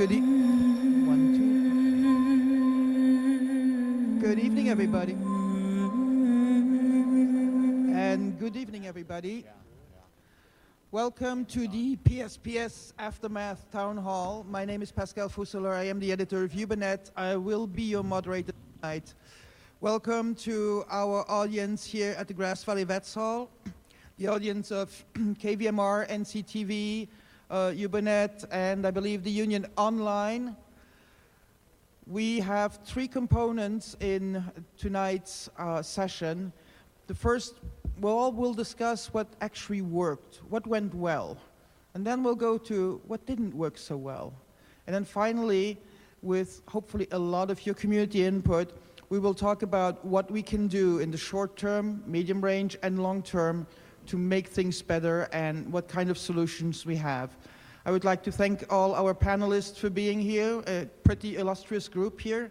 Good evening, everybody. And good evening, everybody. Welcome to the PSPS Aftermath Town Hall. My name is Pascal Fusseler. I am the editor of Yubanet. I will be your moderator tonight. Welcome to our audience here at the Grass Valley Vets Hall, the audience of KVMR, NCTV, Yubanet, and I believe the Union Online. We have three components in tonight's session. The first, we'll discuss what actually worked, what went well. And then we'll go to what didn't work so well. And then finally, with hopefully a lot of your community input, we will talk about what we can do in the short term, medium range, and long term to make things better and what kind of solutions we have. I would like to thank all our panelists for being here, a pretty illustrious group here.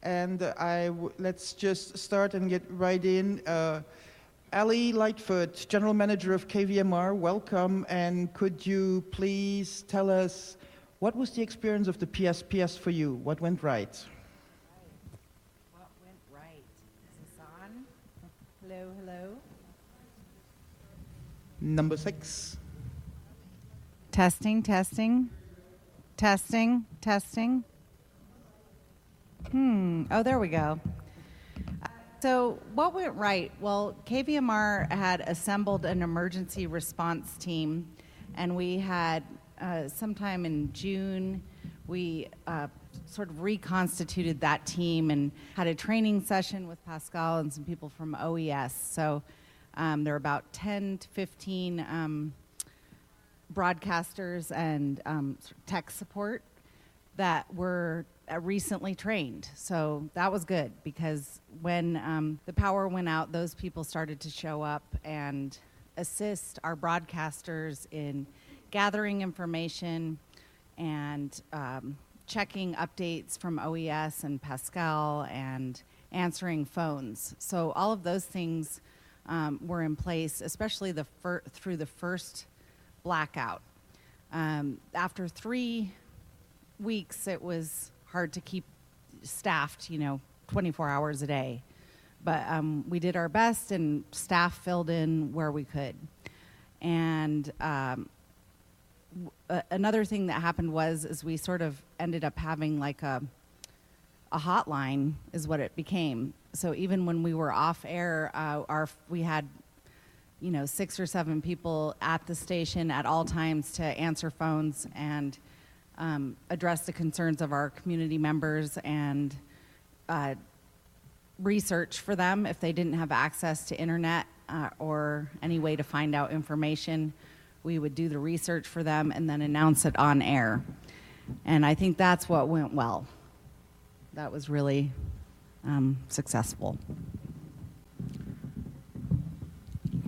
And let's just start and get right in. Ali Lightfoot, General Manager of KVMR, welcome. And could you please tell us what was the experience of the PSPS for you? What went right? What went right? Is this on? Hello, hello. Number 6. Testing, testing, testing, testing. Oh, there we go. So what went right? Well, KVMR had assembled an emergency response team, and we had sometime in June, we sort of reconstituted that team and had a training session with Pascal and some people from OES. So there were about 10 to 15 broadcasters and tech support that were recently trained. So that was good because when the power went out, those people started to show up and assist our broadcasters in gathering information and checking updates from OES and Pascal and answering phones. So all of those things were in place, especially through the first blackout. After 3 weeks, it was hard to keep staffed, 24 hours a day. But we did our best, and staff filled in where we could. And another thing that happened is we sort of ended up having like a hotline is what it became. So even when we were off air, we had 6 or 7 people at the station at all times to answer phones and address the concerns of our community members and research for them if they didn't have access to internet or any way to find out information. We would do the research for them and then announce it on air. And I think that's what went well. That was really successful.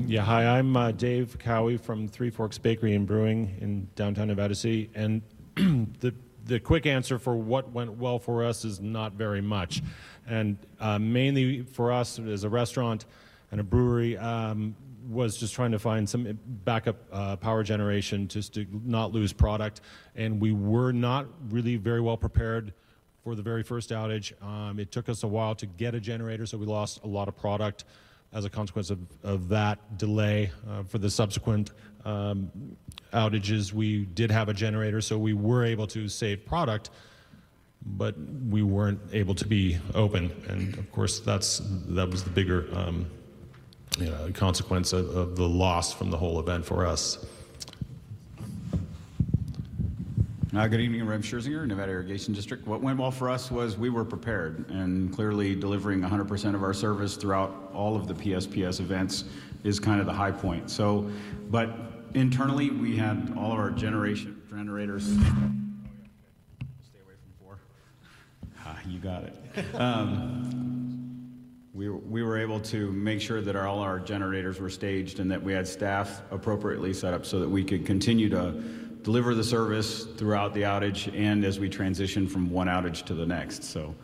Yeah, hi, I'm Dave Cowie from Three Forks Bakery and Brewing in downtown Nevada City, and the quick answer for what went well for us is not very much. And mainly for us as a restaurant and a brewery was just trying to find some backup power generation just to not lose product. And we were not really very well prepared for the very first outage. It took us a while to get a generator, so we lost a lot of product as a consequence of that delay. For the subsequent outages, we did have a generator, so we were able to save product, but we weren't able to be open. And of course, that was the bigger consequence of the loss from the whole event for us. Good evening, Rem Scherzinger, Nevada Irrigation District. What went well for us was we were prepared, and clearly delivering 100% of our service throughout all of the PSPS events is kind of the high point. So, but internally, we had all of our generators. Stay away from 4. You got it. We were able to make sure that all our generators were staged and that we had staff appropriately set up so that we could continue to deliver the service throughout the outage and as we transition from one outage to the next. So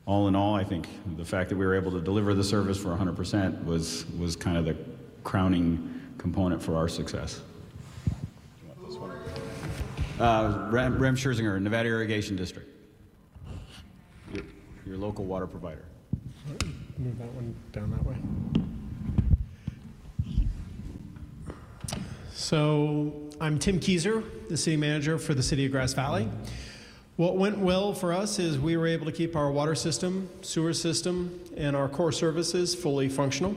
all in all, I think the fact that we were able to deliver the service for 100% was kind of the crowning component for our success. Rem Scherzinger, Nevada Irrigation District. Your local water provider. Move that one down that way. So I'm Tim Kieser, the city manager for the city of Grass Valley. What went well for us is we were able to keep our water system, sewer system, and our core services fully functional.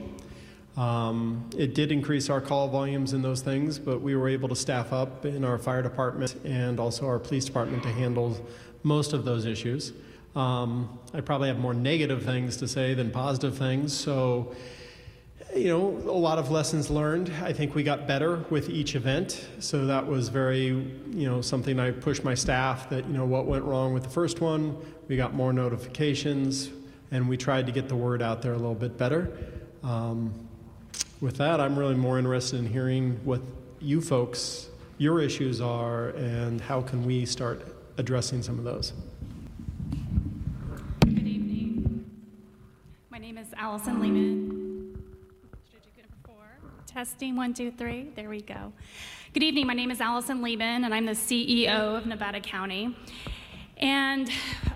It did increase our call volumes in those things, but we were able to staff up in our fire department and also our police department to handle most of those issues. I probably have more negative things to say than positive things. So, a lot of lessons learned. I think we got better with each event. So that was very, something I pushed my staff that, what went wrong with the first one. We got more notifications and we tried to get the word out there a little bit better. With that, I'm really more interested in hearing what you folks, your issues are and how can we start addressing some of those. My name is Allison Lehman. Testing 1, 2, 3. There we go. Good evening. My name is Allison Lehman, and I'm the CEO of Nevada County. And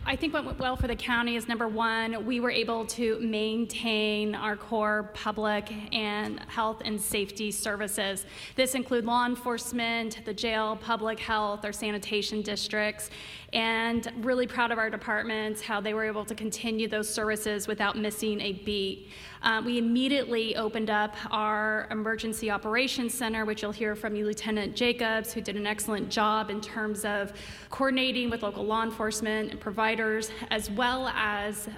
I think what went well for the county is, number one, we were able to maintain our core public and health and safety services. This include law enforcement, the jail, public health, our sanitation districts, and really proud of our departments, how they were able to continue those services without missing a beat. We immediately opened up our Emergency Operations Center, which you'll hear from Lieutenant Jacobs, who did an excellent job in terms of coordinating with local law enforcement and providers, as well as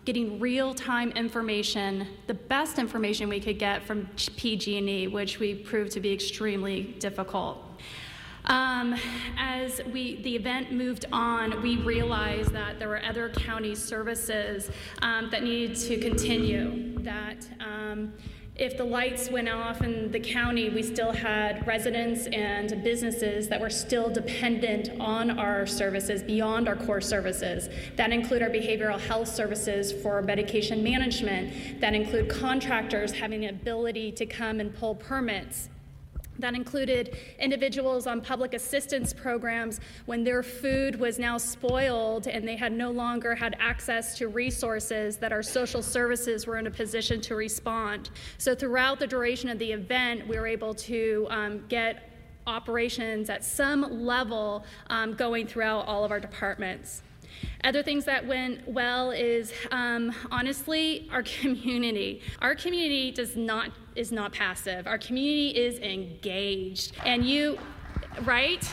getting real-time information, the best information we could get from PG&E, which we proved to be extremely difficult. As the event moved on, we realized that there were other county services that needed to continue, that if the lights went off in the county, we still had residents and businesses that were still dependent on our services beyond our core services. That include our behavioral health services for medication management, that include contractors having the ability to come and pull permits. That included individuals on public assistance programs when their food was now spoiled and they had no longer had access to resources, that our social services were in a position to respond. So throughout the duration of the event, we were able to get operations at some level going throughout all of our departments. Other things that went well is, honestly, our community. Our community is not passive. Our community is engaged. And right?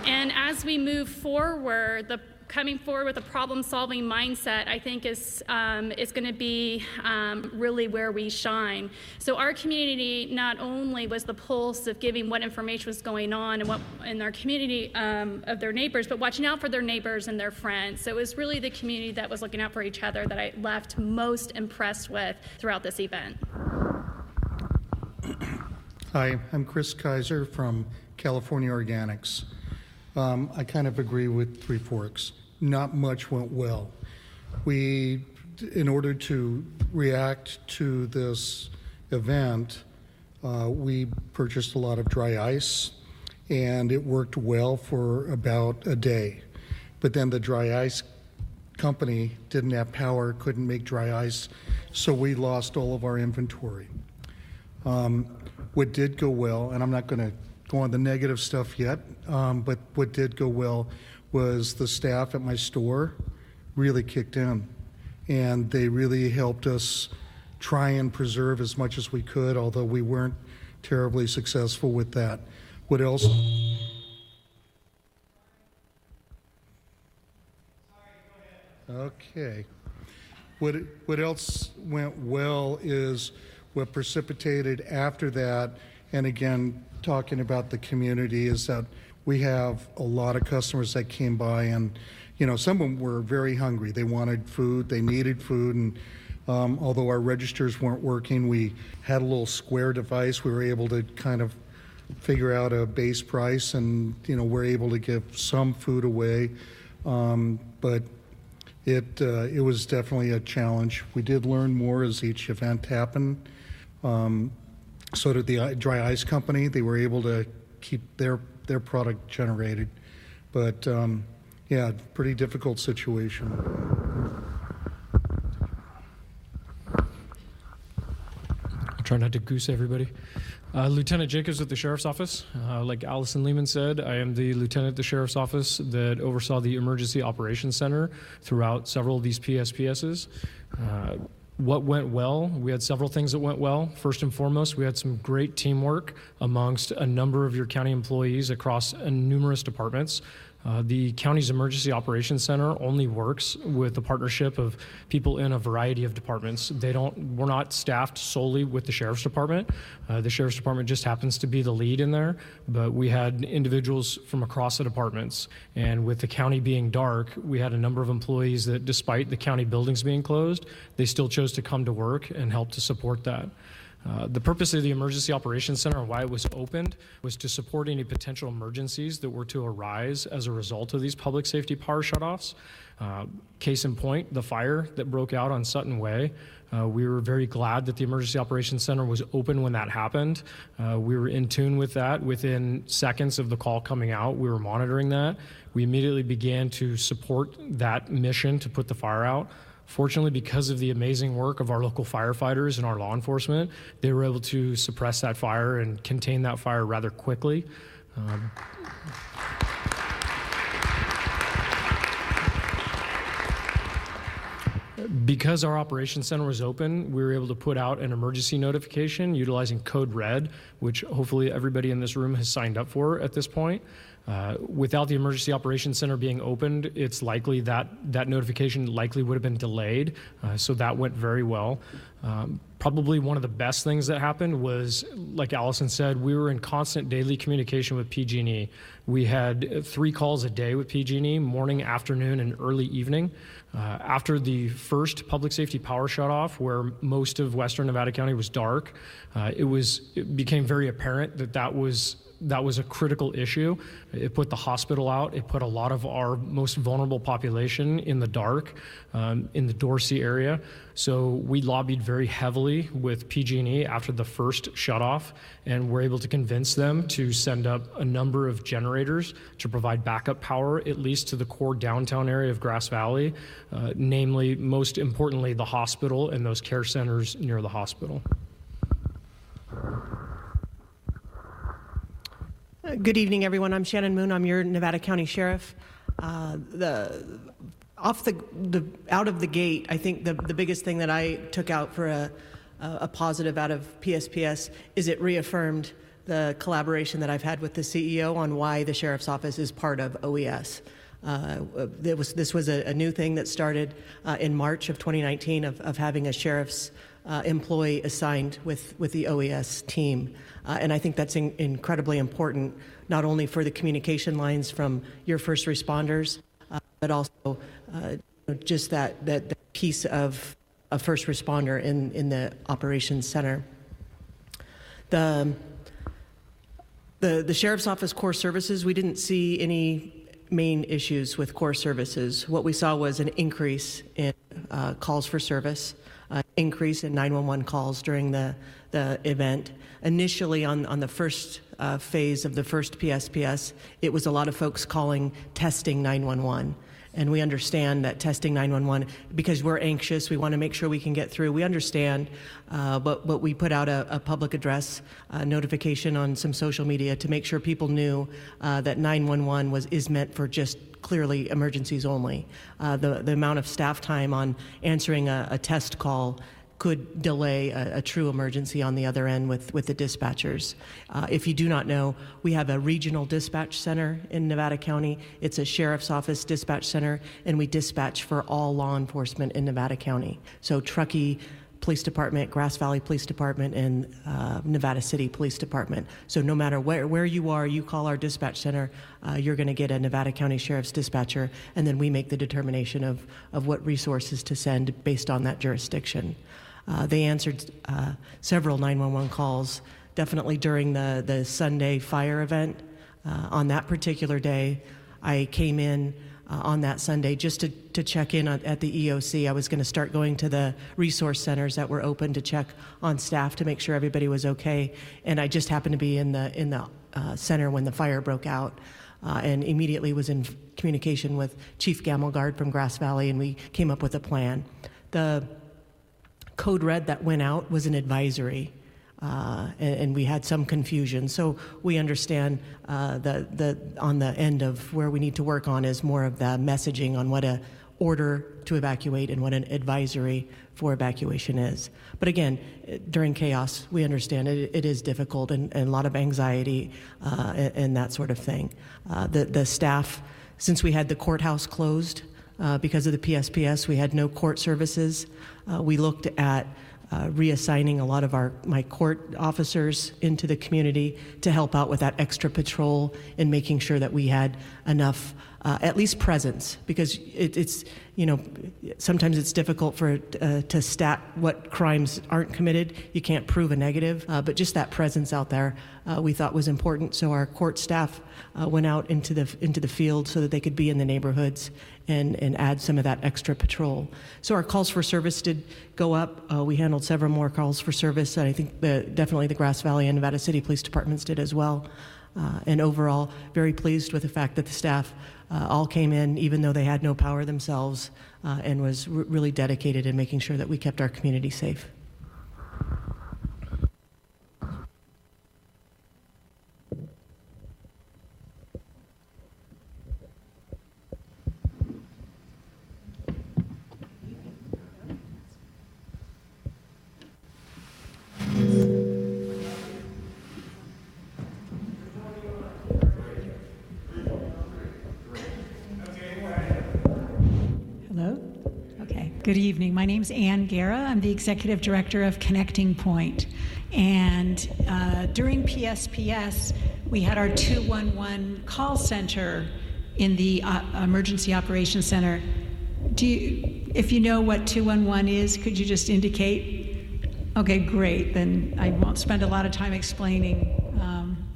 And as we move forward, coming forward with a problem-solving mindset, I think is going to be really where we shine. So our community not only was the pulse of giving what information was going on and what in our community of their neighbors, but watching out for their neighbors and their friends. So it was really the community that was looking out for each other that I left most impressed with throughout this event. Hi, I'm Chris Kaiser from California Organics. I kind of agree with Three Forks. Not much went well. We, in order to react to this event, we purchased a lot of dry ice, and it worked well for about a day. But then the dry ice company didn't have power, couldn't make dry ice, so we lost all of our inventory. What did go well, and I'm not going to go on the negative stuff yet, but what did go well was the staff at my store really kicked in, and they really helped us try and preserve as much as we could, although we weren't terribly successful with that. What else? Okay. What else went well is what precipitated after that, and again, talking about the community, is that we have a lot of customers that came by, and some of them were very hungry. They wanted food, they needed food, and although our registers weren't working, we had a little square device. We were able to kind of figure out a base price, and we're able to give some food away, but it was definitely a challenge. We did learn more as each event happened. So did the dry ice company. They were able to keep their product generated. But yeah, pretty difficult situation. I'll try not to goose everybody. Lieutenant Jacobs with the Sheriff's Office. Like Allison Lehman said, I am the lieutenant at the Sheriff's Office that oversaw the Emergency Operations Center throughout several of these PSPSs. What went well? We had several things that went well. First and foremost, we had some great teamwork amongst a number of your county employees across numerous departments. The county's Emergency Operations Center only works with a partnership of people in a variety of departments. We're not staffed solely with the Sheriff's Department. The Sheriff's Department just happens to be the lead in there, but we had individuals from across the departments. And with the county being dark, we had a number of employees that, despite the county buildings being closed, they still chose to come to work and help to support that. The purpose of the Emergency Operations Center and why it was opened was to support any potential emergencies that were to arise as a result of these public safety power shutoffs. Case in point, the fire that broke out on Sutton Way. We were very glad that the Emergency Operations Center was open when that happened. We were in tune with that. Within seconds of the call coming out, we were monitoring that. We immediately began to support that mission to put the fire out. Fortunately, because of the amazing work of our local firefighters and our law enforcement, they were able to suppress that fire and contain that fire rather quickly. Because our operations center was open, we were able to put out an emergency notification utilizing Code Red, which hopefully everybody in this room has signed up for at this point. Without the Emergency Operations Center being opened, it's likely that that notification likely would have been delayed, so that went very well. Probably one of the best things that happened was, like Allison said, we were in constant daily communication with PG&E. We had 3 calls a day with PG&E, morning, afternoon, and early evening. After the first public safety power shutoff, where most of Western Nevada County was dark, it became very apparent that was a critical issue. It put the hospital out. It put a lot of our most vulnerable population in the dark, in the Dorsey area. So we lobbied very heavily with PG&E after the first shutoff, and were able to convince them to send up a number of generators to provide backup power, at least to the core downtown area of Grass Valley, namely, most importantly, the hospital and those care centers near the hospital. Good evening, everyone. I'm Shannon Moon. I'm your Nevada County Sheriff. Out of the gate, I think the biggest thing that I took out for a positive out of PSPS is it reaffirmed the collaboration that I've had with the CEO on why the Sheriff's Office is part of OES. This was a new thing that started in March of 2019 of having a sheriff's employee assigned with the OES team. And I think that's incredibly important, not only for the communication lines from your first responders, but also just that piece of a first responder in the operations center. The Sheriff's Office core services, we didn't see any main issues with core services. What we saw was an increase in calls for service, increase in 911 calls during the event. Initially, on the first phase of the first PSPS, it was a lot of folks calling testing 911. And we understand that testing 911, because we're anxious, we want to make sure we can get through. We understand, but we put out a public address notification on some social media to make sure people knew that 911 is meant for just clearly emergencies only. The amount of staff time on answering a test call could delay a true emergency on the other end with the dispatchers. If you do not know, we have a regional dispatch center in Nevada County. It's a sheriff's office dispatch center, and we dispatch for all law enforcement in Nevada County. So Truckee Police Department, Grass Valley Police Department, and Nevada City Police Department. So no matter where you are, you call our dispatch center, you're going to get a Nevada County Sheriff's dispatcher, and then we make the determination of what resources to send based on that jurisdiction. They answered several 911 calls, definitely during the Sunday fire event. On that particular day, I came in on that Sunday just to check in at the EOC. I was going to start going to the resource centers that were open to check on staff to make sure everybody was okay. And I just happened to be in the center when the fire broke out, and immediately was in communication with Chief Gamelgard from Grass Valley, and we came up with a plan. The code red that went out was an advisory. And we had some confusion. So we understand the on the end of where we need to work on is more of the messaging on what a order to evacuate and what an advisory for evacuation is. But again, during chaos, we understand it is difficult and a lot of anxiety and that sort of thing. The staff, since we had the courthouse closed because of the PSPS, we had no court services. We looked at reassigning a lot of my court officers into the community to help out with that extra patrol and making sure that we had enough, at least presence, because it's sometimes it's difficult to stat what crimes aren't committed. You can't prove a negative, but just that presence out there we thought was important. So our court staff went out into the field so that they could be in the neighborhoods and add some of that extra patrol. So our calls for service did go up. We handled several more calls for service, and I think definitely the Grass Valley and Nevada City Police Departments did as well. And overall, very pleased with the fact that the staff all came in, even though they had no power themselves, and was really dedicated in making sure that we kept our community safe. Good evening. My name is Ann Guerra. I'm the Executive Director of Connecting Point. And during PSPS, we had our 211 call center in the Emergency Operations Center. If you know what 211 is, could you just indicate? Okay, great. Then I won't spend a lot of time explaining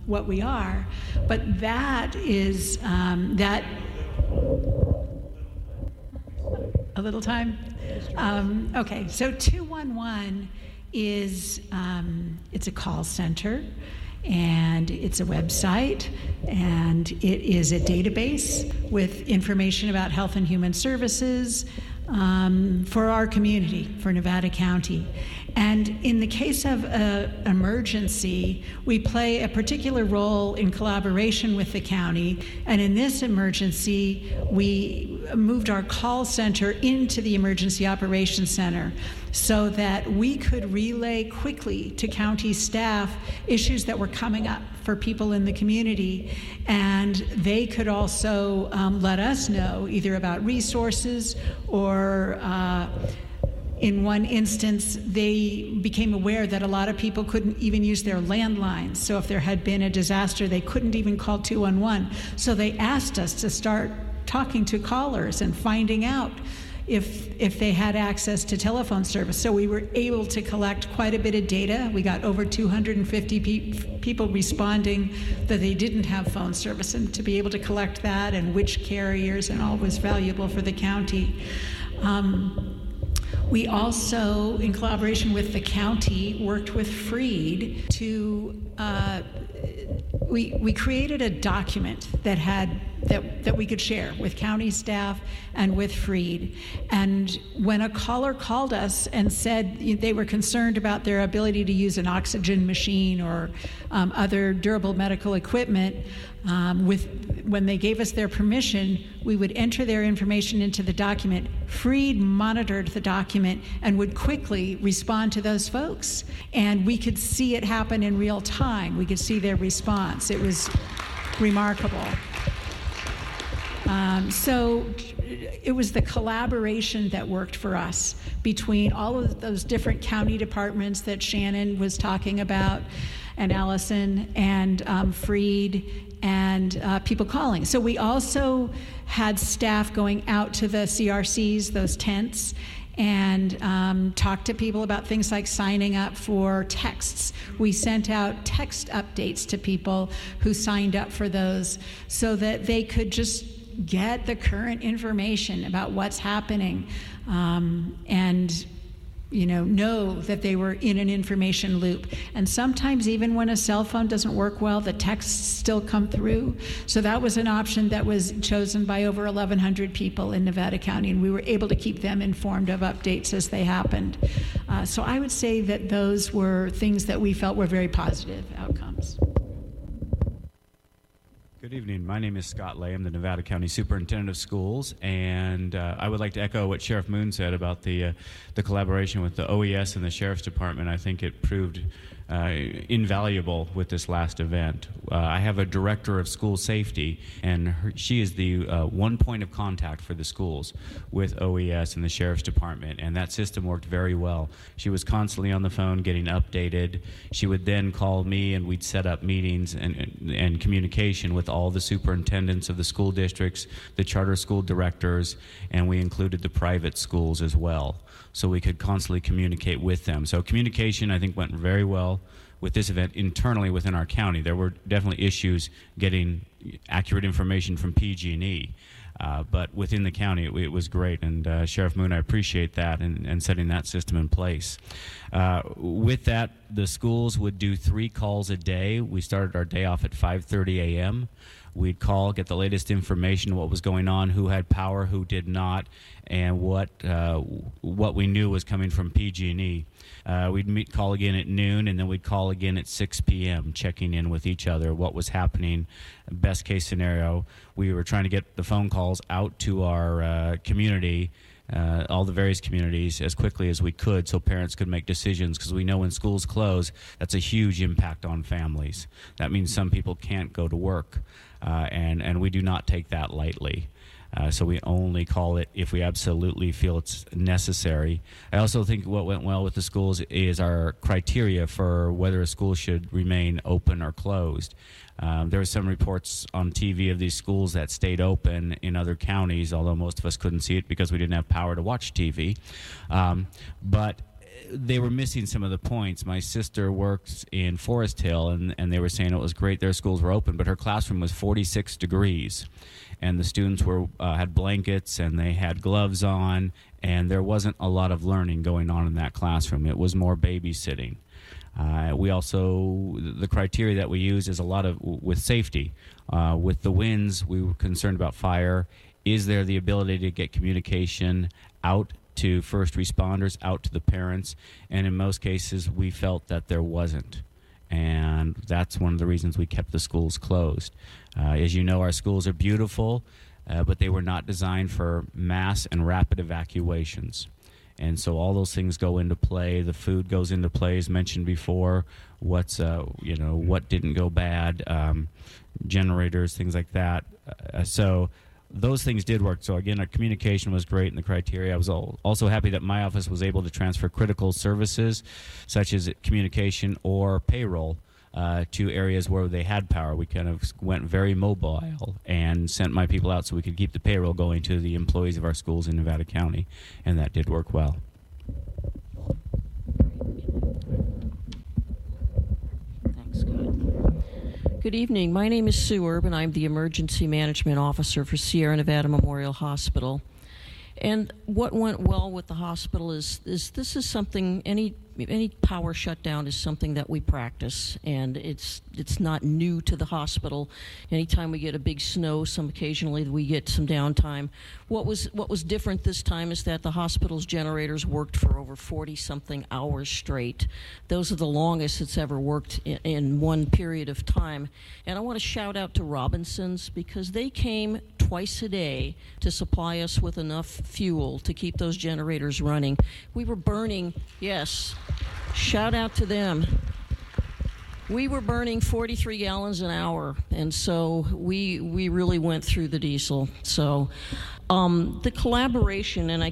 what we are. But that is, a little time? Okay, so 211 is, it's a call center, and it's a website, and it is a database with information about health and human services for our community, for Nevada County. And in the case of an emergency, we play a particular role in collaboration with the county. And in this emergency, we moved our call center into the Emergency Operations Center so that we could relay quickly to county staff issues that were coming up for people in the community. And they could also let us know either about resources or in one instance, they became aware that a lot of people couldn't even use their landlines. So if there had been a disaster, they couldn't even call 211. So they asked us to start talking to callers and finding out if they had access to telephone service. So we were able to collect quite a bit of data. We got over 250 people responding that they didn't have phone service, and to be able to collect that and which carriers and all was valuable for the county. We also, in collaboration with the county, worked with Freed to, we created a document that we could share with county staff and with Freed. And when a caller called us and said they were concerned about their ability to use an oxygen machine or other durable medical equipment, when they gave us their permission, we would enter their information into the document. Freed monitored the document and would quickly respond to those folks. And we could see it happen in real time. We could see their response. It was remarkable. So it was the collaboration that worked for us between all of those different county departments that Shannon was talking about, and Allison, and Freed, and people calling. So we also had staff going out to the CRCs, those tents, and talk to people about things like signing up for texts. We sent out text updates to people who signed up for those so that they could just get the current information about what's happening, and know that they were in an information loop. And sometimes even when a cell phone doesn't work well, the texts still come through. So that was an option that was chosen by over 1,100 people in Nevada County, and we were able to keep them informed of updates as they happened. So I would say that those were things that we felt were very positive outcomes. Good evening. My name is Scott Lay. I'm the Nevada County Superintendent of Schools, and I would like to echo what Sheriff Moon said about the collaboration with the OES and the Sheriff's Department. I think it proved invaluable with this last event. I have a director of school safety, and she is the one point of contact for the schools with OES and the Sheriff's Department, and that system worked very well. She was constantly on the phone getting updated. She would then call me, and we'd set up meetings and communication with all the superintendents of the school districts, the charter school directors, and we included the private schools as well, so we could constantly communicate with them. So communication, I think, went very well with this event internally within our county. There were definitely issues getting accurate information from PG&E, but within the county it was great, and Sheriff Moon, I appreciate that and setting that system in place. With that, the schools would do 3 calls a day. We started our day off at 5:30 a.m. We'd call, get the latest information, what was going on, who had power, who did not, and what we knew was coming from PG&E. We'd call again at noon, and then we'd call again at 6 p.m., checking in with each other, what was happening. Best case scenario, we were trying to get the phone calls out to our community, all the various communities, as quickly as we could so parents could make decisions, because we know when schools close, that's a huge impact on families. That means some people can't go to work, and we do not take that lightly. So we only call it if we absolutely feel it's necessary. I also think what went well with the schools is our criteria for whether a school should remain open or closed. There were some reports on TV of these schools that stayed open in other counties, although most of us couldn't see it because we didn't have power to watch TV. But they were missing some of the points. My sister works in Forest Hill, and they were saying it was great their schools were open, but her classroom was 46 degrees. And the students had blankets, and they had gloves on, and there wasn't a lot of learning going on in that classroom. It was more babysitting. We also, the criteria that we use is a lot of with safety. With the winds, we were concerned about fire. Is there the ability to get communication out to first responders, out to the parents? And in most cases, we felt that there wasn't. And that's one of the reasons we kept the schools closed. As you know, our schools are beautiful, but they were not designed for mass and rapid evacuations. And so all those things go into play. The food goes into play, as mentioned before. What didn't go bad, generators, things like that. So those things did work. So again, our communication was great in the criteria. I was also happy that my office was able to transfer critical services, such as communication or payroll, to areas where they had power. We kind of went very mobile and sent my people out so we could keep the payroll going to the employees of our schools in Nevada County, and that did work well. Thanks, Scott. Good evening. My name is Sue Erb, and I'm the Emergency Management Officer for Sierra Nevada Memorial Hospital. And what went well with the hospital is this is something, any power shutdown is something that we practice, and it's not new to the hospital. Anytime we get a big snow, occasionally we get some downtime. What was different this time is that the hospital's generators worked for over 40-something hours straight. Those are the longest it's ever worked in one period of time. And I want to shout out to Robinsons, because they came twice a day to supply us with enough fuel to keep those generators running. We were burning, yes, shout out to them. We were burning 43 gallons an hour, and so we really went through the diesel. So the collaboration, and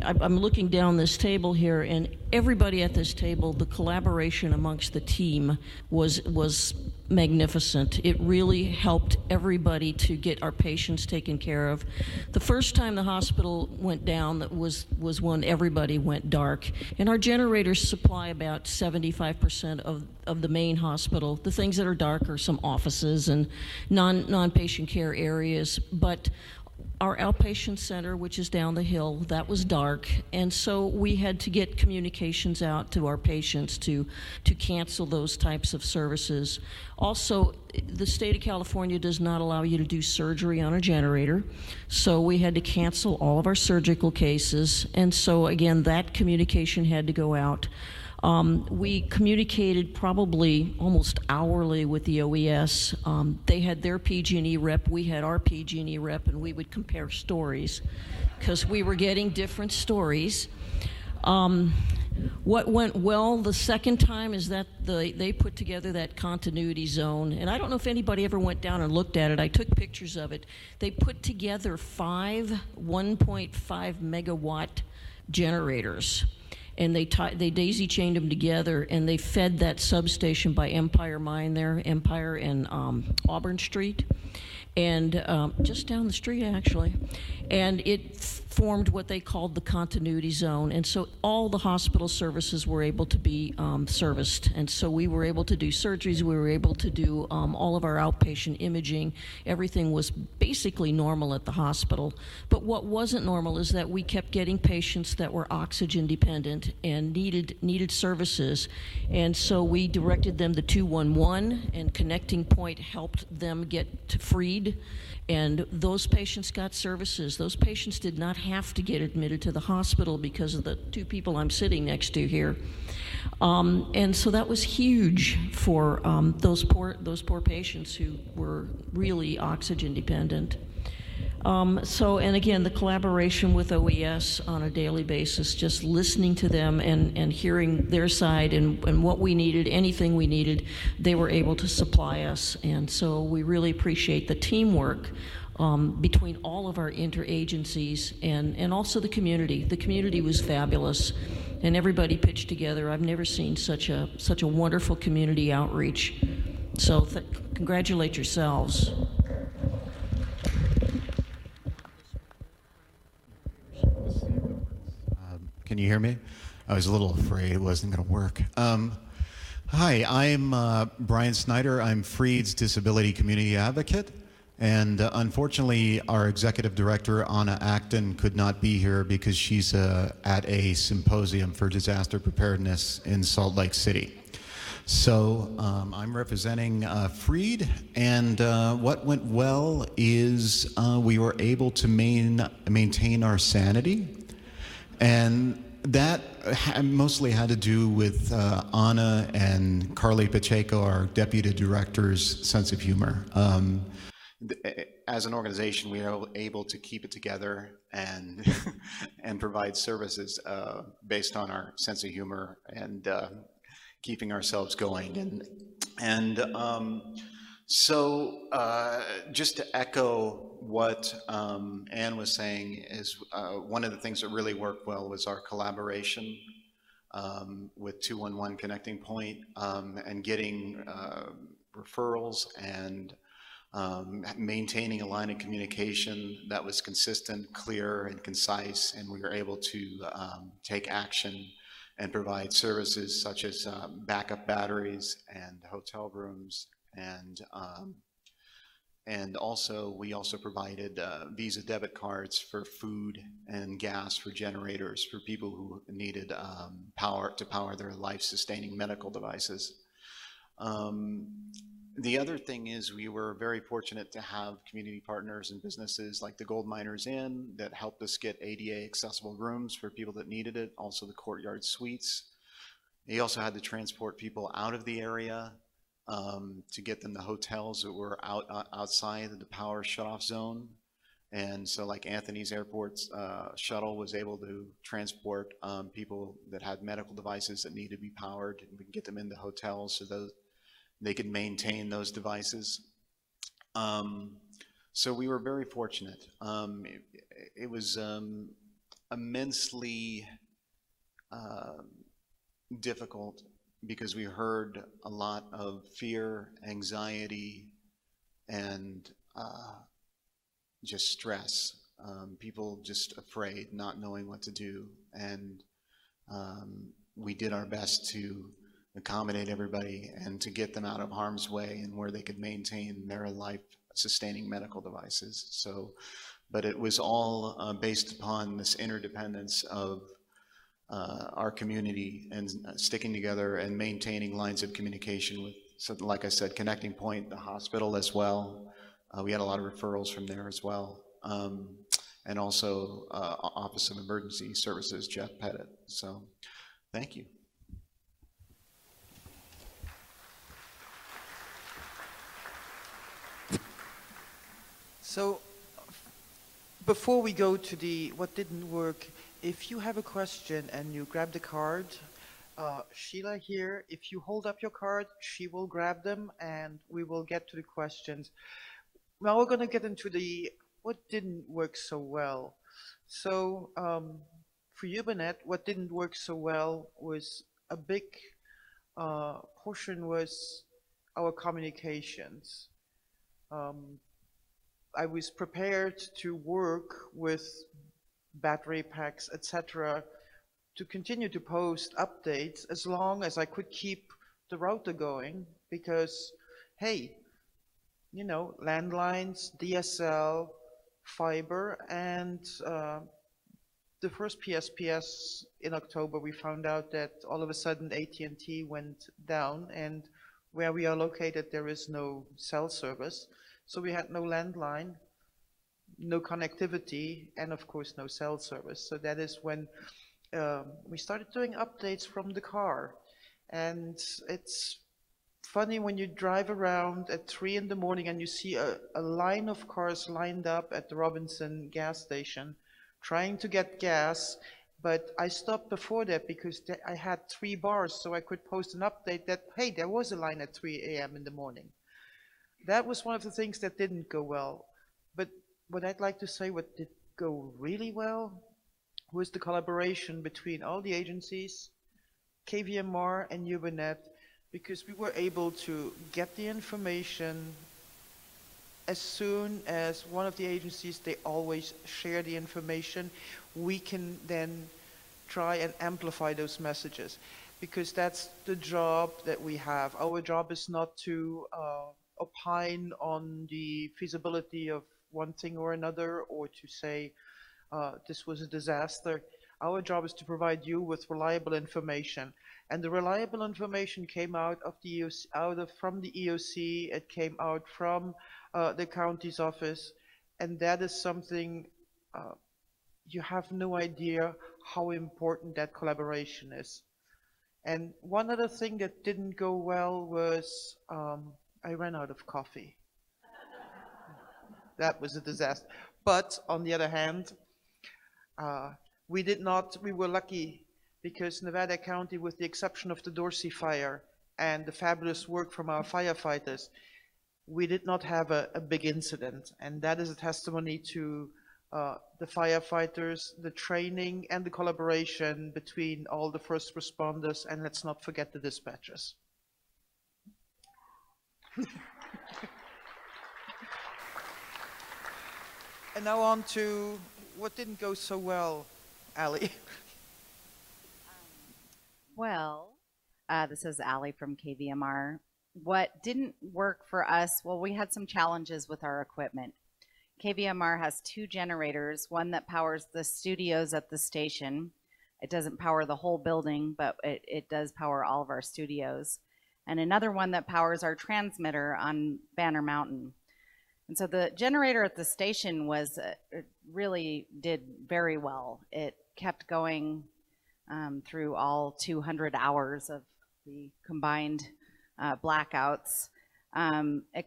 I'm looking down this table here, and everybody at this table, the collaboration amongst the team was magnificent. It really helped everybody to get our patients taken care of. The first time the hospital went down was when everybody went dark, and our generators supply about 75% of the main hospital. The things that are dark are some offices and non-patient care areas, but our outpatient center, which is down the hill, that was dark, and so we had to get communications out to our patients to cancel those types of services. Also, the state of California does not allow you to do surgery on a generator, so we had to cancel all of our surgical cases, and so again, that communication had to go out. We communicated probably almost hourly with the OES. They had their PG&E rep, we had our PG&E rep, and we would compare stories because we were getting different stories. What went well the second time is that they put together that continuity zone, and I don't know if anybody ever went down and looked at it. I took pictures of it. They put together 5 1.5 megawatt generators, and they daisy chained them together, and they fed that substation by Empire Mine there, Empire and Auburn Street, and just down the street actually, and it formed what they called the continuity zone, and so all the hospital services were able to be serviced, and so we were able to do surgeries, we were able to do all of our outpatient imaging. Everything was basically normal at the hospital, but what wasn't normal is that we kept getting patients that were oxygen dependent and needed services, and so we directed them to 211, and Connecting Point helped them get to freed, and those patients got services. Those patients did not have to get admitted to the hospital because of the 2 people I'm sitting next to here. And so that was huge for those poor patients who were really oxygen dependent. And again, the collaboration with OES on a daily basis, just listening to them and hearing their side and what we needed, anything we needed, they were able to supply us. And so we really appreciate the teamwork between all of our interagencies and also the community. The community was fabulous, and everybody pitched together. I've never seen such a wonderful community outreach. So congratulate yourselves. Can you hear me? I was a little afraid it wasn't going to work. Hi, I'm Brian Snyder. I'm Freed's Disability Community Advocate. And unfortunately, our Executive Director, Anna Acton, could not be here because she's at a symposium for disaster preparedness in Salt Lake City. So I'm representing Freed, and what went well is we were able to maintain our sanity. And that mostly had to do with Anna and Carly Pacheco, our deputy director's sense of humor. As an organization, we are able to keep it together and and provide services based on our sense of humor and keeping ourselves going. So just to echo what Ann was saying is one of the things that really worked well was our collaboration with 211 Connecting Point and getting referrals and maintaining a line of communication that was consistent, clear, and concise, and we were able to take action and provide services such as backup batteries and hotel rooms, and also we also provided Visa debit cards for food and gas for generators for people who needed power to power their life-sustaining medical devices. The other thing is we were very fortunate to have community partners and businesses like the Gold Miners Inn that helped us get ADA accessible rooms for people that needed it, also the Courtyard Suites. They also had to transport people out of the area to get them to hotels that were outside of the power shutoff zone. And so like Anthony's Airport's shuttle was able to transport people that had medical devices that needed to be powered, and we can get them into hotels so that they could maintain those devices. So we were very fortunate. It was immensely difficult because we heard a lot of fear, anxiety, and just stress. People just afraid, not knowing what to do. And we did our best to accommodate everybody and to get them out of harm's way and where they could maintain their life-sustaining medical devices. So but it was all based upon this interdependence of our community and sticking together and maintaining lines of communication with, so like I said, Connecting Point, the hospital as well. We had a lot of referrals from there as well. And also Office of Emergency Services, Jeff Pettit. So thank you. So before we go to the what didn't work, if you have a question and you grab the card, Sheila here, if you hold up your card, she will grab them and we will get to the questions. Now we're going to get into the what didn't work so well. So for Yubanet, what didn't work so well was a big portion was our communications. I was prepared to work with battery packs, etc., to continue to post updates as long as I could keep the router going, because, hey, you know, landlines, DSL, fiber, and the first PSPS in October, we found out that all of a sudden AT&T went down, and where we are located, there is no cell service. So we had no landline, no connectivity, and of course no cell service. So that is when we started doing updates from the car. And it's funny when you drive around at 3 in the morning and you see a line of cars lined up at the Robinson gas station trying to get gas. But I stopped before that because I had 3 bars, so I could post an update that, hey, there was a line at 3 a.m. in the morning. That was one of the things that didn't go well. But what I'd like to say, what did go really well, was the collaboration between all the agencies, KVMR and Yubanet, because we were able to get the information as soon as one of the agencies, they always share the information. We can then try and amplify those messages, because that's the job that we have. Our job is not to opine on the feasibility of one thing or another, or to say this was a disaster. Our job is to provide you with reliable information, and the reliable information came out of the EOC, from the EOC. It came out from the county's office, and that is something you have no idea how important that collaboration is. And one other thing that didn't go well was I ran out of coffee. That was a disaster. But on the other hand, we were lucky because Nevada County, with the exception of the Dorsey fire and the fabulous work from our firefighters, we did not have a big incident. And that is a testimony to the firefighters, the training, and the collaboration between all the first responders, and let's not forget the dispatchers. And now on to what didn't go so well, Allie. Well, this is Allie from KVMR. What didn't work for us, well, we had some challenges with our equipment. KVMR has 2 generators, one that powers the studios at the station. It doesn't power the whole building, but it does power all of our studios. And another one that powers our transmitter on Banner Mountain. And so the generator at the station was really did very well. It kept going through all 200 hours of the combined blackouts.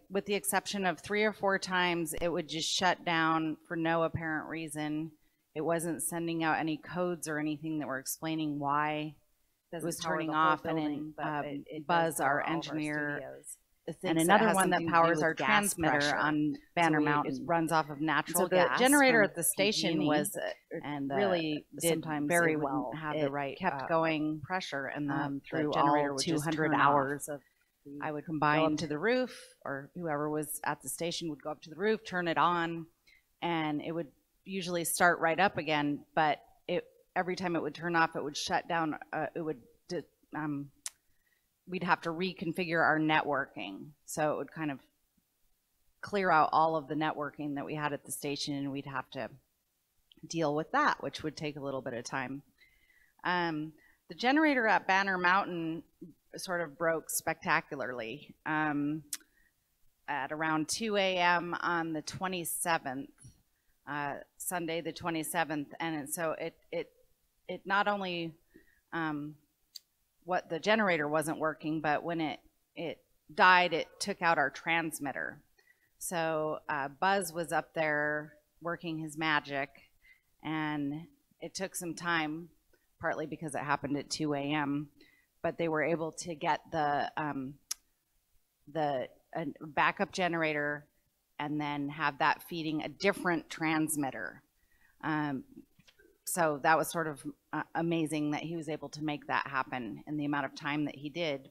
With the exception of 3 or 4 times, it would just shut down for no apparent reason. It wasn't sending out any codes or anything that were explaining why it was turning off, and it Buzz, our engineer, and another one that powers our transmitter on Banner Mountain. It runs off of natural gas. The generator at the station was and really did very well. Have the right kept going pressure, and through all 200 hours of. I would combine to the roof, or whoever was at the station would go up to the roof, turn it on, and it would usually start right up again. But every time it would turn off, it would shut down. We'd have to reconfigure our networking, so it would kind of clear out all of the networking that we had at the station, and we'd have to deal with that, which would take a little bit of time. The generator at Banner Mountain sort of broke spectacularly at around 2 a.m. on the 27th, Sunday the 27th, and so it not only what the generator wasn't working, but when it died, it took out our transmitter. So Buzz was up there working his magic, and it took some time, partly because it happened at 2 a.m., but they were able to get the backup generator and then have that feeding a different transmitter. So that was sort of amazing that he was able to make that happen in the amount of time that he did.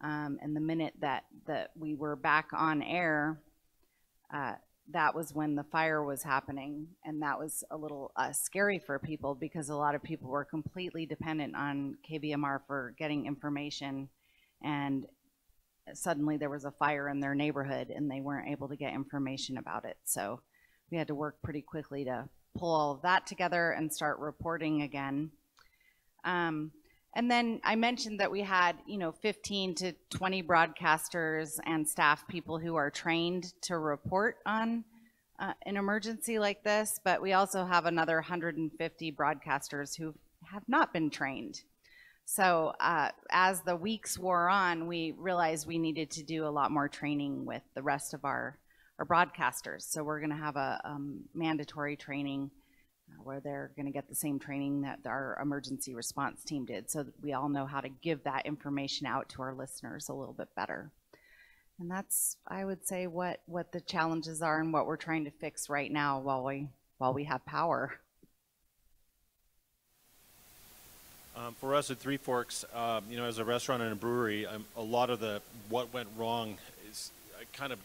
And the minute that we were back on air, that was when the fire was happening, and that was a little scary for people, because a lot of people were completely dependent on KBMR for getting information, and suddenly there was a fire in their neighborhood and they weren't able to get information about it. So we had to work pretty quickly to pull all of that together and start reporting again. And then I mentioned that we had, 15 to 20 broadcasters and staff people who are trained to report on an emergency like this, but we also have another 150 broadcasters who have not been trained. So as the weeks wore on, we realized we needed to do a lot more training with the rest of our broadcasters. So we're going to have a mandatory training where they're going to get the same training that our emergency response team did, so that we all know how to give that information out to our listeners a little bit better. And that's, I would say, what the challenges are and what we're trying to fix right now while we have power. For us at Three Forks, as a restaurant and a brewery, a lot of what went wrong is kind of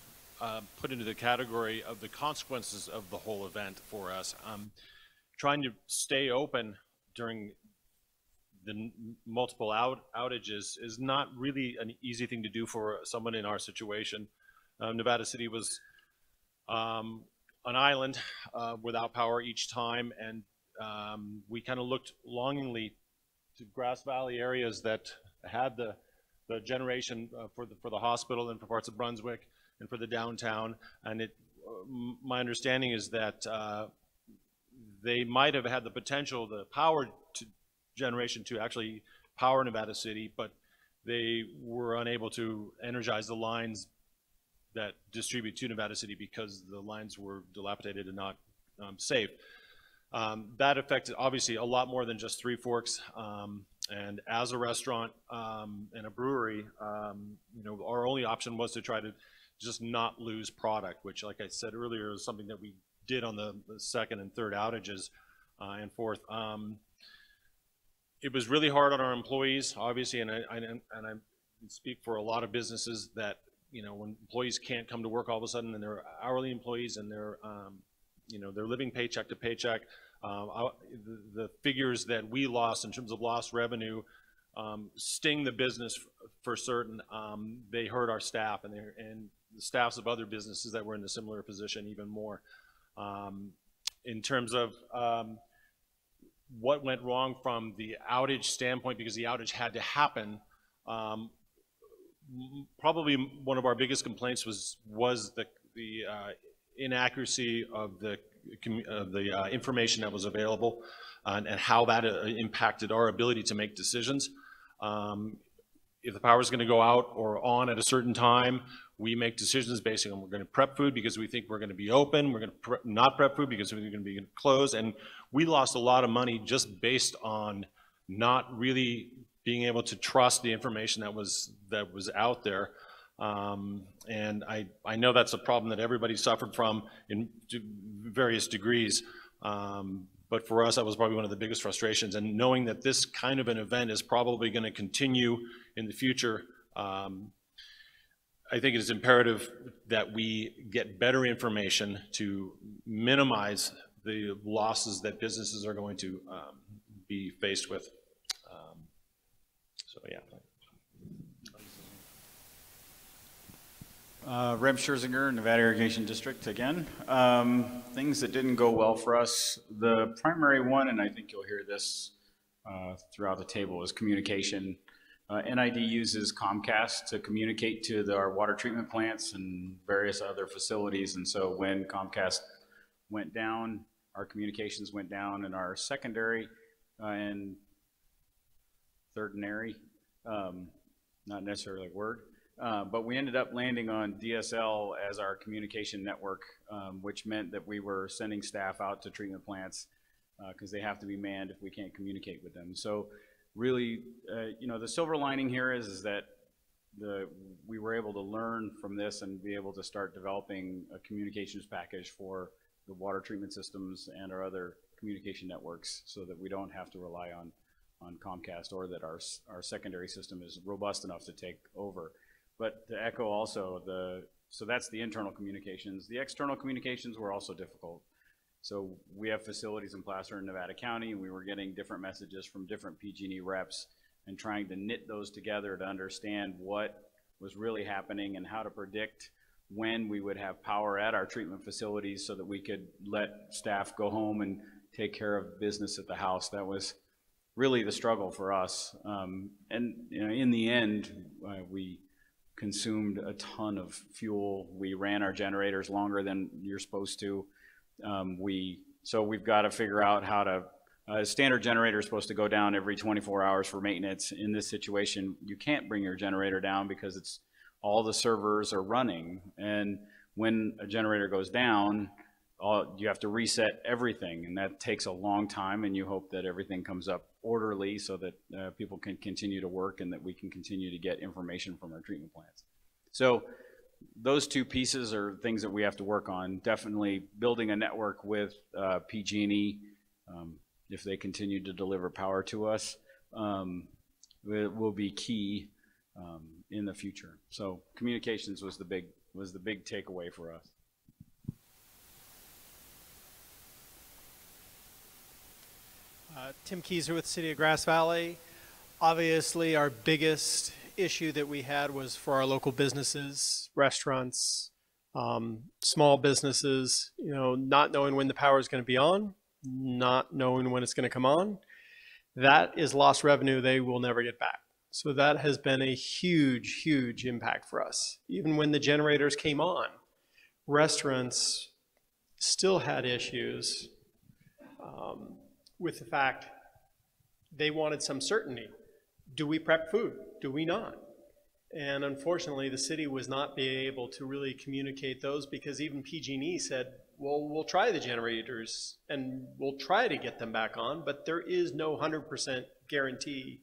put into the category of the consequences of the whole event for us. Trying to stay open during the multiple outages is not really an easy thing to do for someone in our situation. Nevada City was an island without power each time, and we kind of looked longingly to Grass Valley areas that had the generation for the hospital and for parts of Brunswick and for the downtown. And my understanding is that they might have had the potential, the power generation to actually power Nevada City, but they were unable to energize the lines that distribute to Nevada City because the lines were dilapidated and not safe. That affected obviously a lot more than just Three Forks. And as a restaurant and a brewery, our only option was to try to just not lose product, which, like I said earlier, is something that we did on the second and third outages and fourth. It was really hard on our employees, obviously, and I speak for a lot of businesses that, when employees can't come to work all of a sudden, and they're hourly employees and they're living paycheck to paycheck. The figures that we lost in terms of lost revenue sting the business for certain. They hurt our staff and the staffs of other businesses that were in a similar position even more. In terms of what went wrong from the outage standpoint, because the outage had to happen, probably one of our biggest complaints was the inaccuracy of the information that was available and how that impacted our ability to make decisions. If the power is going to go out or on at a certain time, we make decisions based on we're going to prep food because we think we're going to be open. We're going to not prep food because we're going to be closed. And we lost a lot of money just based on not really being able to trust the information that was out there. And I know that's a problem that everybody suffered from in various degrees. But for us, that was probably one of the biggest frustrations. And knowing that this kind of an event is probably going to continue in the future, I think it is imperative that we get better information to minimize the losses that businesses are going to be faced with. So yeah. Reb Scherzinger, Nevada Irrigation District again. Things that didn't go well for us. The primary one, and I think you'll hear this throughout the table, is communication. NID uses Comcast to communicate to our water treatment plants and various other facilities. And so when Comcast went down, our communications went down, and our secondary and thirdary, not necessarily a word, but we ended up landing on DSL as our communication network, which meant that we were sending staff out to treatment plants because they have to be manned if we can't communicate with them. So really, you know, the silver lining here is that we were able to learn from this and be able to start developing a communications package for the water treatment systems and our other communication networks so that we don't have to rely on Comcast, or that our secondary system is robust enough to take over. But to echo also, so that's the internal communications. The external communications were also difficult. So we have facilities in Placer and Nevada County, and we were getting different messages from different PG&E reps and trying to knit those together to understand what was really happening and how to predict when we would have power at our treatment facilities so that we could let staff go home and take care of business at the house. That was really the struggle for us. And you know, in the end, we consumed a ton of fuel. We ran our generators longer than you're supposed to. So we've got to figure out how to, a standard generator is supposed to go down every 24 hours for maintenance. In this situation, you can't bring your generator down because all the servers are running. And when a generator goes down, you have to reset everything, and that takes a long time, and you hope that everything comes up orderly so that people can continue to work and that we can continue to get information from our treatment plants. So those two pieces are things that we have to work on. Definitely building a network with PG&E, if they continue to deliver power to us, will be key in the future. So communications was the big takeaway for us. Tim Kieser with City of Grass Valley. Obviously, our biggest issue that we had was for our local businesses, restaurants, small businesses, you know, not knowing when the power is going to be on, not knowing when it's going to come on. That is lost revenue they will never get back. So that has been a huge, huge impact for us. Even when the generators came on, restaurants still had issues with the fact they wanted some certainty. Do we prep food? Do we not? And unfortunately, the city was not being able to really communicate those, because even PG&E said, well, we'll try the generators and we'll try to get them back on, but there is no 100% guarantee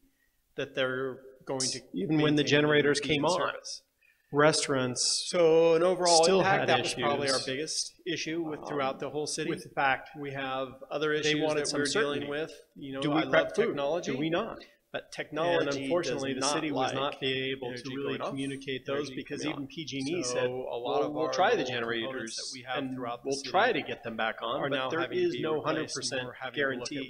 that they're going to, even when the generators came on. Service. Restaurants, so an overall still impact, that was probably our biggest issue throughout the whole city. With the fact we have other issues they wanted that we're dealing with. You know, do we prep technology? Do we not? But technology, and unfortunately, the city was not being able to really communicate those, because even PG&E said, a lot of we'll try the generators that we have throughout the city, we'll try to get them back on, but there is no 100% guarantee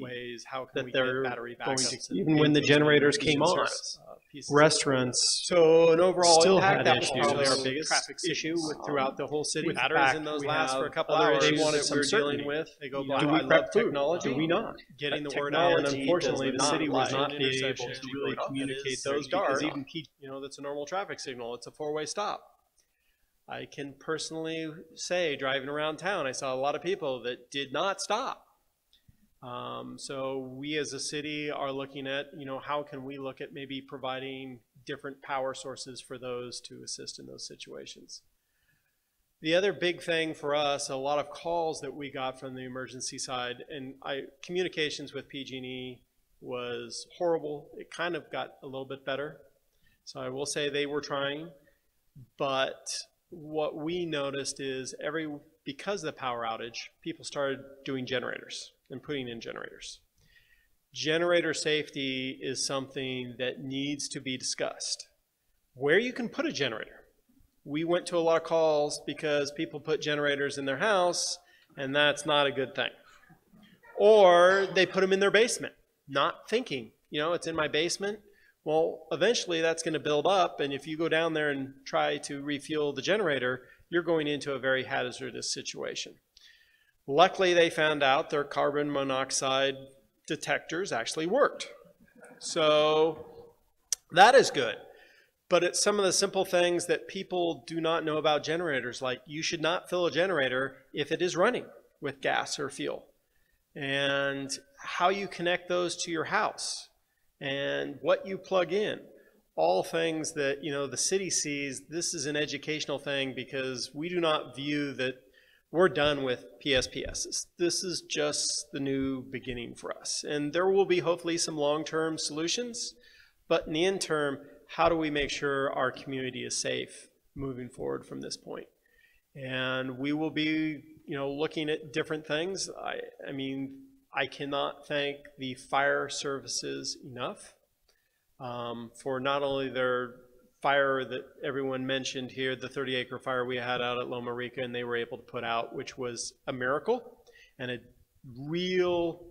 that they're going to, even when the generators came on. Restaurants, so an overall still impact, that was probably our biggest issue throughout the whole city. Batteries in those last for a couple of hours. They wanted some certainty with. They go, do we prep food? Do we not? Getting the word out, and unfortunately, the city was not being able to really communicate those, because even, you know, that's a normal traffic signal. It's a four-way stop. I can personally say, driving around town, I saw a lot of people that did not stop. So we as a city are looking at, you know, how can we look at maybe providing different power sources for those to assist in those situations. The other big thing for us, a lot of calls that we got from the emergency side, and communications with PG&E was horrible. It kind of got a little bit better. So I will say they were trying, but what we noticed is because of the power outage, people started doing generators and putting in generators. Generator safety is something that needs to be discussed. Where you can put a generator. We went to a lot of calls because people put generators in their house, and that's not a good thing. Or they put them in their basement, not thinking, you know, it's in my basement. Well, eventually that's going to build up, and if you go down there and try to refuel the generator, you're going into a very hazardous situation. Luckily, they found out their carbon monoxide detectors actually worked. So that is good. But it's some of the simple things that people do not know about generators, like you should not fill a generator if it is running with gas or fuel, and how you connect those to your house and what you plug in. All things that, you know, the city sees. This is an educational thing because we do not view that we're done with PSPS. This is just the new beginning for us. And there will be hopefully some long-term solutions, but in the interim, how do we make sure our community is safe moving forward from this point? And we will be, you know, looking at different things. I mean, I cannot thank the fire services enough for not only their fire that everyone mentioned here, the 30-acre fire we had out at Loma Rica, and they were able to put out, which was a miracle and a real,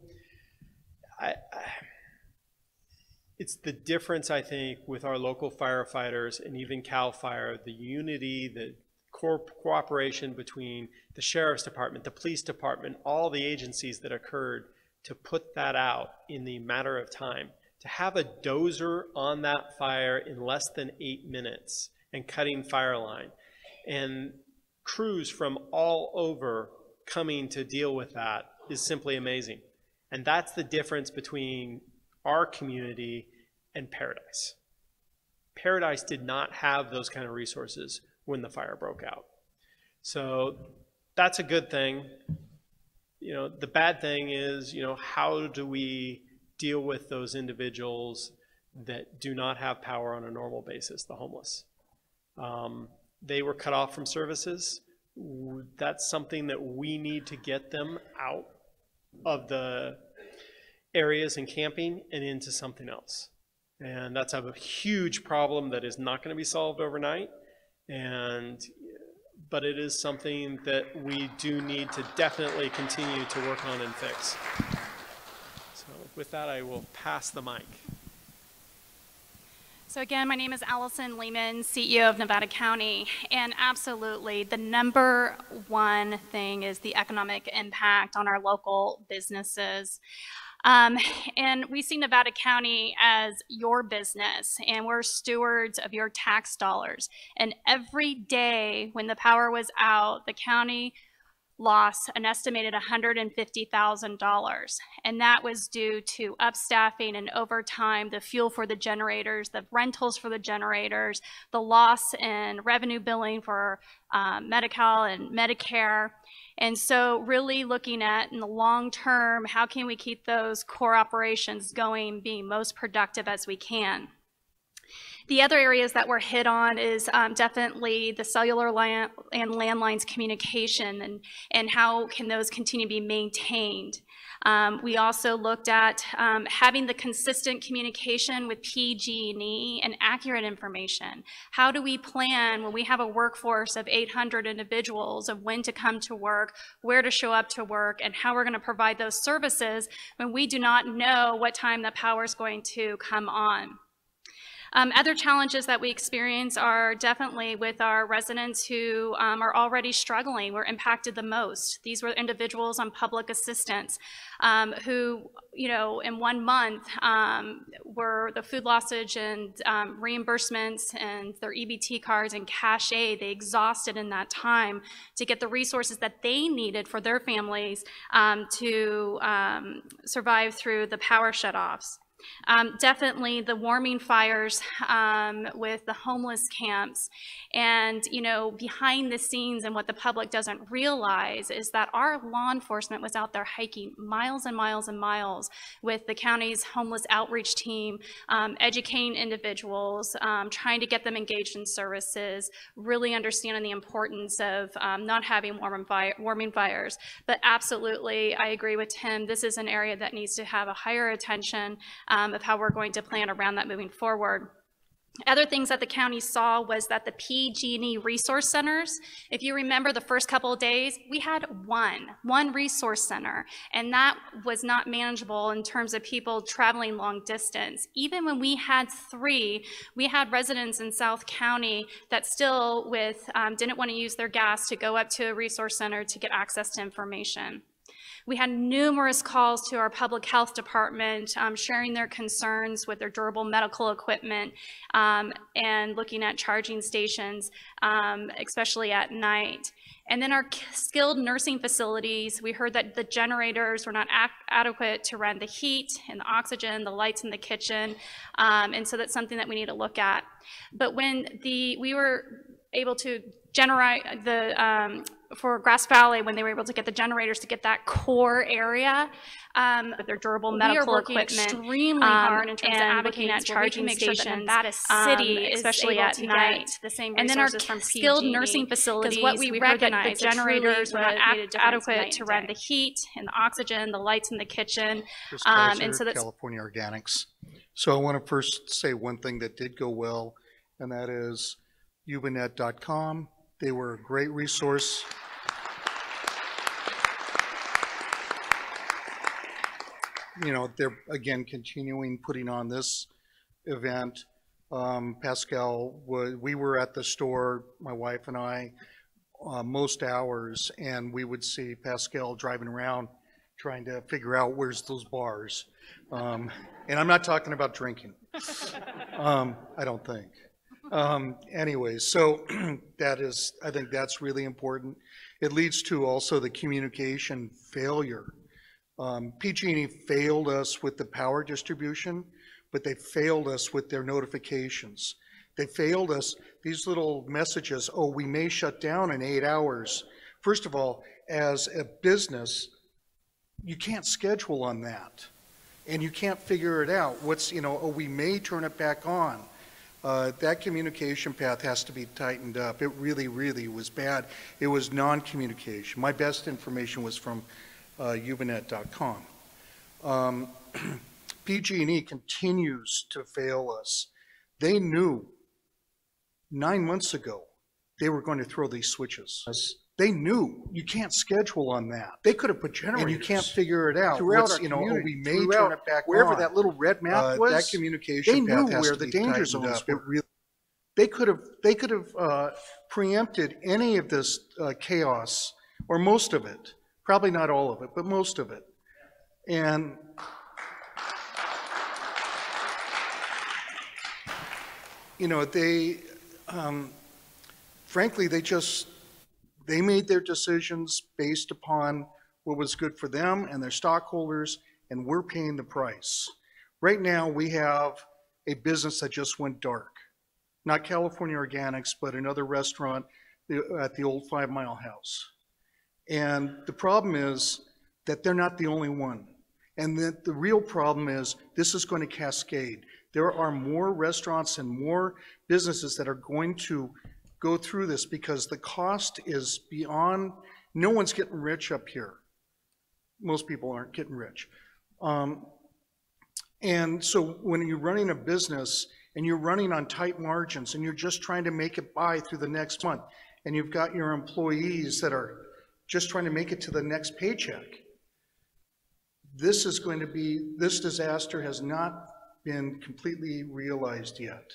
it's the difference, I think, with our local firefighters and even CAL FIRE, the unity, the cooperation between the Sheriff's Department, the Police Department, all the agencies that occurred to put that out in the matter of time. To have a dozer on that fire in less than 8 minutes and cutting fire line, and crews from all over coming to deal with that is simply amazing. And that's the difference between our community and Paradise. Paradise did not have those kind of resources when the fire broke out. So that's a good thing. You know, the bad thing is, you know, how do we deal with those individuals that do not have power on a normal basis, the homeless? They were cut off from services. That's something that we need to get them out of the areas and camping and into something else. And that's a huge problem that is not going to be solved overnight. But it is something that we do need to definitely continue to work on and fix. So with that, I will pass the mic. So again, my name is Allison Lehman, CEO of Nevada County, and absolutely the number one thing is the economic impact on our local businesses. And we see Nevada County as your business, and we're stewards of your tax dollars. And every day when the power was out, the county lost an estimated $150,000. And that was due to upstaffing and overtime, the fuel for the generators, the rentals for the generators, the loss in revenue billing for Medi-Cal and Medicare. And so really looking at in the long term, how can we keep those core operations going, being most productive as we can? The other areas that were hit on is definitely the cellular and landlines communication and how can those continue to be maintained. We also looked at having the consistent communication with PG&E and accurate information. How do we plan when we have a workforce of 800 individuals of when to come to work, where to show up to work, and how we're going to provide those services when we do not know what time the power is going to come on? Other challenges that we experience are definitely with our residents who are already struggling. We're impacted the most. These were individuals on public assistance who, you know, in 1 month were the food lossage and reimbursements and their EBT cards and cash aid. They exhausted in that time to get the resources that they needed for their families to survive through the power shutoffs. Definitely the warming fires with the homeless camps, and you know, behind the scenes and what the public doesn't realize is that our law enforcement was out there hiking miles and miles and miles with the county's homeless outreach team, educating individuals, trying to get them engaged in services, really understanding the importance of not having warming fires. But absolutely, I agree with Tim, this is an area that needs to have a higher attention of how we're going to plan around that moving forward. Other things that the county saw was that the PG&E resource centers, if you remember the first couple of days, we had one resource center, and that was not manageable in terms of people traveling long distance. Even when we had 3, we had residents in South County that still didn't want to use their gas to go up to a resource center to get access to information. We had numerous calls to our public health department sharing their concerns with their durable medical equipment and looking at charging stations, especially at night. And then our skilled nursing facilities, we heard that the generators were not adequate to run the heat and the oxygen, the lights in the kitchen, and so that's something that we need to look at. But when we were able to generate for Grass Valley, when they were able to get the generators to get that core area with their durable medical equipment, extremely hard in terms of advocating at charging stations, Nevada City, especially at night. The same and then our from skilled PG&E, nursing facilities, what we recognized the generators were not adequate night to and run day. the heat and the oxygen, the lights in the kitchen, Chris Kaiser, and so that's California Organics. So I want to first say one thing that did go well, and that is Yubanet.com. They were a great resource. You know, they're again continuing putting on this event. Pascal, we were at the store, my wife and I, most hours, and we would see Pascal driving around trying to figure out where's those bars. And I'm not talking about drinking. I don't think. Anyway, so I think that's really important. It leads to also the communication failure. PG&E failed us with the power distribution, but they failed us with their notifications. They failed us, these little messages, oh, we may shut down in 8 hours. First of all, as a business, you can't schedule on that. And you can't figure it out. Oh, we may turn it back on. That communication path has to be tightened up. It really, really was bad. It was non-communication. My best information was from Yubanet.com. PG&E continues to fail us. They knew 9 months ago they were going to throw these switches. They knew you can't schedule on that. They could have put generators. And you can't figure it out. Throughout our community, we may turn it back wherever on. That little red map was. That communication path has where to the be danger zones were. They could have preempted any of this chaos, or most of it. Probably not all of it, but most of it. And they, frankly, they made their decisions based upon what was good for them and their stockholders, and we're paying the price. Right now, we have a business that just went dark. Not California Organics, but another restaurant at the old 5 Mile House. And the problem is that they're not the only one. And the real problem is this is going to cascade. There are more restaurants and more businesses that are going to go through this because the cost is beyond, no one's getting rich up here. Most people aren't getting rich. And so when you're running a business and you're running on tight margins and you're just trying to make it by through the next month, and you've got your employees that are just trying to make it to the next paycheck, this disaster has not been completely realized yet.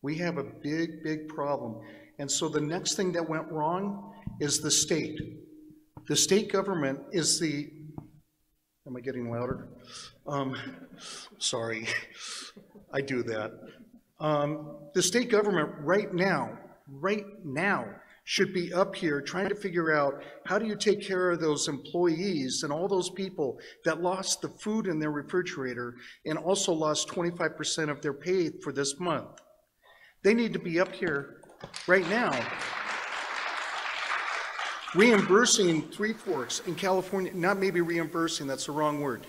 We have a big, big problem. And so the next thing that went wrong is the state. The state government is am I getting louder? Sorry, I do that. The state government right now, should be up here trying to figure out how do you take care of those employees and all those people that lost the food in their refrigerator and also lost 25% of their pay for this month. They need to be up here right now reimbursing Three Forks in California, not maybe reimbursing, that's the wrong word,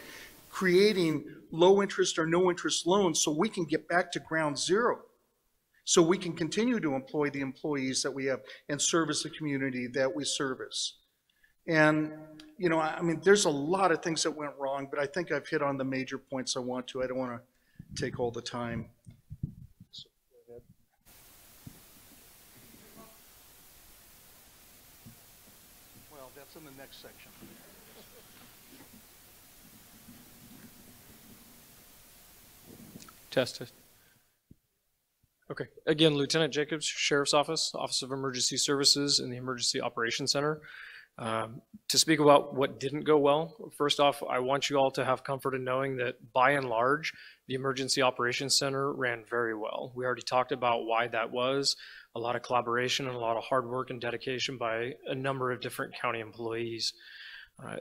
creating low interest or no interest loans so we can get back to ground zero. So we can continue to employ the employees that we have and service the community that we service. And, there's a lot of things that went wrong, but I think I've hit on the major points I want to. I don't want to take all the time. So, go ahead. That's in the next section. Test it. Okay. Again, Lieutenant Jacobs, Sheriff's Office, Office of Emergency Services in the Emergency Operations Center. To speak about what didn't go well, first off, I want you all to have comfort in knowing that by and large, the Emergency Operations Center ran very well. We already talked about why that was. A lot of collaboration and a lot of hard work and dedication by a number of different county employees.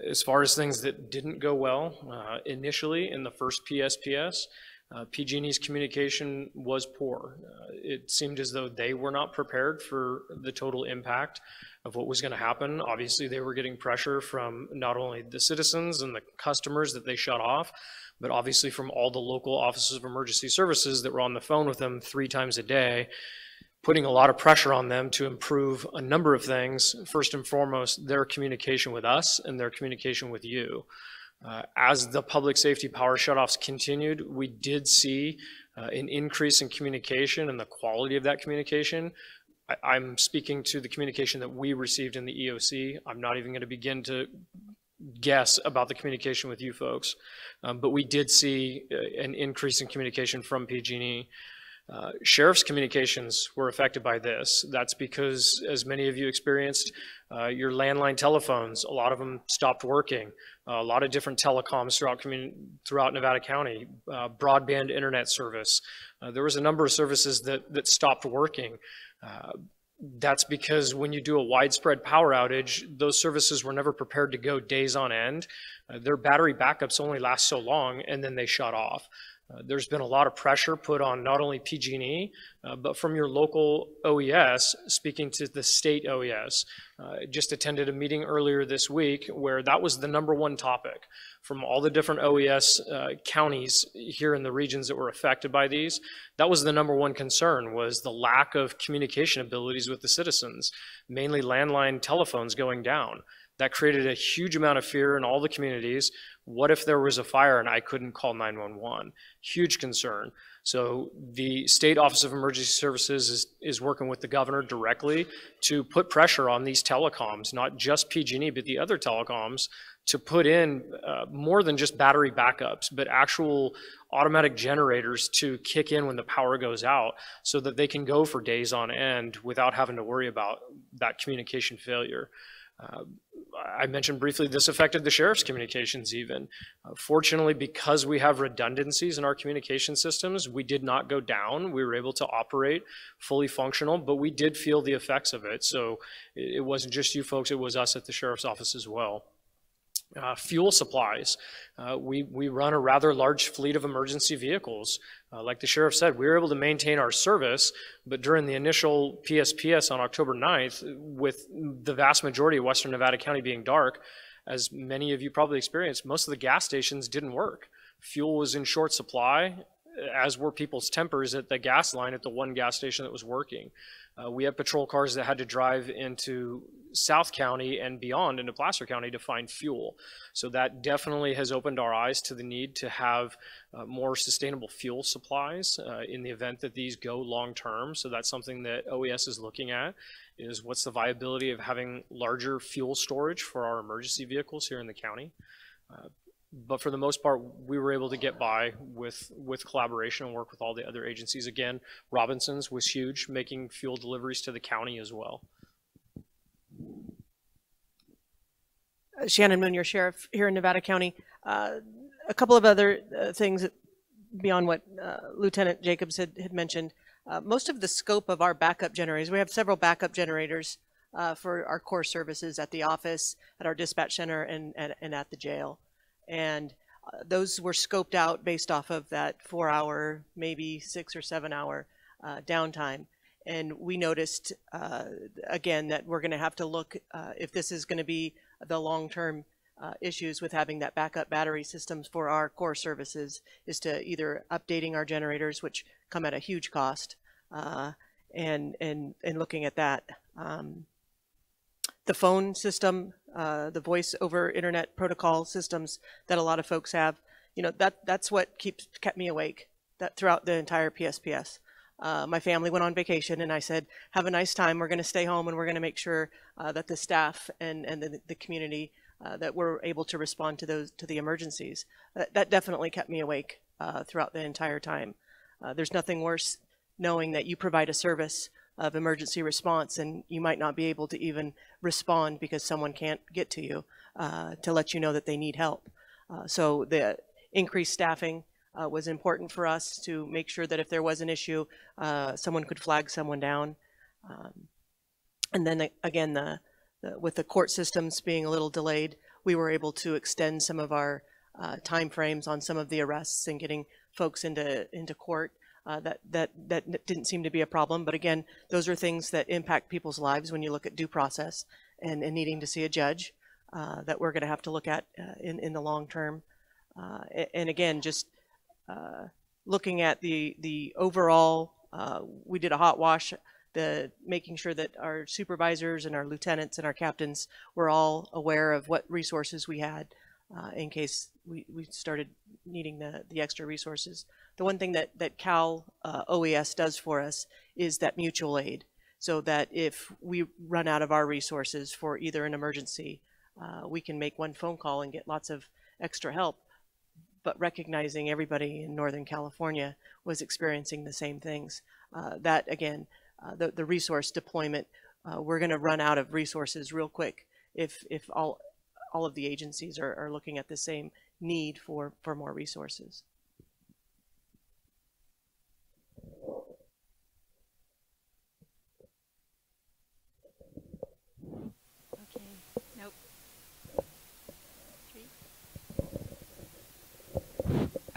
As far as things that didn't go well, initially in the first PSPS, PG&E's communication was poor. It seemed as though they were not prepared for the total impact of what was going to happen. Obviously, they were getting pressure from not only the citizens and the customers that they shut off, but obviously from all the local offices of emergency services that were on the phone with them 3 times a day, putting a lot of pressure on them to improve a number of things. First and foremost, their communication with us and their communication with you. As the public safety power shutoffs continued, we did see an increase in communication and the quality of that communication. I'm speaking to the communication that we received in the EOC. I'm not even going to begin to guess about the communication with you folks, but we did see an increase in communication from PG&E. Sheriff's communications were affected by this. That's because, as many of you experienced, your landline telephones, a lot of them stopped working. A lot of different telecoms throughout Nevada County, broadband internet service. There was a number of services that stopped working. That's because when you do a widespread power outage, those services were never prepared to go days on end. Their battery backups only last so long, and then they shut off. There's been a lot of pressure put on not only PG&E, but from your local OES, speaking to the state OES. Just attended a meeting earlier this week where that was the #1 topic from all the different OES counties here in the regions that were affected by these. That was the #1 concern, was the lack of communication abilities with the citizens, mainly landline telephones going down. That created a huge amount of fear in all the communities. What if there was a fire and I couldn't call 911? Huge concern. So the State Office of Emergency Services is working with the governor directly to put pressure on these telecoms, not just PG&E, but the other telecoms, to put in more than just battery backups, but actual automatic generators to kick in when the power goes out so that they can go for days on end without having to worry about that communication failure. I mentioned briefly this affected the sheriff's communications even. Fortunately, because we have redundancies in our communication systems, we did not go down. We were able to operate fully functional, but we did feel the effects of it. So it wasn't just you folks, it was us at the sheriff's office as well. Fuel supplies. We run a rather large fleet of emergency vehicles. Like the sheriff said, we were able to maintain our service, but during the initial PSPS on October 9th, with the vast majority of Western Nevada County being dark, as many of you probably experienced, most of the gas stations didn't work. Fuel was in short supply, as were people's tempers at the gas line at the one gas station that was working. We had patrol cars that had to drive into South County and beyond into Placer County to find fuel. So that definitely has opened our eyes to the need to have more sustainable fuel supplies in the event that these go long term. So that's something that OES is looking at, is what's the viability of having larger fuel storage for our emergency vehicles here in the county. But for the most part, we were able to get by with collaboration and work with all the other agencies. Again, Robinson's was huge, making fuel deliveries to the county as well. Shannon Moon, your sheriff here in Nevada County. A couple of other things beyond what Lieutenant Jacobs had mentioned. Most of the scope of our backup generators, we have several backup generators for our core services at the office, at our dispatch center, and at the jail. And those were scoped out based off of that 4-hour, maybe 6 or 7 hour downtime. And we noticed, again, that we're going to have to look, if this is going to be the long-term issues with having that backup battery systems for our core services, is to either updating our generators, which come at a huge cost, and looking at that. The phone system, the voice over internet protocol systems that a lot of folks have, you know, that's what kept me awake throughout the entire PSPS. my family went on vacation, and I said, have a nice time. We're going to stay home, and we're going to make sure that the staff and the community that we're able to respond to the emergencies. That definitely kept me awake throughout the entire time. There's nothing worse knowing that you provide a service of emergency response and you might not be able to even respond because someone can't get to you to let you know that they need help. So the increased staffing was important for us to make sure that if there was an issue, someone could flag someone down. And then again, with the court systems being a little delayed, we were able to extend some of our time frames on some of the arrests and getting folks into court. That didn't seem to be a problem, but again, those are things that impact people's lives when you look at due process and needing to see a judge that we're going to have to look at in the long term. And again, just looking at the overall, we did a hot wash, making sure that our supervisors and our lieutenants and our captains were all aware of what resources we had in case we started needing the extra resources. The one thing that Cal OES does for us is that mutual aid, so that if we run out of our resources for either an emergency, we can make one phone call and get lots of extra help. But recognizing everybody in Northern California was experiencing the same things. That again, the resource deployment, we're going to run out of resources real quick if all of the agencies are looking at the same need for more resources.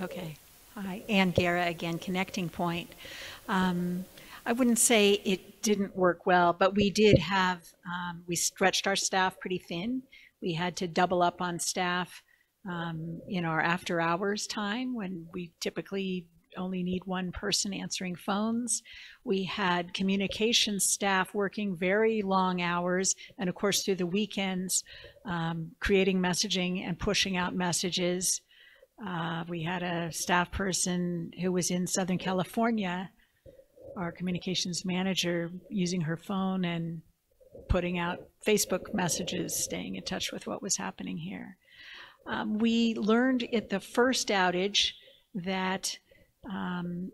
Okay. Hi, Ann Guerra again, Connecting Point. I wouldn't say it didn't work well, but we did have, we stretched our staff pretty thin. We had to double up on staff in our after hours time when we typically only need one person answering phones. We had communications staff working very long hours, and of course through the weekends, creating messaging and pushing out messages. We had a staff person who was in Southern California, our communications manager, using her phone and putting out Facebook messages, staying in touch with what was happening here. We learned at the first outage that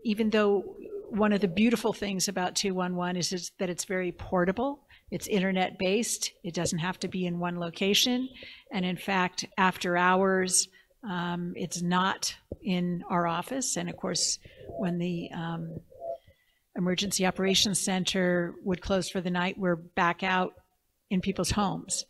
even though one of the beautiful things about 211 is that it's very portable, it's internet based, it doesn't have to be in one location, and in fact, after hours, it's not in our office. And of course, when the Emergency Operations Center would close for the night, we're back out in people's homes.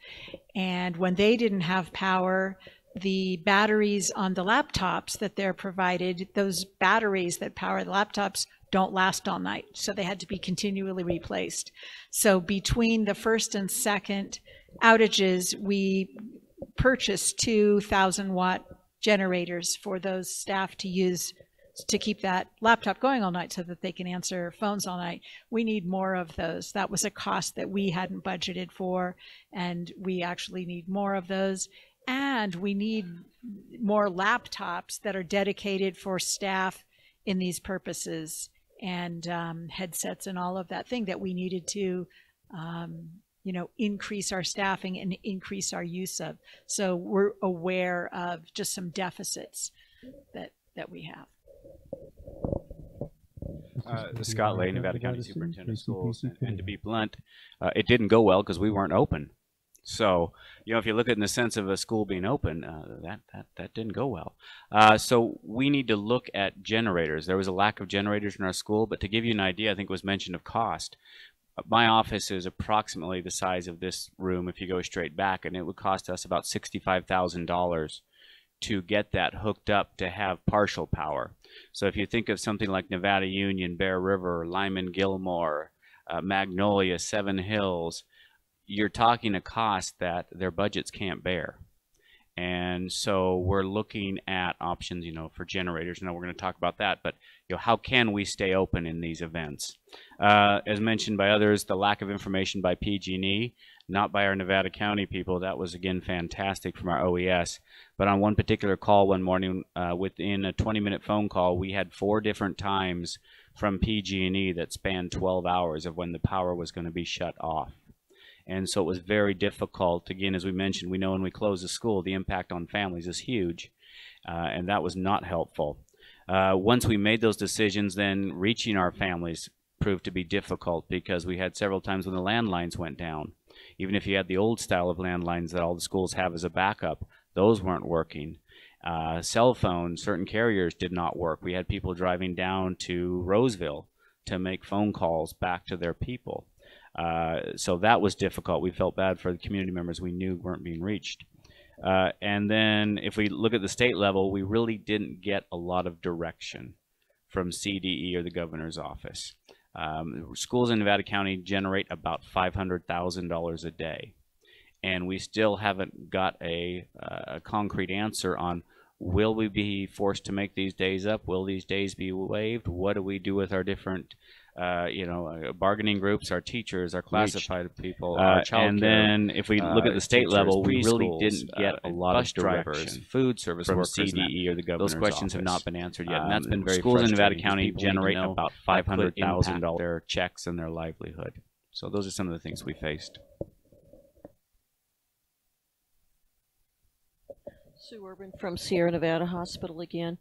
And when they didn't have power, the batteries on the laptops that they're provided, those batteries that power the laptops don't last all night. So they had to be continually replaced. So between the first and second outages, we purchased 2,000 watt generators for those staff to use to keep that laptop going all night so that they can answer phones all night. We need more of those. That was a cost that we hadn't budgeted for, and we actually need more of those. And we need more laptops that are dedicated for staff in these purposes, and headsets and all of that thing that we needed to increase our staffing and increase our use of. So we're aware of just some deficits that we have. Scott Lay, Nevada County Superintendent of Schools, and to be blunt, it didn't go well because we weren't open. So, if you look at it in the sense of a school being open, that didn't go well. So we need to look at generators. There was a lack of generators in our school, but to give you an idea, I think it was mentioned of cost. My office is approximately the size of this room if you go straight back, and it would cost us about $65,000 to get that hooked up to have partial power. So if you think of something like Nevada Union, Bear River, Lyman Gilmore, Magnolia, Seven Hills, you're talking a cost that their budgets can't bear. And so we're looking at options, for generators. Now we're going to talk about that, but how can we stay open in these events? As mentioned by others, the lack of information by PG&E, not by our Nevada County people. That was, again, fantastic from our OES. But on one particular call one morning, within a 20-minute phone call, we had 4 different times from PG&E that spanned 12 hours of when the power was going to be shut off. And so it was very difficult. Again, as we mentioned, we know when we close a school, the impact on families is huge, and that was not helpful. Once we made those decisions, then reaching our families proved to be difficult because we had several times when the landlines went down. Even if you had the old style of landlines that all the schools have as a backup, those weren't working. Cell phones, certain carriers did not work. We had people driving down to Roseville to make phone calls back to their people. So that was difficult. We felt bad for the community members we knew weren't being reached. And then if we look at the state level, we really didn't get a lot of direction from CDE or the governor's office. Schools in Nevada County generate about $500,000 a day. And we still haven't got a concrete answer on, will we be forced to make these days up? Will these days be waived? What do we do with our different bargaining groups, our teachers, our classified people, our child and then if we look at the state level, we really didn't get a lot of drivers, food service from workers, CDE or the governor's Those questions office. Have not been answered yet, and that's been very schools in Nevada County generate about $500,000 their checks and their livelihood. So those are some of the things we faced. Sue Urban from Sierra Nevada Hospital again.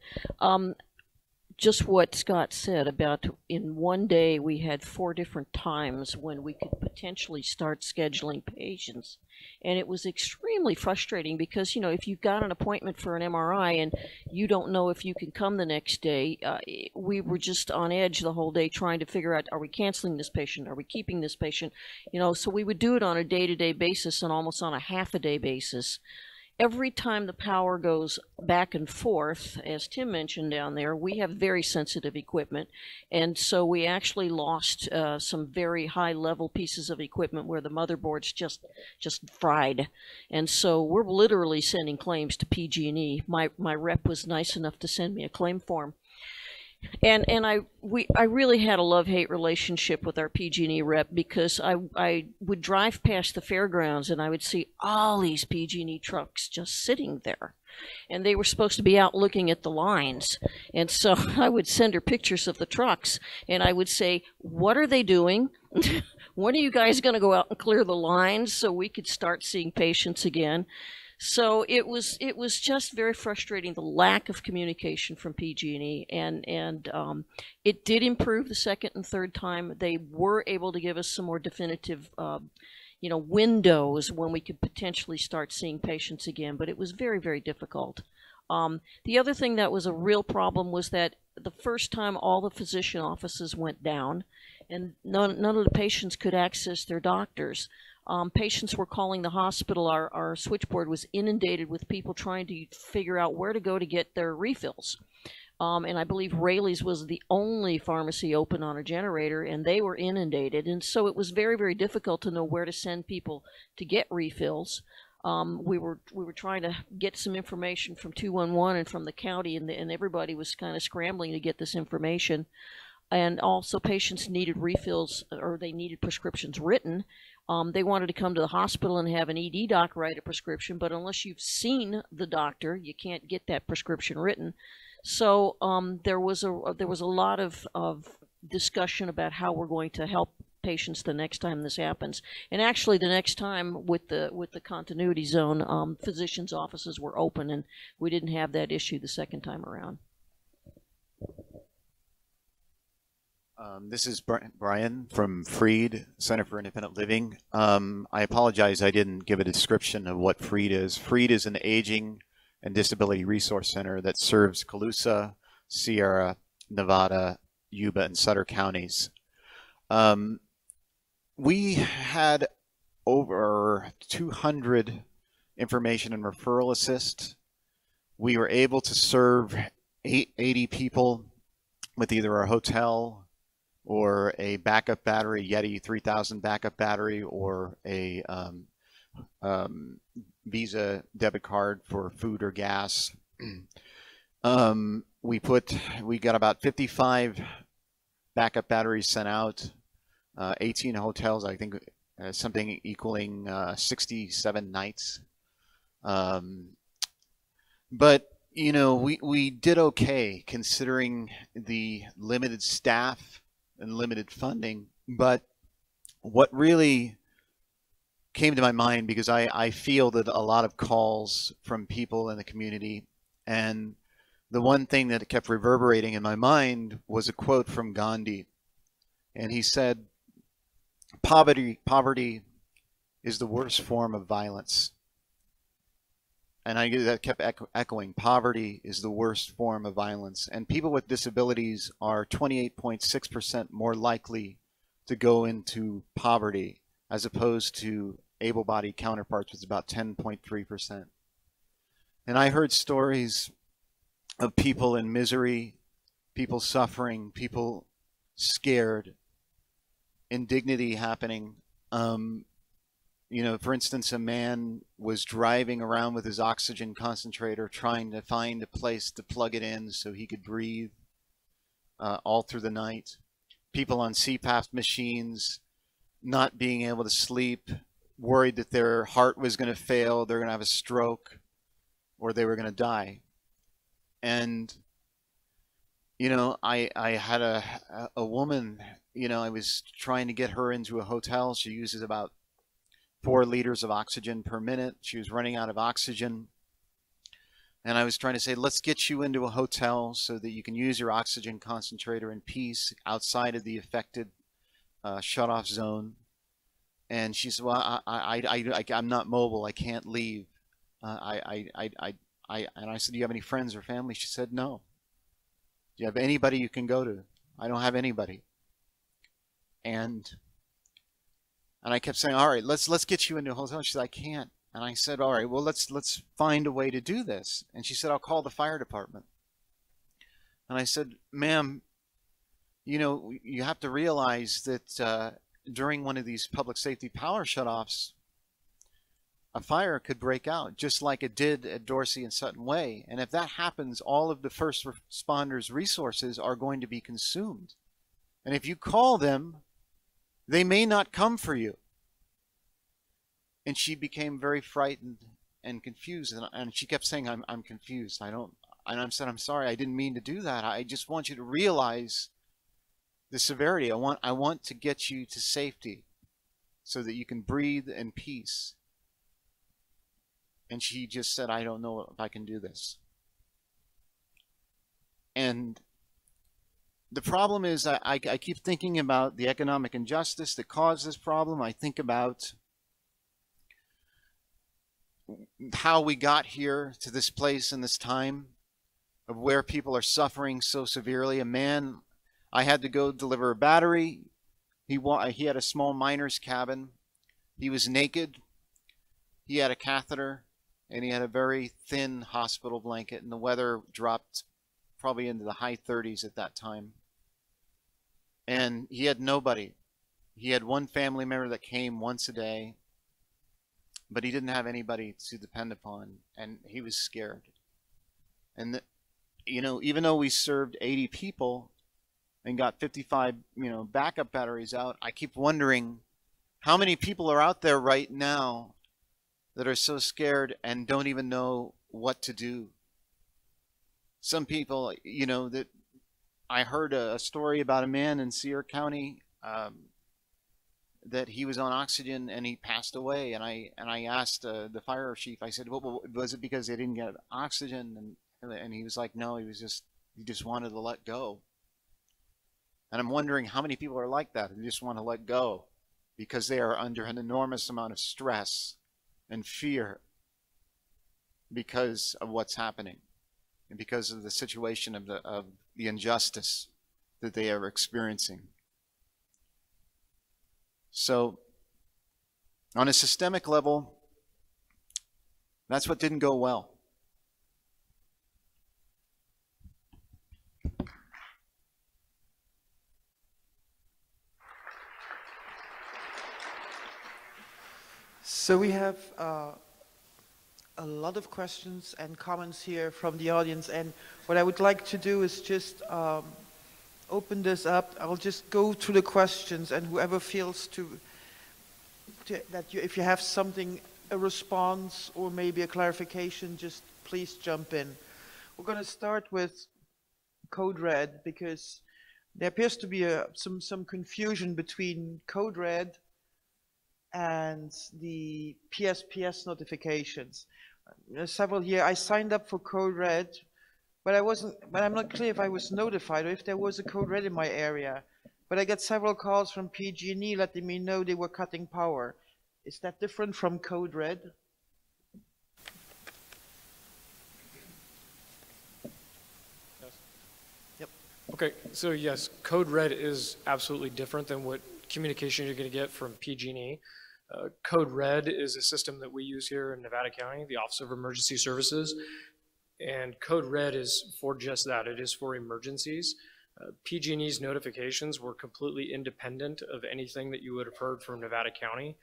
Just what Scott said about in one day we had 4 different times when we could potentially start scheduling patients. And it was extremely frustrating because, you know, if you've got an appointment for an MRI and you don't know if you can come the next day, we were just on edge the whole day trying to figure out, are we canceling this patient? Are we keeping this patient? You know, so we would do it on a day-to-day basis and almost on a half-a-day basis. Every time the power goes back and forth, as Tim mentioned down there, we have very sensitive equipment. And so we actually lost some very high-level pieces of equipment where the motherboards just fried. And so we're literally sending claims to PG&E. My rep was nice enough to send me a claim form. And I really had a love-hate relationship with our PG&E rep because I would drive past the fairgrounds and I would see all these PG&E trucks just sitting there. And they were supposed to be out looking at the lines. And so I would send her pictures of the trucks and I would say, what are they doing? When are you guys going to go out and clear the lines so we could start seeing patients again? So it was just very frustrating, the lack of communication from PG&E, and it did improve the second and third time. They were able to give us some more definitive, windows when we could potentially start seeing patients again, but it was very, very difficult. The other thing that was a real problem was that the first time all the physician offices went down, and none of the patients could access their doctors. Patients were calling the hospital. Our switchboard was inundated with people trying to figure out where to go to get their refills. And I believe Rayleigh's was the only pharmacy open on a generator, and they were inundated. And so it was very, very difficult to know where to send people to get refills. We were trying to get some information from 211 and from the county, and everybody was kind of scrambling to get this information. And also patients needed refills, or they needed prescriptions written. They wanted to come to the hospital and have an ED doc write a prescription, but unless you've seen the doctor, you can't get that prescription written. So there was a lot of discussion about how we're going to help patients the next time this happens. And actually, the next time with the continuity zone, physicians' offices were open, and we didn't have that issue the second time around. This is Brian from Freed, Center for Independent Living. I apologize I didn't give a description of what Freed is. Freed is an aging and disability resource center that serves Colusa, Sierra, Nevada, Yuba, and Sutter counties. We had over 200 information and referral assists. We were able to serve 80 people with either a hotel or a backup battery, Yeti 3000 backup battery, or a Visa debit card for food or gas. We got about 55 backup batteries sent out, 18 hotels, I think something equaling 67 nights. But You know, we did okay considering the limited staff and limited funding, but what really came to my mind, because I fielded a lot of calls from people in the community, and the one thing that kept reverberating in my mind was a quote from Gandhi, and he said, poverty is the worst form of violence. And that kept echoing. Poverty is the worst form of violence. And people with disabilities are 28.6% more likely to go into poverty as opposed to able-bodied counterparts, which is about 10.3%. And I heard stories of people in misery, people suffering, people scared, indignity happening. You know, for instance, a man was driving around with his oxygen concentrator trying to find a place to plug it in so he could breathe all through the night. People on CPAP machines not being able to sleep, worried that their heart was going to fail, they're going to have a stroke, or they were going to die. And, you know, I had a woman, you know, I was trying to get her into a hotel. She uses about 4 liters of oxygen per minute. She was running out of oxygen. And I was trying to say, let's get you into a hotel so that you can use your oxygen concentrator in peace outside of the affected shut-off zone. And she said, well, I'm not mobile. I can't leave. And I said, do you have any friends or family? She said, no. Do you have anybody you can go to? I don't have anybody. And I kept saying, all right, let's get you into a hotel. She said, I can't. And I said, all right, well, let's find a way to do this. And she said, I'll call the fire department. And I said, ma'am, you know, you have to realize that during one of these public safety power shutoffs, a fire could break out, just like it did at Dorsey and Sutton Way. And if that happens, all of the first responders' resources are going to be consumed. And if you call them, they may not come for you. And she became very frightened and confused. And she kept saying, I'm confused. And I said, I'm sorry, I didn't mean to do that. I just want you to realize the severity. I want to get you to safety so that you can breathe in peace. And she just said, I don't know if I can do this. And the problem is I keep thinking about the economic injustice that caused this problem. I think about how we got here to this place in this time of where people are suffering so severely. A man, I had to go deliver a battery. He had a small miner's cabin. He was naked. He had a catheter, and he had a very thin hospital blanket, and the weather dropped probably into the high 30s at that time. And he had nobody. He had one family member that came once a day, but he didn't have anybody to depend upon, and he was scared. And you know, even though we served 80 people and got 55, you know, backup batteries out, I keep wondering how many people are out there right now that are so scared and don't even know what to do. Some people, you know, that I heard a story about a man in Sierra County that he was on oxygen and he passed away. And I asked the fire chief, I said, well, was it because they didn't get oxygen? And he was like, no, he just wanted to let go. And I'm wondering how many people are like that, who just want to let go because they are under an enormous amount of stress and fear because of what's happening and because of the situation of the injustice that they are experiencing. So on a systemic level, that's what didn't go well. So we have a lot of questions and comments here from the audience, and what I would like to do is just open this up. I'll just go through the questions, and whoever feels if you have something, a response or maybe a clarification, just please jump in. We're going to start with Code Red because there appears to be some confusion between Code Red and the PSPS notifications. Several years I signed up for Code Red, but I'm not clear if I was notified or if there was a Code Red in my area. But I got several calls from PG&E letting me know they were cutting power. Is that different from Code Red? Yep. Okay, so yes, Code Red is absolutely different than what communication you're going to get from PG&E. Code Red is a system that we use here in Nevada County, the Office of Emergency Services, and Code Red is for just that. It is for emergencies. PG&E's notifications were completely independent of anything that you would have heard from Nevada County.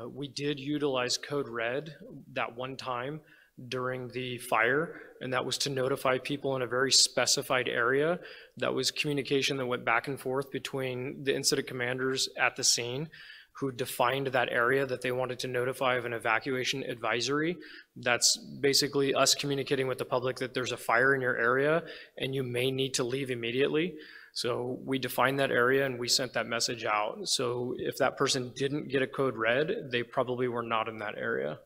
We did utilize Code Red that one time during the fire, and that was to notify people in a very specified area. That was communication that went back and forth between the incident commanders at the scene who defined that area that they wanted to notify of an evacuation advisory. That's basically us communicating with the public that there's a fire in your area and you may need to leave immediately. So we defined that area and we sent that message out. So if that person didn't get a Code Red, they probably were not in that area.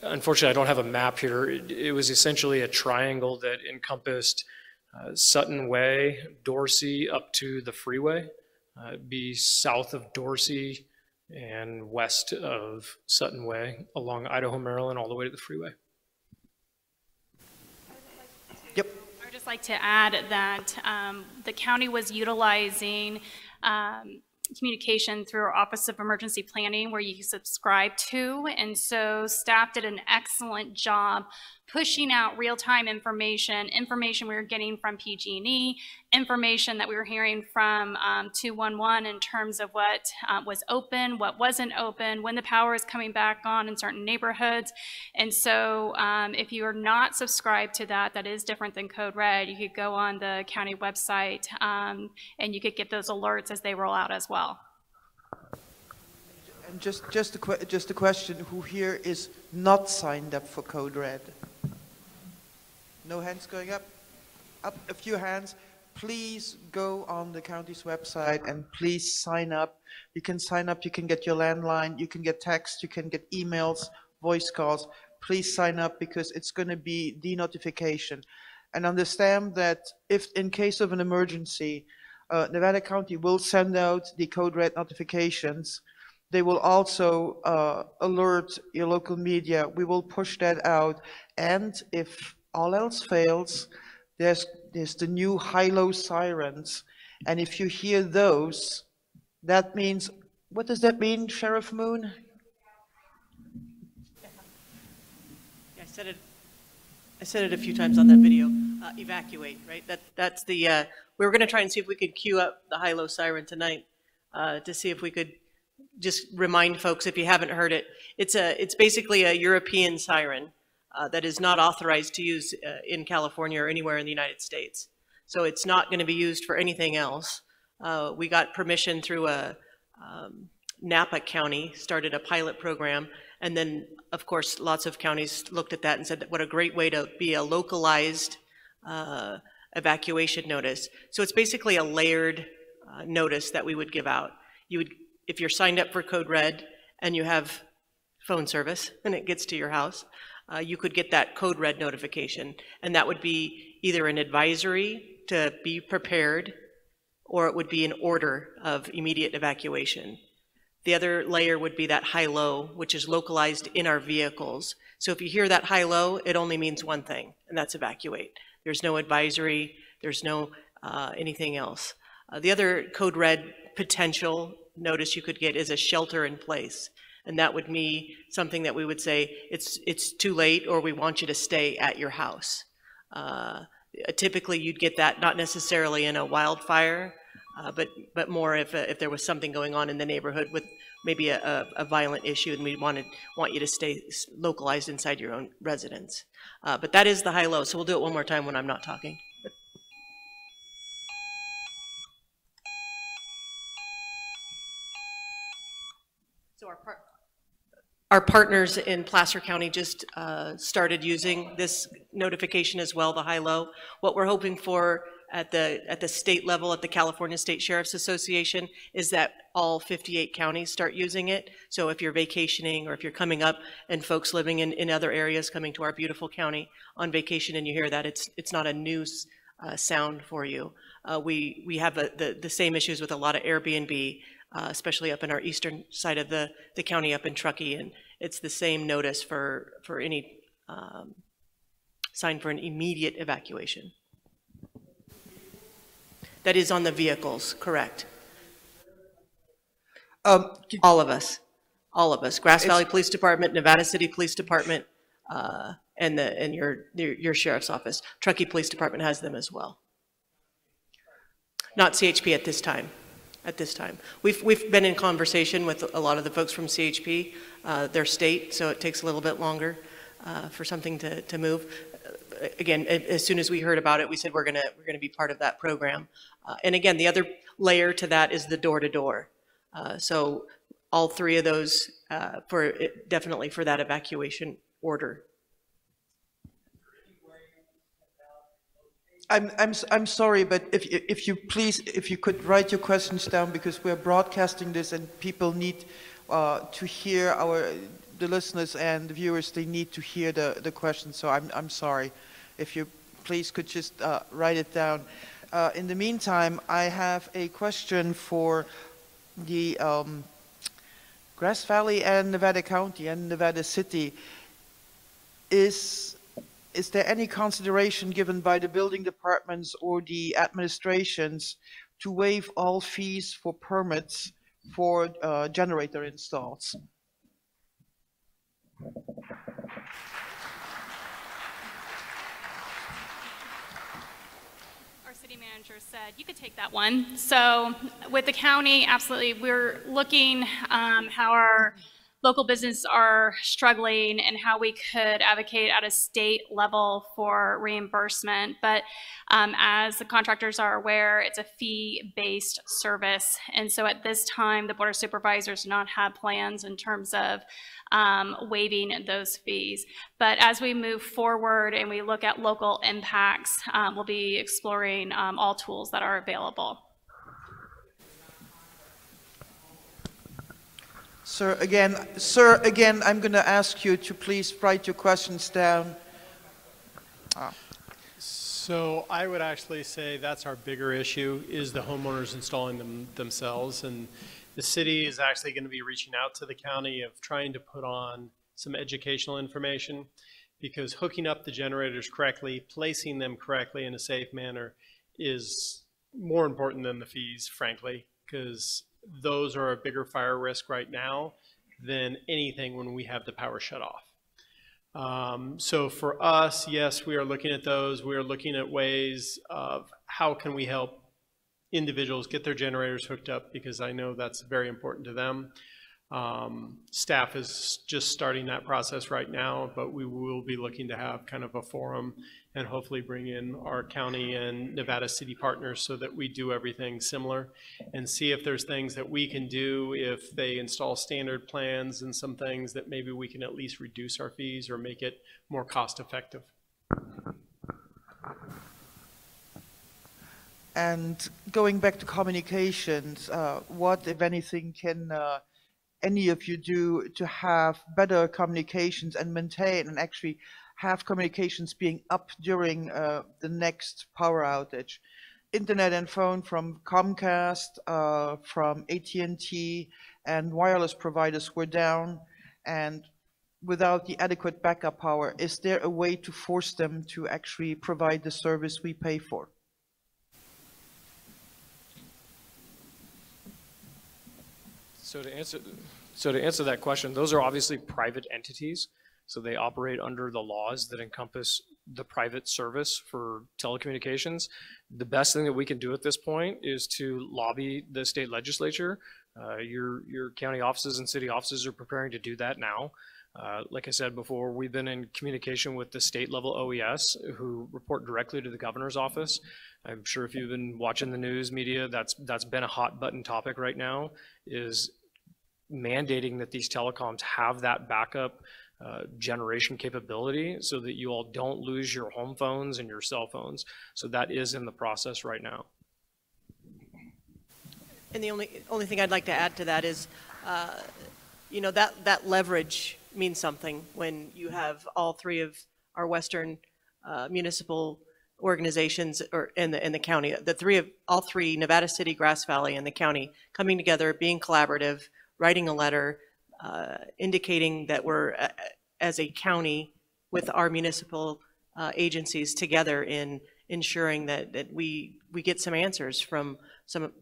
Unfortunately, I don't have a map here. It was essentially a triangle that encompassed Sutton Way, Dorsey, up to the freeway. It'd be south of Dorsey and west of Sutton Way, along Idaho, Maryland, all the way to the freeway. Yep. I would just like to add that the county was utilizing communication through our Office of Emergency Planning where you subscribe to, and so staff did an excellent job pushing out real-time information we were getting from PG&E, information that we were hearing from 211 in terms of what was open, what wasn't open, when the power is coming back on in certain neighborhoods. And so if you are not subscribed to that, that is different than Code Red, you could go on the county website and you could get those alerts as they roll out as well. And just a question, who here is not signed up for Code Red? No hands going up? Up a few hands. Please go on the county's website and please sign up. You can sign up, you can get your landline, you can get text, you can get emails, voice calls. Please sign up because it's going to be de-notification. And understand that if in case of an emergency, Nevada County will send out the Code Red notifications. They will also alert your local media. We will push that out. And if all else fails, there's the new high-low sirens. And if you hear those, that means, what does that mean, Sheriff Moon? I said it a few times on that video. Evacuate, right? That's the, we were gonna try and see if we could queue up the high-low siren tonight to see if we could just remind folks, if you haven't heard it, it's basically a European siren. That is not authorized to use in California or anywhere in the United States. So it's not going to be used for anything else. We got permission through Napa County, started a pilot program, and then, of course, lots of counties looked at that and said, what a great way to be a localized evacuation notice. So it's basically a layered notice that we would give out. You would, if you're signed up for Code Red and you have phone service and it gets to your house, you could get that Code Red notification, and that would be either an advisory to be prepared, or it would be an order of immediate evacuation. The other layer would be that high-low, which is localized in our vehicles. So if you hear that high-low, it only means one thing, and that's evacuate. There's no advisory, there's no anything else. The other Code Red potential notice you could get is a shelter in place. And that would be something that we would say, it's too late, or we want you to stay at your house. Typically, you'd get that not necessarily in a wildfire, but more if there was something going on in the neighborhood with maybe a violent issue, and we want you to stay localized inside your own residence. But that is the high-low, so we'll do it one more time when I'm not talking. So Our partners in Placer County just started using this notification as well, the high-low. What we're hoping for at the state level, at the California State Sheriff's Association, is that all 58 counties start using it. So if you're vacationing or if you're coming up and folks living in other areas coming to our beautiful county on vacation and you hear that, it's not a new sound for you. We have the same issues with a lot of Airbnb, especially up in our eastern side of the county up in Truckee, and it's the same notice for any sign for an immediate evacuation. That is on the vehicles, correct? All of us. Grass Valley Police Department, Nevada City Police Department, and your sheriff's office. Truckee Police Department has them as well. Not CHP at this time. We've been in conversation with a lot of the folks from CHP, their state, so it takes a little bit longer for something to move. Again, as soon as we heard about it, we said we're gonna be part of that program. And again, the other layer to that is the door-to-door. So all three of those definitely for that evacuation order. I'm sorry, but if you could write your questions down, because we're broadcasting this and people need to hear the listeners and the viewers. They need to hear the questions. So I'm sorry, if you please could just write it down. In the meantime, I have a question for the Grass Valley and Nevada County and Nevada City. Is there any consideration given by the building departments or the administrations to waive all fees for permits for generator installs? Our city manager said you could take that one. So with the county, absolutely, we're looking how our local businesses are struggling and how we could advocate at a state level for reimbursement. But as the contractors are aware, it's a fee-based service. And so at this time, the Board of Supervisors do not have plans in terms of waiving those fees. But as we move forward and we look at local impacts, we'll be exploring all tools that are available. Sir, again, I'm going to ask you to please write your questions down. So I would actually say that's our bigger issue, is the homeowners installing them themselves. And the city is actually going to be reaching out to the county of trying to put on some educational information, because hooking up the generators correctly, placing them correctly in a safe manner is more important than the fees, frankly, because those are a bigger fire risk right now than anything when we have the power shut off. So for us, yes, we are looking at those. We are looking at ways of how can we help individuals get their generators hooked up, because I know that's very important to them. Staff is just starting that process right now, but we will be looking to have kind of a forum and hopefully bring in our county and Nevada City partners so that we do everything similar and see if there's things that we can do if they install standard plans and some things that maybe we can at least reduce our fees or make it more cost effective. And going back to communications, what, if anything, can any of you do to have better communications and maintain and actually have communications being up during the next power outage? Internet and phone from Comcast, from AT&T, and wireless providers were down, and without the adequate backup power, is there a way to force them to actually provide the service we pay for? So to answer that question, those are obviously private entities. So they operate under the laws that encompass the private service for telecommunications. The best thing that we can do at this point is to lobby the state legislature. Your county offices and city offices are preparing to do that now. Like I said before, we've been in communication with the state level OES who report directly to the governor's office. I'm sure if you've been watching the news media, that's been a hot button topic right now, is mandating that these telecoms have that backup generation capability so that you all don't lose your home phones and your cell phones. So that is in the process right now. And the only thing I'd like to add to that is, you know, that leverage means something when you have all three of our Western municipal organizations in the county, all three, Nevada City, Grass Valley, and the county, coming together, being collaborative, writing a letter, indicating that we're, as a county, with our municipal agencies together in ensuring that we get some answers from some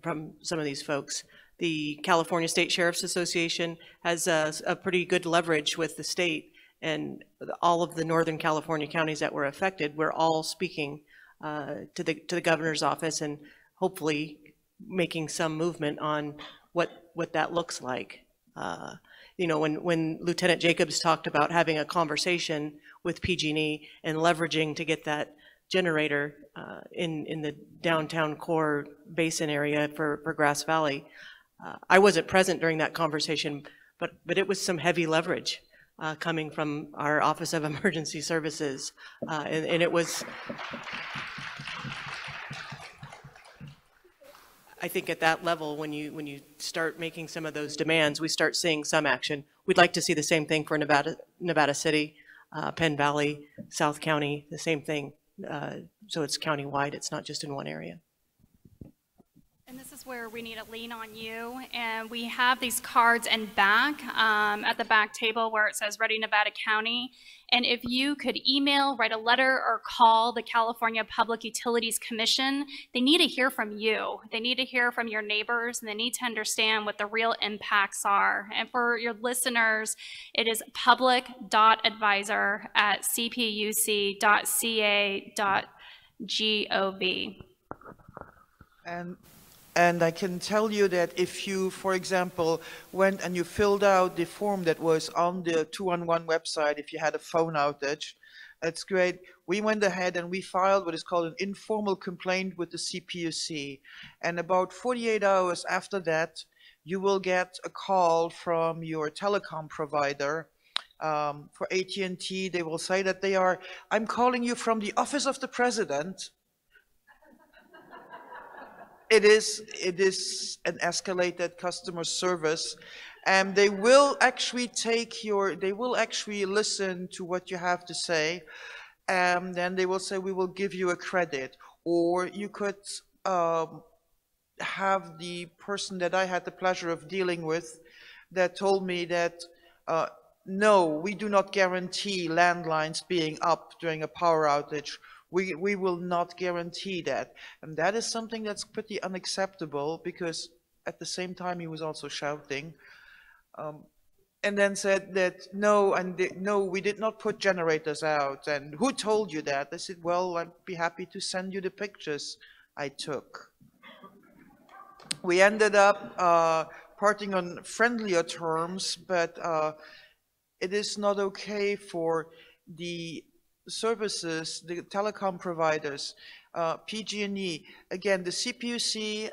of these folks. The California State Sheriff's Association has a pretty good leverage with the state, and all of the Northern California counties that were affected, we're all speaking to the governor's office and hopefully making some movement on what that looks like. You know, when Lieutenant Jacobs talked about having a conversation with PG&E and leveraging to get that generator in the downtown core basin area for Grass Valley, I wasn't present during that conversation, but it was some heavy leverage coming from our Office of Emergency Services, and it was. I think at that level, when you start making some of those demands, we start seeing some action. We'd like to see the same thing for Nevada City, Penn Valley, South County, the same thing. So it's countywide, it's not just in one area. And this is where we need to lean on you. And we have these cards in back, at the back table where it says Ready Nevada County. And if you could email, write a letter, or call the California Public Utilities Commission, they need to hear from you. They need to hear from your neighbors, and they need to understand what the real impacts are. And for your listeners, it is public.advisor@cpuc.ca.gov. And I can tell you that if you, for example, went and you filled out the form that was on the 211 website, if you had a phone outage, that's great. We went ahead and we filed what is called an informal complaint with the CPUC. And about 48 hours after that, you will get a call from your telecom provider. For AT&T, they will say that I'm calling you from the office of the president. It is an escalated customer service, and they will actually listen to what you have to say, and then they will say, we will give you a credit. Or you could have the person that I had the pleasure of dealing with that told me that, no, we do not guarantee landlines being up during a power outage. We will not guarantee that. And that is something that's pretty unacceptable, because at the same time he was also shouting. And then said that, no, we did not put generators out. And who told you that? I said, well, I'd be happy to send you the pictures I took. We ended up parting on friendlier terms, but it is not okay for the services, the telecom providers, PG&E. Again, the CPUC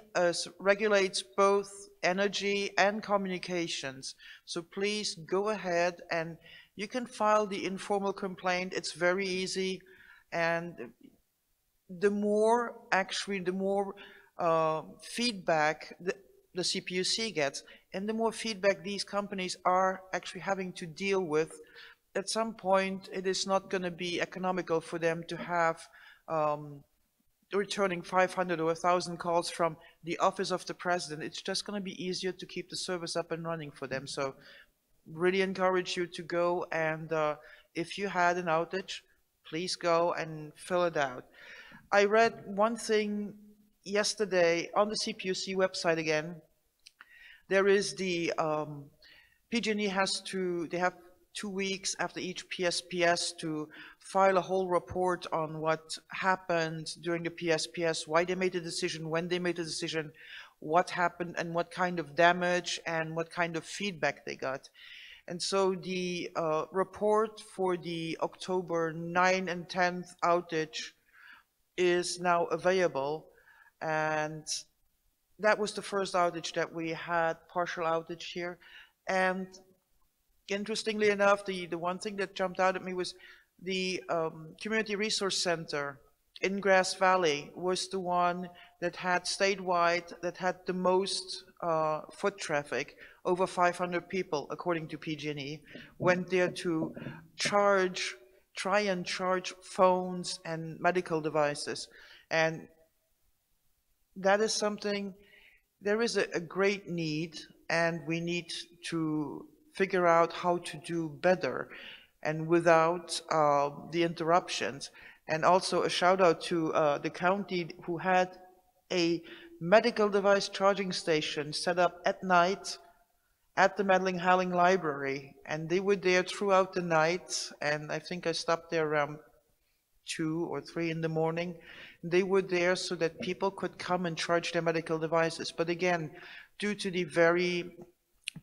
regulates both energy and communications. So please go ahead and you can file the informal complaint. It's very easy. And the more feedback the CPUC gets, and the more feedback these companies are actually having to deal with, at some point, it is not going to be economical for them to have returning 500 or 1,000 calls from the office of the president. It's just going to be easier to keep the service up and running for them. So really encourage you to go, and if you had an outage, please go and fill it out. I read one thing yesterday on the CPUC website again. There is the PG&E they have 2 weeks after each PSPS to file a whole report on what happened during the PSPS, why they made a decision, when they made a decision, what happened, and what kind of damage and what kind of feedback they got. And so the report for the October 9 and 10th outage is now available. And that was the first outage that we had, partial outage here. And interestingly enough, the one thing that jumped out at me was the Community Resource Center in Grass Valley was the one that had statewide, that had the most foot traffic, over 500 people, according to PG&E, went there to try and charge phones and medical devices. And that is something, there is a great need, and we need to figure out how to do better and without the interruptions. And also a shout out to the county who had a medical device charging station set up at night at the Madeline Howling Library. And they were there throughout the night. And I think I stopped there around 2 or 3 in the morning. They were there so that people could come and charge their medical devices. But again, due to the very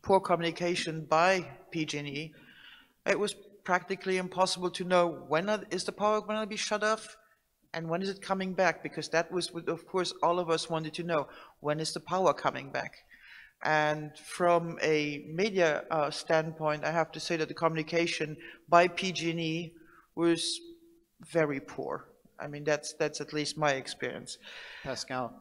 poor communication by PG&E, it was practically impossible to know when is the power going to be shut off and when is it coming back, because that was what, of course, all of us wanted to know. When is the power coming back? And from a media standpoint, I have to say that the communication by PG&E was very poor. I mean, that's at least my experience. Pascal?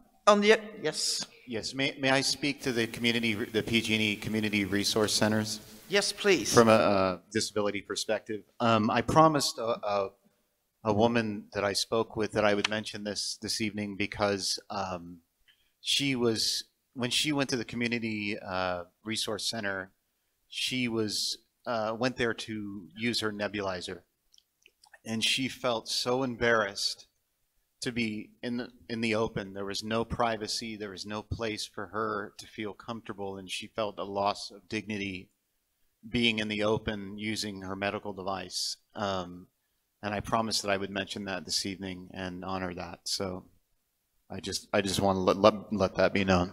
Yes. Yes, may I speak to the PG&E Community Resource Centers? Yes, please. From a disability perspective. I promised a woman that I spoke with that I would mention this evening because when she went to the Community Resource Center, she went there to use her nebulizer. And she felt so embarrassed to be in the open. There was no privacy. There was no place for her to feel comfortable, and she felt a loss of dignity being in the open using her medical device. And I promised that I would mention that this evening and honor that. So I just want to let that be known.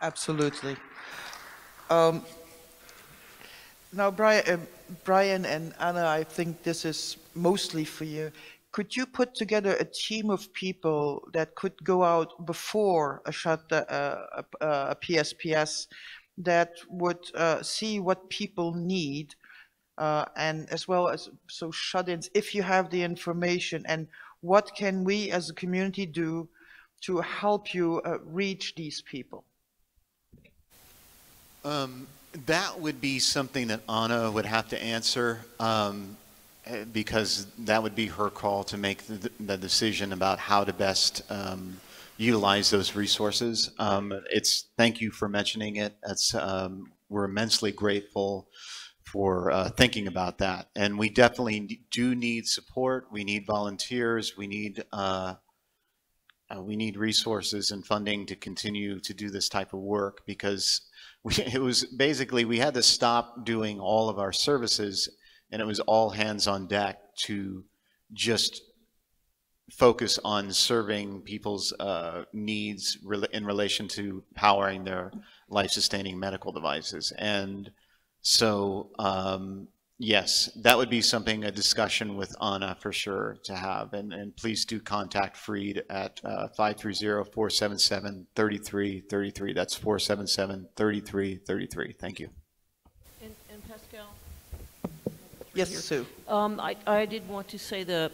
Absolutely. Now, Brian and Anna, I think this is mostly for you. Could you put together a team of people that could go out before a PSPS that would see what people need, and as well as shut-ins, if you have the information, and what can we as a community do to help you reach these people? That would be something that Anna would have to answer, because that would be her call to make the decision about how to best utilize those resources. Thank you for mentioning it. We're immensely grateful for thinking about that. And we definitely do need support. We need volunteers. We need resources and funding to continue to do this type of work, because we had to stop doing all of our services, and it was all hands on deck to just focus on serving people's needs in relation to powering their life-sustaining medical devices. And so, yes, that would be a discussion with Anna for sure to have. And please do contact Freed at 530-477-3333. That's 477-3333. Thank you. And Pascal? Yes, Sue. I did want to say the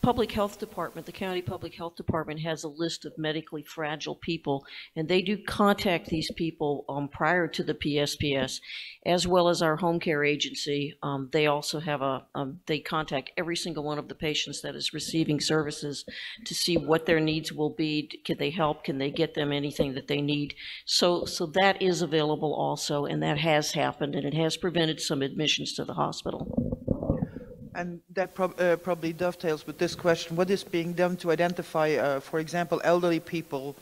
Public Health Department, the County Public Health Department has a list of medically fragile people, and they do contact these people prior to the PSPS, as well as our home care agency. They also have they contact every single one of the patients that is receiving services to see what their needs will be. Can they help? Can they get them anything that they need? So that is available also, and that has happened, and it has prevented some admissions to the hospital. And that probably dovetails with this question. What is being done to identify, for example, elderly people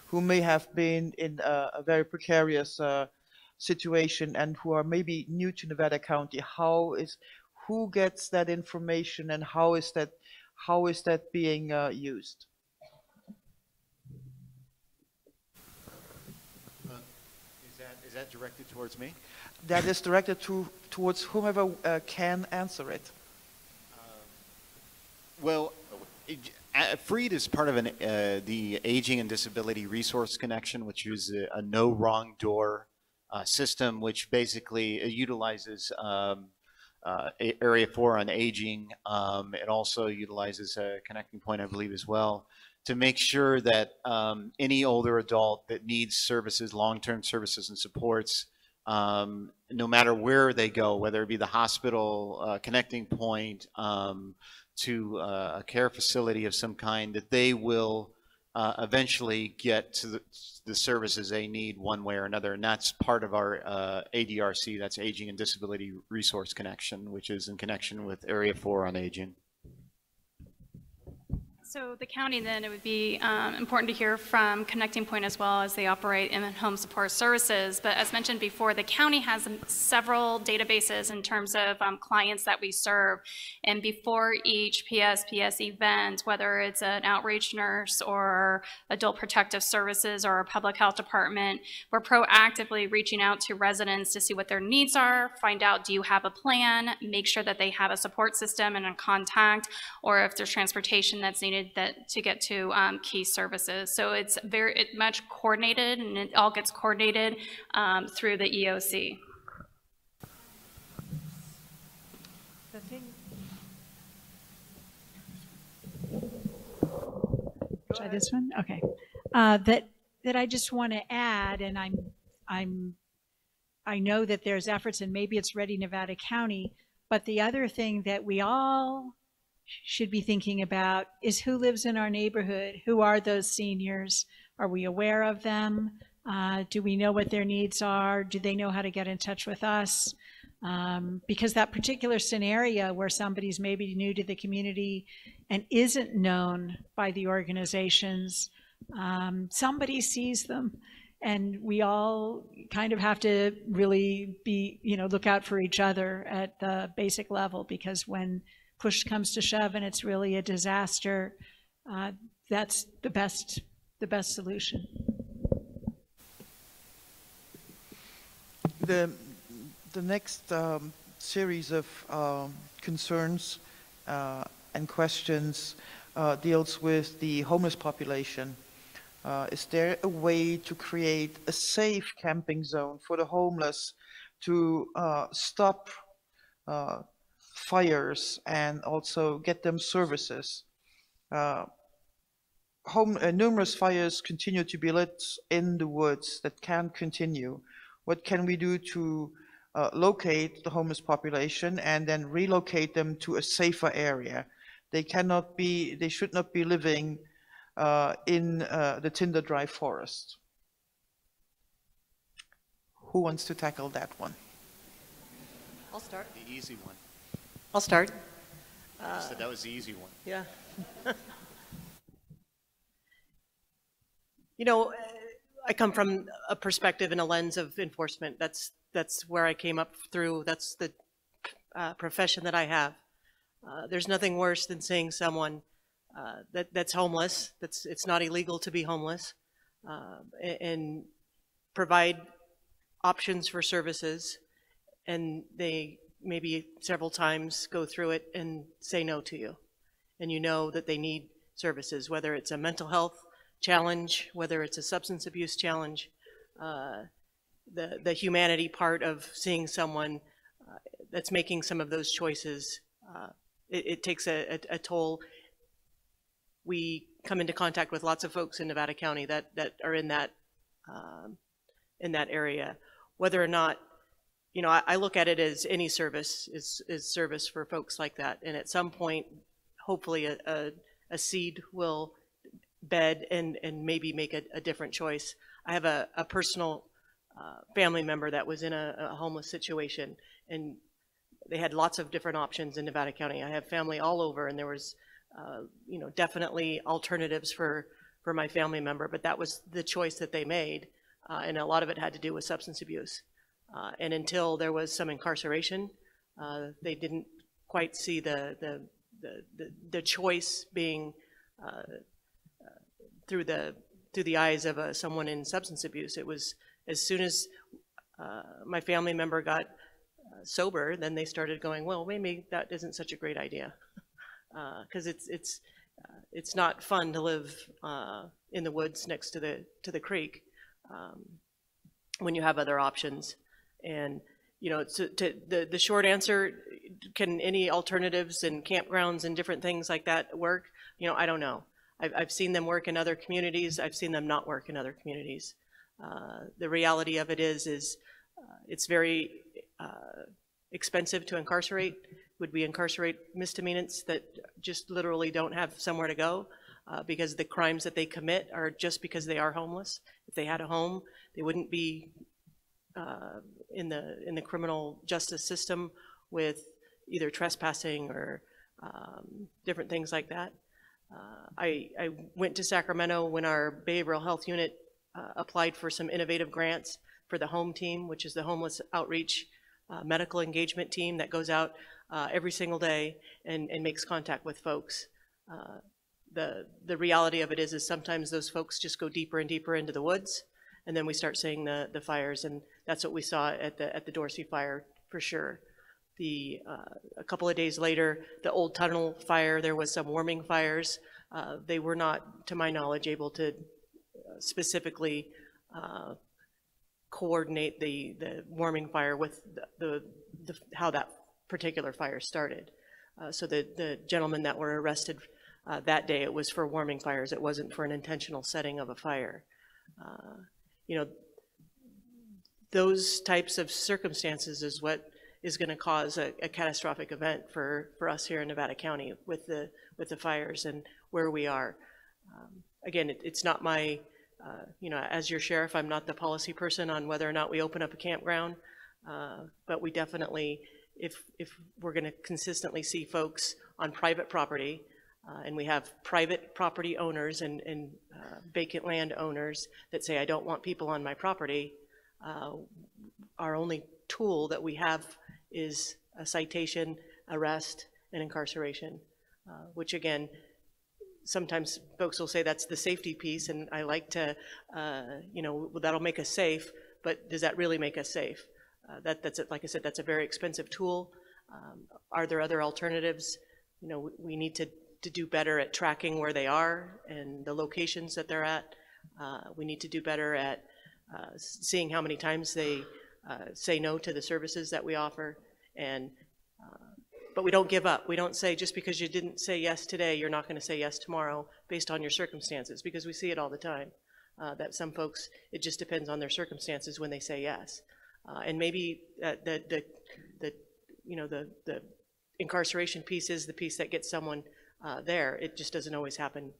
who may have been in a very precarious situation and who are maybe new to Nevada County? Who gets that information, and how is that being used? Is that directed towards me? That is directed towards whomever can answer it. Well, Freed is part of the Aging and Disability Resource Connection, which is a no wrong door system, which basically utilizes Area 4 on aging. It also utilizes a connecting point, I believe, as well, to make sure that any older adult that needs services, long-term services and supports, no matter where they go, whether it be the hospital, connecting point, to a care facility of some kind, that they will eventually get to the services they need one way or another. And that's part of our ADRC, that's Aging and Disability Resource Connection, which is in connection with Area 4 on aging. So the county, then, it would be important to hear from Connecting Point as well, as they operate in-home support services. But as mentioned before, the county has several databases in terms of clients that we serve. And before each PSPS event, whether it's an outreach nurse or adult protective services or a public health department, we're proactively reaching out to residents to see what their needs are, find out, do you have a plan, make sure that they have a support system and a contact, or if there's transportation that's needed to get to key services. So it's much coordinated, and it all gets coordinated through the EOC. Try this one. Okay. That I just want to add, and I know that there's efforts, and maybe it's Ready Nevada County, but the other thing that we all should be thinking about is who lives in our neighborhood. Who are those seniors? Are we aware of them? Do we know what their needs are? Do they know how to get in touch with us? Because that particular scenario where somebody's maybe new to the community and isn't known by the organizations, somebody sees them, and we all kind of have to really be, look out for each other at the basic level, because when push comes to shove and it's really a disaster, that's the best solution. The next series of concerns and questions deals with the homeless population. Is there a way to create a safe camping zone for the homeless to stop fires and also get them services? Numerous fires continue to be lit in the woods that can't continue. What can we do to locate the homeless population and then relocate them to a safer area? They should not be living in the tinder dry forest. Who wants to tackle that one? I'll start. The easy one. I'll start. So that was the easy one. Yeah. I come from a perspective and a lens of enforcement. That's where I came up through. That's the profession that I have. There's nothing worse than seeing someone that's homeless. It's not illegal to be homeless, and provide options for services, and they maybe several times go through it and say no to you, and you know that they need services, whether it's a mental health challenge, whether it's a substance abuse challenge. The humanity part of seeing someone that's making some of those choices, it takes a toll. We come into contact with lots of folks in Nevada County that are in that area. Whether or not, I look at it as any service is service for folks like that. And at some point, hopefully a seed will bed and maybe make a different choice. I have a personal family member that was in a homeless situation, and they had lots of different options in Nevada County. I have family all over, and there was definitely alternatives for my family member, but that was the choice that they made, and a lot of it had to do with substance abuse. And until there was some incarceration, they didn't quite see the choice being through the eyes of someone in substance abuse. It was as soon as my family member got sober, then they started going, well, maybe that isn't such a great idea, because it's not fun to live in the woods next to the creek. when you have other options. And you know, the short answer, can any alternatives and campgrounds and different things like that work? You know, I don't know. I've seen them work in other communities. I've seen them not work in other communities. The reality of it is it's very expensive to incarcerate. Would we incarcerate misdemeanants that just literally don't have somewhere to go because the crimes that they commit are just because they are homeless? If they had a home, they wouldn't be in the criminal justice system with either trespassing or different things like that. I went to Sacramento when our behavioral health unit applied for some innovative grants for the HOME team, which is the homeless outreach medical engagement team that goes out every single day and makes contact with folks. The reality of it is sometimes those folks just go deeper and deeper into the woods, and then we start seeing the fires, and that's what we saw at the Dorsey fire for sure. A couple of days later, the Old Tunnel fire, there was some warming fires. They were not, to my knowledge, able to specifically coordinate the warming fire with how that particular fire started. So the gentlemen that were arrested that day, it was for warming fires. It wasn't for an intentional setting of a fire. You know, those types of circumstances is what is going to cause a catastrophic event for us here in Nevada County with the fires and where we are. Again, it's not my, you know, as your sheriff, I'm not the policy person on whether or not we open up a campground, but we definitely, if we're going to consistently see folks on private property, and we have private property owners and vacant land owners that say, I don't want people on my property, our only tool that we have is a citation, arrest, and incarceration, which again, sometimes folks will say that's the safety piece, and I like to, you know, that'll make us safe, but does that really make us safe? That's like I said, that's a very expensive tool. Are there other alternatives? You know, we need to do better at tracking where they are and the locations that they're at. We need to do better at seeing how many times they say no to the services that we offer. And but we don't give up. We don't say just because you didn't say yes today, you're not going to say yes tomorrow based on your circumstances, because we see it all the time. That some folks, it just depends on their circumstances when they say yes. And maybe the incarceration piece is the piece that gets someone there. It just doesn't always happen.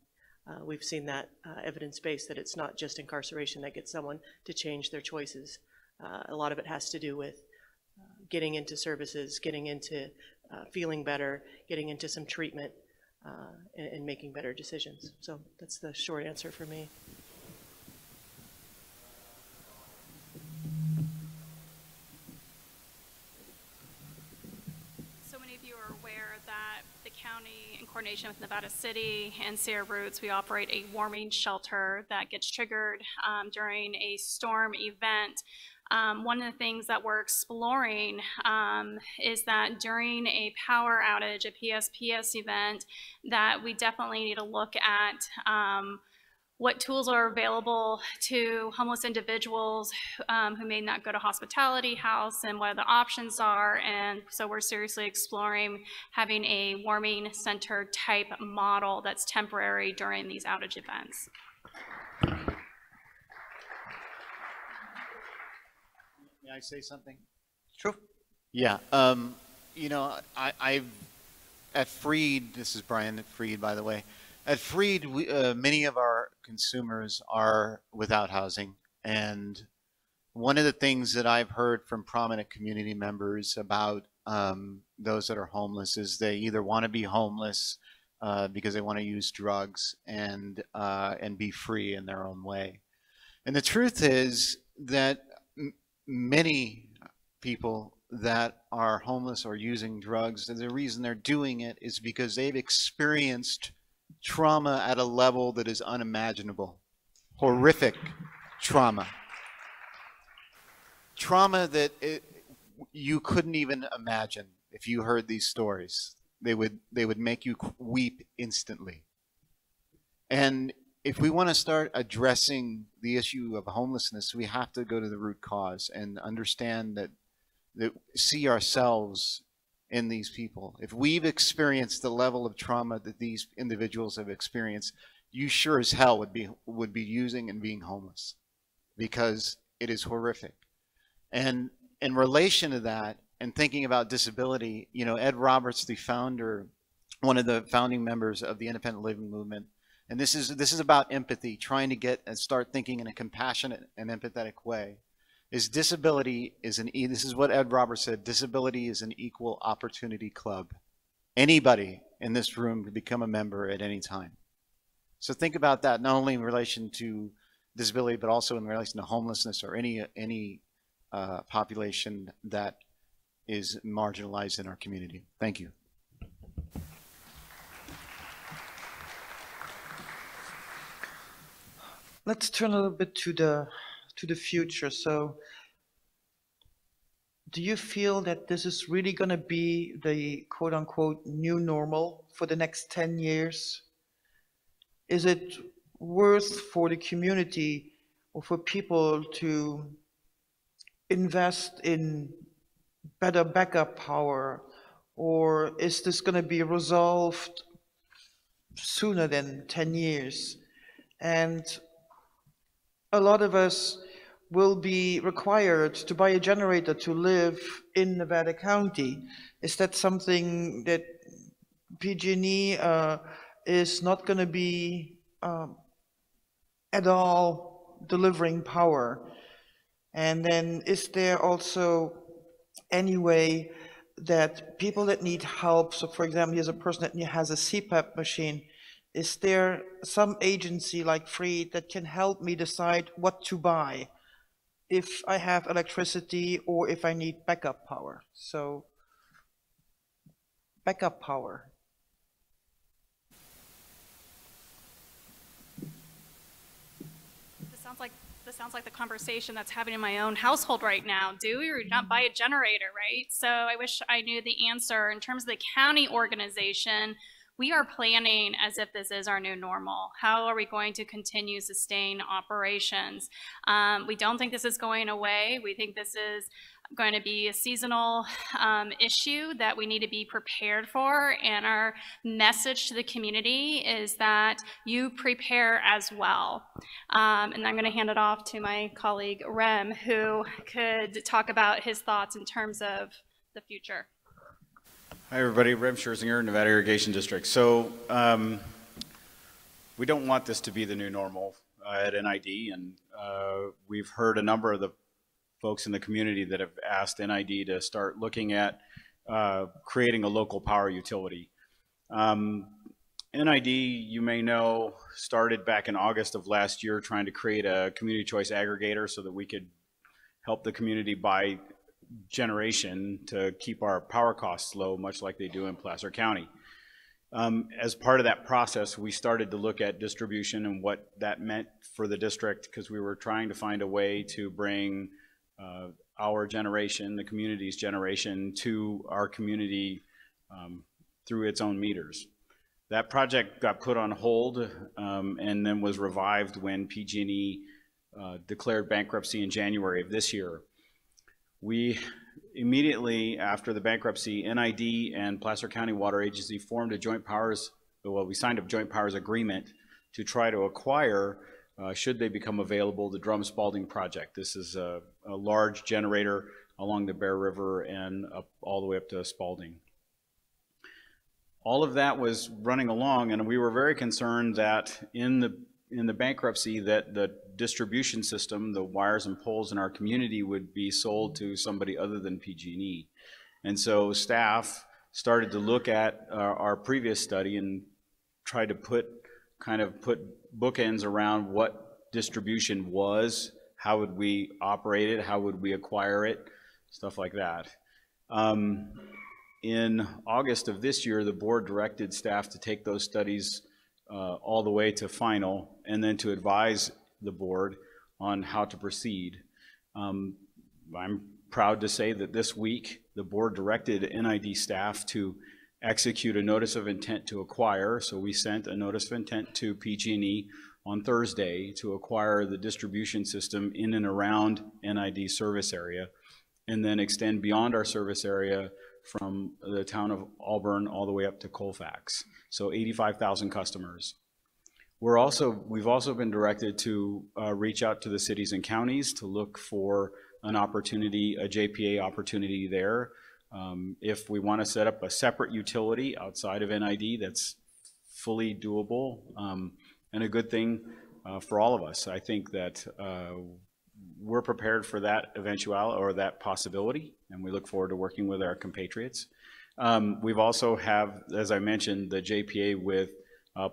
We've seen that evidence-based, that it's not just incarceration that gets someone to change their choices. A lot of it has to do with getting into services, getting into feeling better, getting into some treatment, and making better decisions. So that's the short answer for me. So many of you are aware that the county, in coordination with Nevada City and Sierra Roots, we operate a warming shelter that gets triggered during a storm event. One of the things that we're exploring is that during a power outage, a PSPS event, that we definitely need to look at what tools are available to homeless individuals who may not go to hospitality house, and what the options are. And so we're seriously exploring having a warming center type model that's temporary during these outage events. May I say something? Sure. Yeah. You know, I've at Freed. This is Brian at Freed, by the way. At Freed, many of our consumers are without housing, and one of the things that I've heard from prominent community members about those that are homeless is they either want to be homeless because they want to use drugs and be free in their own way. And the truth is that many people that are homeless or using drugs, the reason they're doing it is because they've experienced trauma at a level that is unimaginable. Horrific trauma. Trauma that you couldn't even imagine if you heard these stories. They would make you weep instantly. And if we want to start addressing the issue of homelessness, we have to go to the root cause and understand that see ourselves in these people. If we've experienced the level of trauma that these individuals have experienced, you sure as hell would be using and being homeless, because it is horrific. And in relation to that, and thinking about disability, you know, Ed Roberts, the founder, one of the founding members of the independent living movement, and this is about empathy, trying to get and start thinking in a compassionate and empathetic way. Is disability is this is what Ed Roberts said, disability is an equal opportunity club. Anybody in this room can become a member at any time. So think about that, not only in relation to disability, but also in relation to homelessness or any population that is marginalized in our community. Thank you. Let's turn a little bit to the future. So do you feel that this is really going to be the quote unquote new normal for the next 10 years? Is it worth for the community or for people to invest in better backup power, or is this going to be resolved sooner than 10 years? And a lot of us will be required to buy a generator to live in Nevada County. Is that something that PG&E is not going to be at all delivering power? And then is there also any way that people that need help, so for example, here's a person that has a CPAP machine, is there some agency like Freed that can help me decide what to buy if I have electricity or if I need backup power? So, backup power. This sounds like the conversation that's happening in my own household right now. Do we or not buy a generator, right? So I wish I knew the answer. In terms of the county organization, we are planning as if this is our new normal. How are we going to continue sustain operations? We don't think this is going away. We think this is going to be a seasonal issue that we need to be prepared for. And our message to the community is that you prepare as well. And I'm going to hand it off to my colleague Rem, who could talk about his thoughts in terms of the future. Hi everybody, Rem Scherzinger, Nevada Irrigation District. So we don't want this to be the new normal at NID, and we've heard a number of the folks in the community that have asked NID to start looking at creating a local power utility. NID, you may know, started back in August of last year trying to create a community choice aggregator so that we could help the community buy generation to keep our power costs low, much like they do in Placer County. As part of that process, we started to look at distribution and what that meant for the district, because we were trying to find a way to bring our generation, the community's generation, to our community through its own meters. That project got put on hold and then was revived when PG&E declared bankruptcy in January of this year. We immediately after the bankruptcy, NID and Placer County Water Agency formed a joint powers, well, we signed a joint powers agreement to try to acquire, should they become available, the Drum Spalding project. This is a large generator along the Bear River and up all the way up to Spalding. All of that was running along, and we were very concerned that in the bankruptcy that the distribution system, the wires and poles in our community, would be sold to somebody other than PG&E. And so staff started to look at our previous study and tried to put bookends around what distribution was, how would we operate it, how would we acquire it, stuff like that. In August of this year, the board directed staff to take those studies all the way to final, and then to advise the board on how to proceed. I'm proud to say that this week, the board directed NID staff to execute a notice of intent to acquire. So we sent a notice of intent to PG&E on Thursday to acquire the distribution system in and around NID service area, and then extend beyond our service area from the town of Auburn all the way up to Colfax. So 85,000 customers. We've also been directed to reach out to the cities and counties to look for an opportunity, a JPA opportunity there. If we want to set up a separate utility outside of NID, that's fully doable and a good thing for all of us. I think that we're prepared for that eventuality or that possibility, and we look forward to working with our compatriots. We've also have, as I mentioned, the JPA with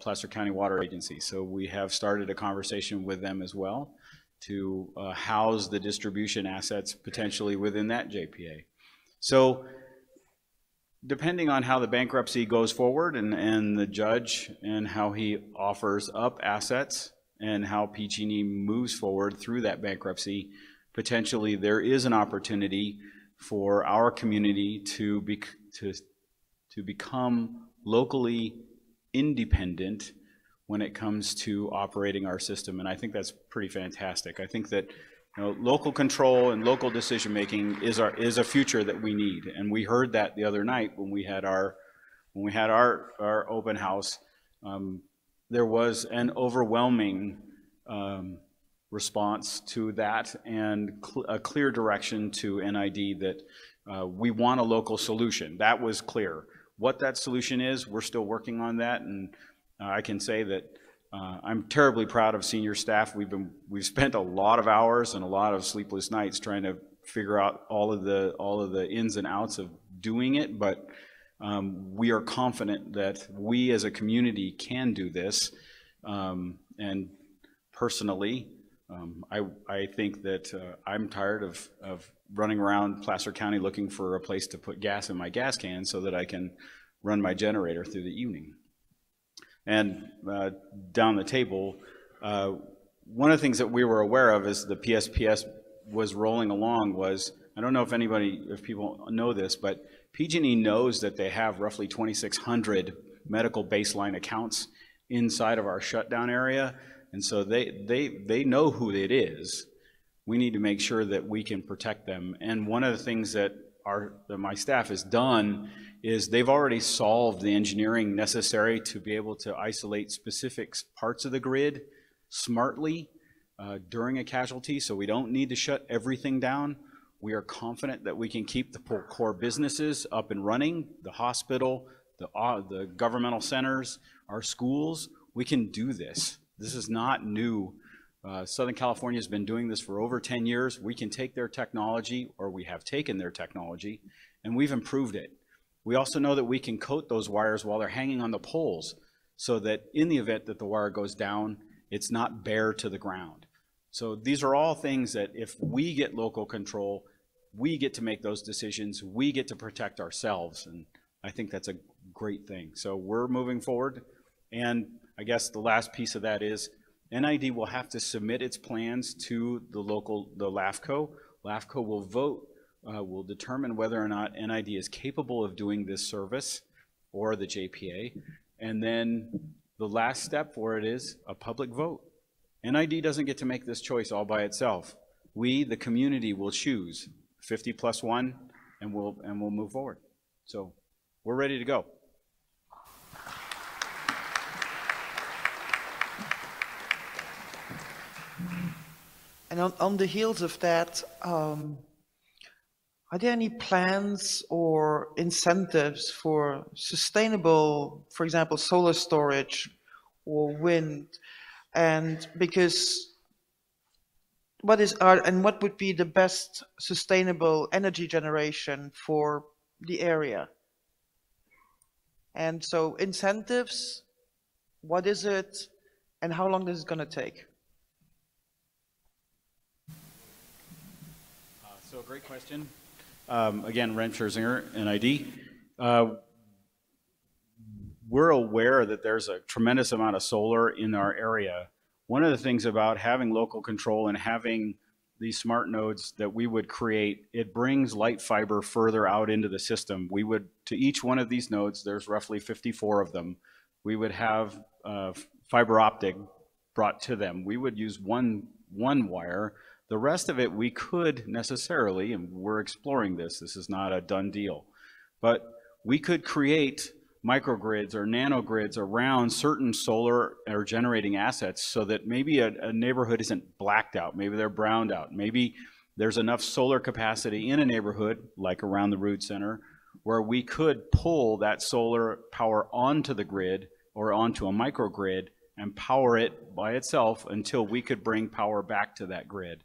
Placer County Water Agency. So we have started a conversation with them as well to house the distribution assets potentially within that JPA. So depending on how the bankruptcy goes forward and the judge and how he offers up assets and how PG&E moves forward through that bankruptcy, potentially there is an opportunity for our community to become locally independent when it comes to operating our system, and I think that's pretty fantastic. I think that local control and local decision making is a future that we need, and we heard that the other night when we had our open house. There was an overwhelming response to that and a clear direction to NID that we want a local solution. That was clear. What that solution is, we're still working on that, and I can say that I'm terribly proud of senior staff. We've spent a lot of hours and a lot of sleepless nights trying to figure out all of the ins and outs of doing it, but we are confident that we as a community can do this. And personally, I think that I'm tired of running around Placer County looking for a place to put gas in my gas can so that I can run my generator through the evening. And down the table, one of the things that we were aware of as the PSPS was rolling along was, I don't know if people know this, but PG&E knows that they have roughly 2,600 medical baseline accounts inside of our shutdown area, and so they know who it is. We need to make sure that we can protect them. And one of the things that my staff has done is they've already solved the engineering necessary to be able to isolate specific parts of the grid smartly during a casualty, so we don't need to shut everything down. We are confident that we can keep the core businesses up and running, the hospital, the governmental centers, our schools. We can do this. This is not new. Southern California has been doing this for over 10 years. We can take their technology, or we have taken their technology, and we've improved it. We also know that we can coat those wires while they're hanging on the poles so that in the event that the wire goes down, it's not bare to the ground. So these are all things that if we get local control, we get to make those decisions, we get to protect ourselves, and I think that's a great thing. So we're moving forward, and I guess the last piece of that is NID will have to submit its plans to the LAFCO. LAFCO will vote, will determine whether or not NID is capable of doing this service or the JPA, and then the last step for it is a public vote. NID doesn't get to make this choice all by itself. We, the community, will choose 50+1, and we'll move forward. So we're ready to go. And on the heels of that, are there any plans or incentives for sustainable, for example, solar storage or wind? And because what would be the best sustainable energy generation for the area? And so incentives, what is it, and how long is it going to take? So great question. Again, Ren Scherzinger, NID. We're aware that there's a tremendous amount of solar in our area. One of the things about having local control and having these smart nodes that we would create, it brings light fiber further out into the system. We would, to each one of these nodes, there's roughly 54 of them, we would have fiber optic brought to them. We would use one wire. The rest of it we could necessarily, and we're exploring this is not a done deal, but we could create microgrids or nanogrids around certain solar or generating assets so that maybe a neighborhood isn't blacked out, maybe they're browned out, maybe there's enough solar capacity in a neighborhood, like around the Rood Center, where we could pull that solar power onto the grid or onto a microgrid and power it by itself until we could bring power back to that grid.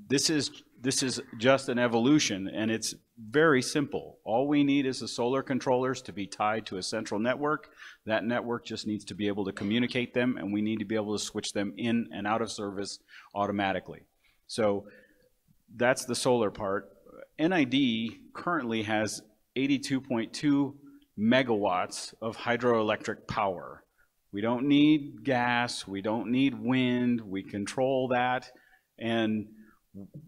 This is just an evolution, and it's very simple. All we need is the solar controllers to be tied to a central network. That network just needs to be able to communicate them, and we need to be able to switch them in and out of service automatically. So that's the solar part. NID currently has 82.2 megawatts of hydroelectric power. We don't need gas, we don't need wind, we control that, and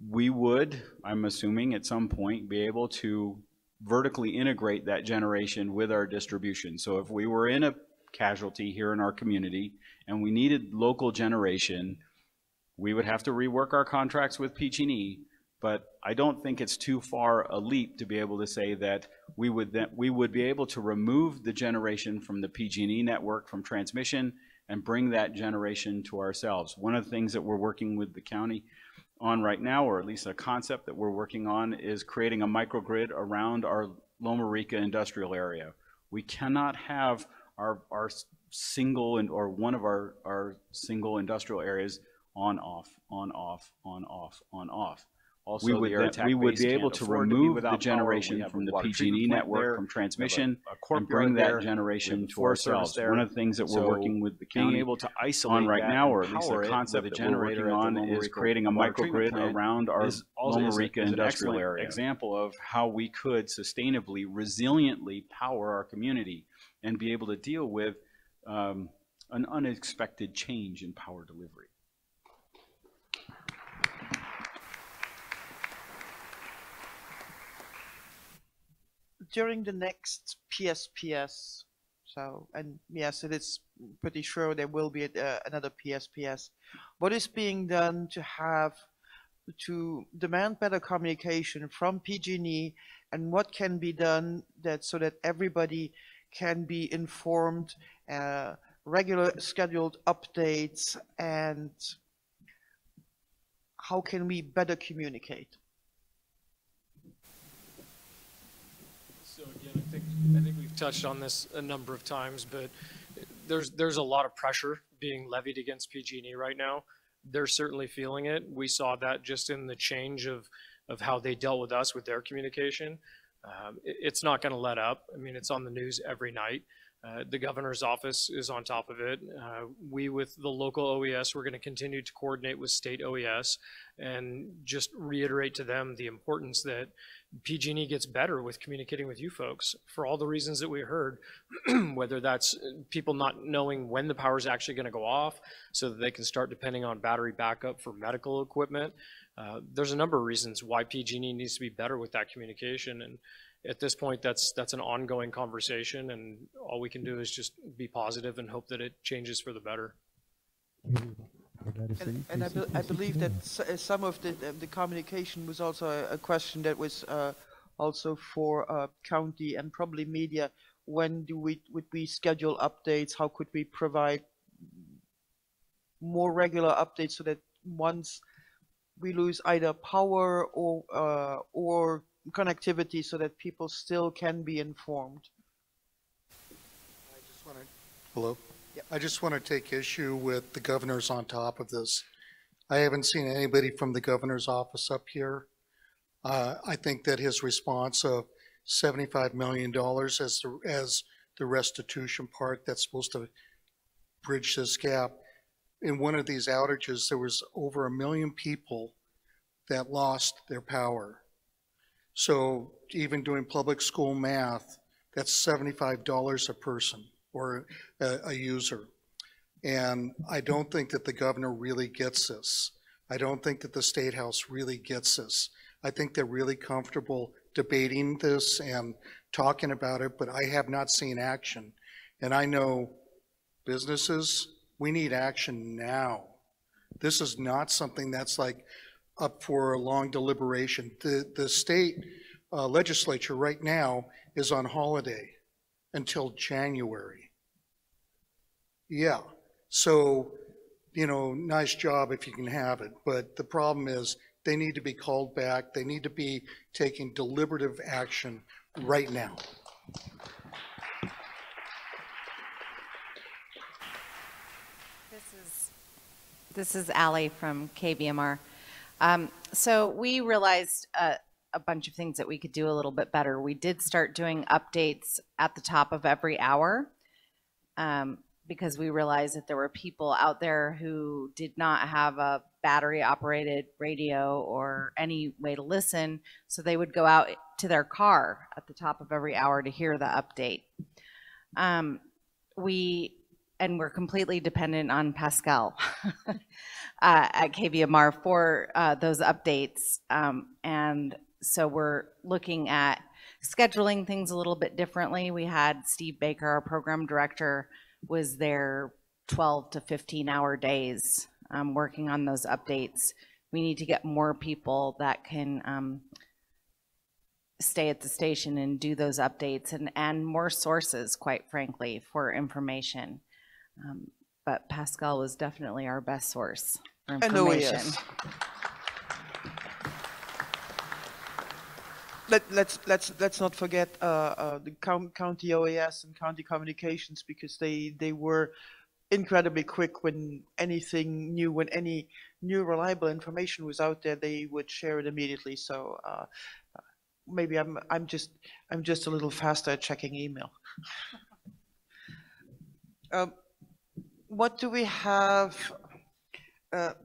we would, I'm assuming at some point, be able to vertically integrate that generation with our distribution. So if we were in a casualty here in our community and we needed local generation, we would have to rework our contracts with PG&E, but I don't think it's too far a leap to be able to say that we would be able to remove the generation from the PG&E network from transmission and bring that generation to ourselves. One of the things that we're working with the county on right now, or at least a concept that we're working on, is creating a microgrid around our Loma Rica industrial area. We cannot have our single or one of our single industrial areas on off, on off, on off, on off. Also, we would be able to remove the generation from the PG&E network from transmission and bring that generation to ourselves. One of the things that we're working with the county able to isolate on right now, or at least power a it concept with a that we're working generator on, at the Loma is Rica creating a water treatment microgrid plant around our is also Loma an Rica industrial excellent area. example Of how we could sustainably, resiliently power our community and be able to deal with an unexpected change in power delivery. During the next PSPS, so, and yes, it is pretty sure there will be another PSPS. What is being done to demand better communication from PG&E, and what can be done so that everybody can be informed, regular scheduled updates, and how can we better communicate? So again, I think we've touched on this a number of times, but there's a lot of pressure being levied against PG&E right now. They're certainly feeling it. We saw that just in the change of how they dealt with us with their communication. It's not going to let up. I mean, it's on the news every night. The governor's office is on top of it. We, with the local OES, we're going to continue to coordinate with state OES and just reiterate to them the importance that PG&E gets better with communicating with you folks for all the reasons that we heard, whether that's people not knowing when the power is actually going to go off so that they can start depending on battery backup for medical equipment. There's a number of reasons why PG&E needs to be better with that communication, and at this point that's an ongoing conversation, and all we can do is just be positive and hope that it changes for the better. And I believe that some of the communication was also a question that was also for county and probably media. When would we schedule updates? How could we provide more regular updates so that once we lose either power or connectivity, so that people still can be informed? Hello? Yep. I just want to take issue with the governor's on top of this. I haven't seen anybody from the governor's office up here. I think that his response of $75 million as the restitution part that's supposed to bridge this gap. In one of these outages, there was over 1 million people that lost their power. So even doing public school math, that's $75 a person or a user. And I don't think that the governor really gets this. I don't think that the State House really gets this. I think they're really comfortable debating this and talking about it, but I have not seen action. And I know businesses, We need action now. This is not something that's like up for a long deliberation. The state legislature right now is on holiday until January. Yeah, so, you know, nice job if you can have it, but the problem is they need to be called back. They need to be taking deliberative action right now. This is Allie from KBMR. So we realized a bunch of things that we could do a little bit better. We did start doing updates at the top of every hour because we realized that there were people out there who did not have a battery operated radio or any way to listen. So they would go out to their car at the top of every hour to hear the update. We're completely dependent on Pascal at KBMR for those updates. And so we're looking at scheduling things a little bit differently. We had Steve Baker, our program director, was there 12 to 15-hour days working on those updates. We need to get more people that can stay at the station and do those updates and more sources, quite frankly, for information. But Pascal was definitely our best source for information. And let's not forget the county OAS and county communications, because they were incredibly quick when anything new, when any new reliable information was out there, they would share it immediately. So maybe I'm just a little faster at checking email. What do we have? The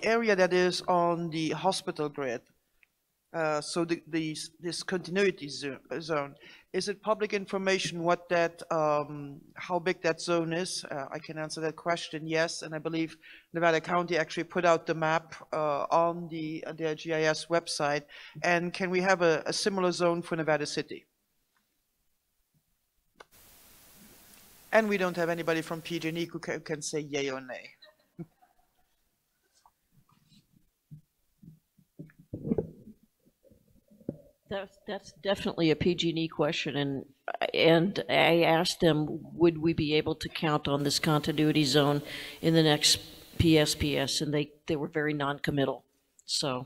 area that is on the hospital grid. So this continuity zone, is it public information what that, how big that zone is? I can answer that question, yes, and I believe Nevada County actually put out the map on their GIS website. And can we have a similar zone for Nevada City? And we don't have anybody from PG&E who can say yay or nay. That's definitely a PG&E question, and I asked them, would we be able to count on this continuity zone in the next PSPS, and they were very non-committal. So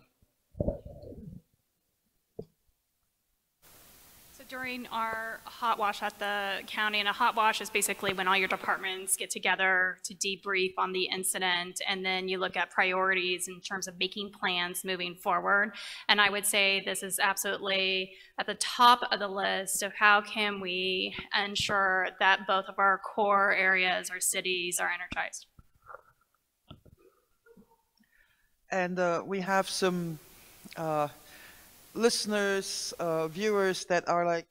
during our hot wash at the county, and a hot wash is basically when all your departments get together to debrief on the incident, and then you look at priorities in terms of making plans moving forward. And I would say this is absolutely at the top of the list of how can we ensure that both of our core areas, our cities, are energized. And we have some listeners, viewers that are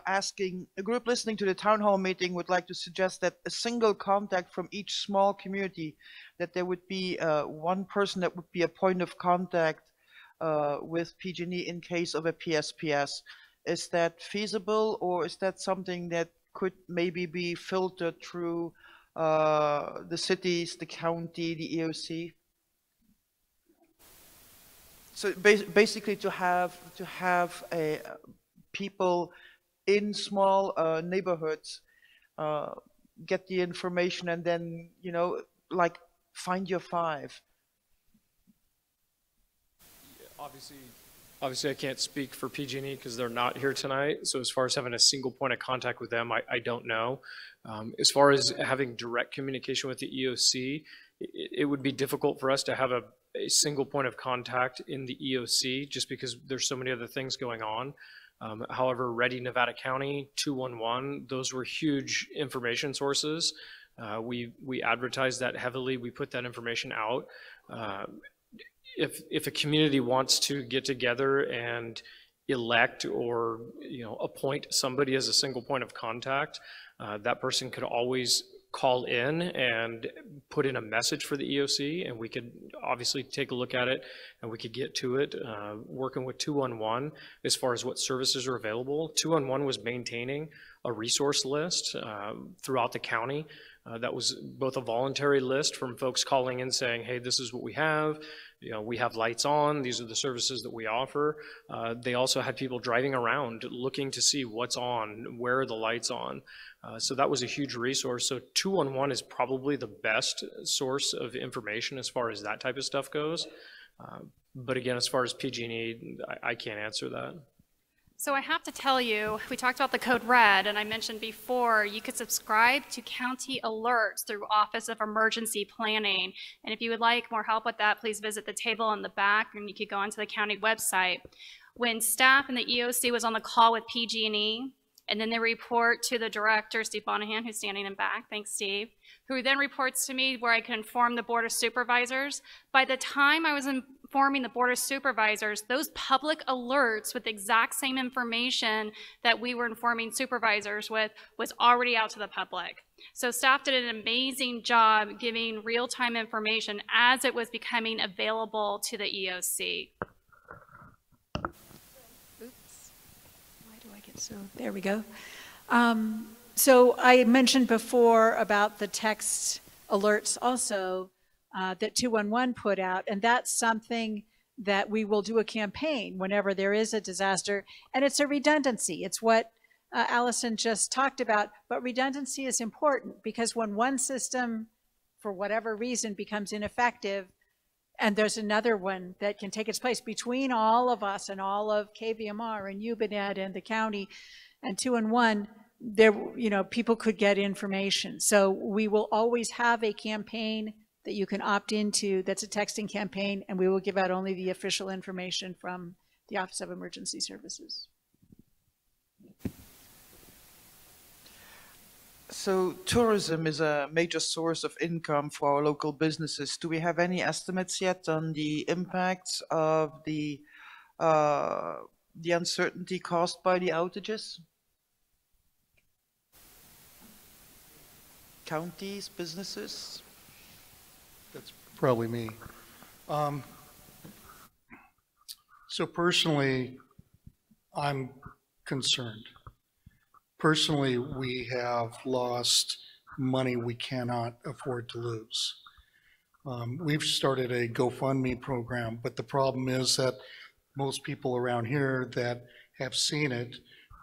asking, a group listening to the town hall meeting would like to suggest that a single contact from each small community, that there would be one person that would be a point of contact with PG&E in case of a PSPS. Is that feasible, or is that something that could maybe be filtered through the cities, the county, the EOC? So basically, to have a people in small neighborhoods get the information, and then like find your five. Obviously, I can't speak for PG&E because they're not here tonight. So as far as having a single point of contact with them, I don't know. As far as having direct communication with the EOC, it would be difficult for us to have a single point of contact in the EOC just because there's so many other things going on. However, Ready Nevada County, 211, those were huge information sources. We advertised that heavily. We put that information out. If a community wants to get together and elect or appoint somebody as a single point of contact, that person could always call in and put in a message for the EOC, and we could obviously take a look at it and we could get to it. Working with 211 as far as what services are available, 211 was maintaining a resource list throughout the county That was both a voluntary list from folks calling in saying, hey, this is what we have. You know, we have lights on. These are the services that we offer. They also had people driving around looking to see what's on, where are the lights on. So that was a huge resource. So 211 is probably the best source of information as far as that type of stuff goes. But again, as far as PG&E, I can't answer that. So I have to tell you, we talked about the code red, and I mentioned before, you could subscribe to county alerts through Office of Emergency Planning. And if you would like more help with that, please visit the table in the back, and you could go onto the county website. When staff and the EOC was on the call with PG&E, and then they report to the director, Steve Bonahan, who's standing in back, thanks Steve, who then reports to me where I can inform the Board of Supervisors. By the time I was informing the Board of Supervisors, those public alerts with the exact same information that we were informing supervisors with was already out to the public. So staff did an amazing job giving real-time information as it was becoming available to the EOC. So there we go. So I mentioned before about the text alerts also that 211 put out, and that's something that we will do a campaign whenever there is a disaster, and it's a redundancy. It's what Allison just talked about, but redundancy is important because when one system, for whatever reason, becomes ineffective, and there's another one that can take its place between all of us and all of KVMR and Yubanet and the county and 211, there, you know, people could get information. So we will always have a campaign that you can opt into that's a texting campaign, and we will give out only the official information from the Office of Emergency Services. So tourism is a major source of income for our local businesses. Do we have any estimates yet on the impacts of the uncertainty caused by the outages? Counties, businesses? That's probably me. So personally, I'm concerned. Personally, we have lost money we cannot afford to lose. We've started a GoFundMe program, but the problem is that most people around here that have seen it,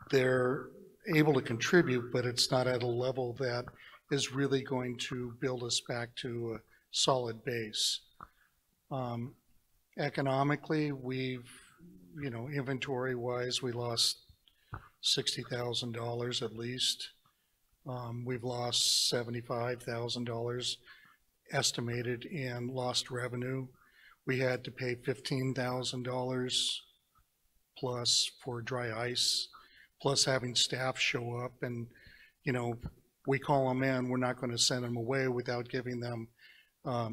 they're able to contribute, but it's not at a level that is really going to build us back to a solid base. Economically, we've, you know, inventory-wise, we lost $60,000 at least. We've lost $75,000 estimated in lost revenue. We had to pay $15,000 plus for dry ice, plus having staff show up, and, you know, we call them in, we're not going to send them away without giving them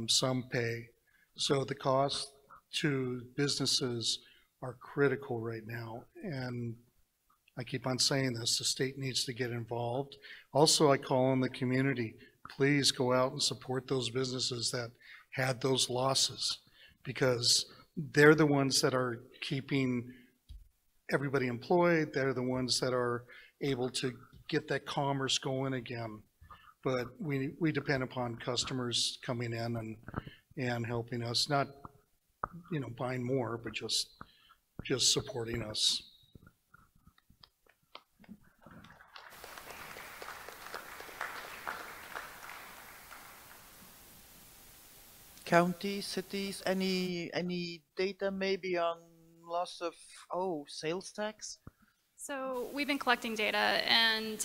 some pay. So the cost to businesses are critical right now, and I keep on saying this, the state needs to get involved. Also, I call on the community, please go out and support those businesses that had those losses, because they're the ones that are keeping everybody employed, they're the ones that are able to get that commerce going again. But we depend upon customers coming in and helping us, not, you know, buying more, but just supporting us. Counties, cities, any data maybe on loss of, sales tax? So we've been collecting data, and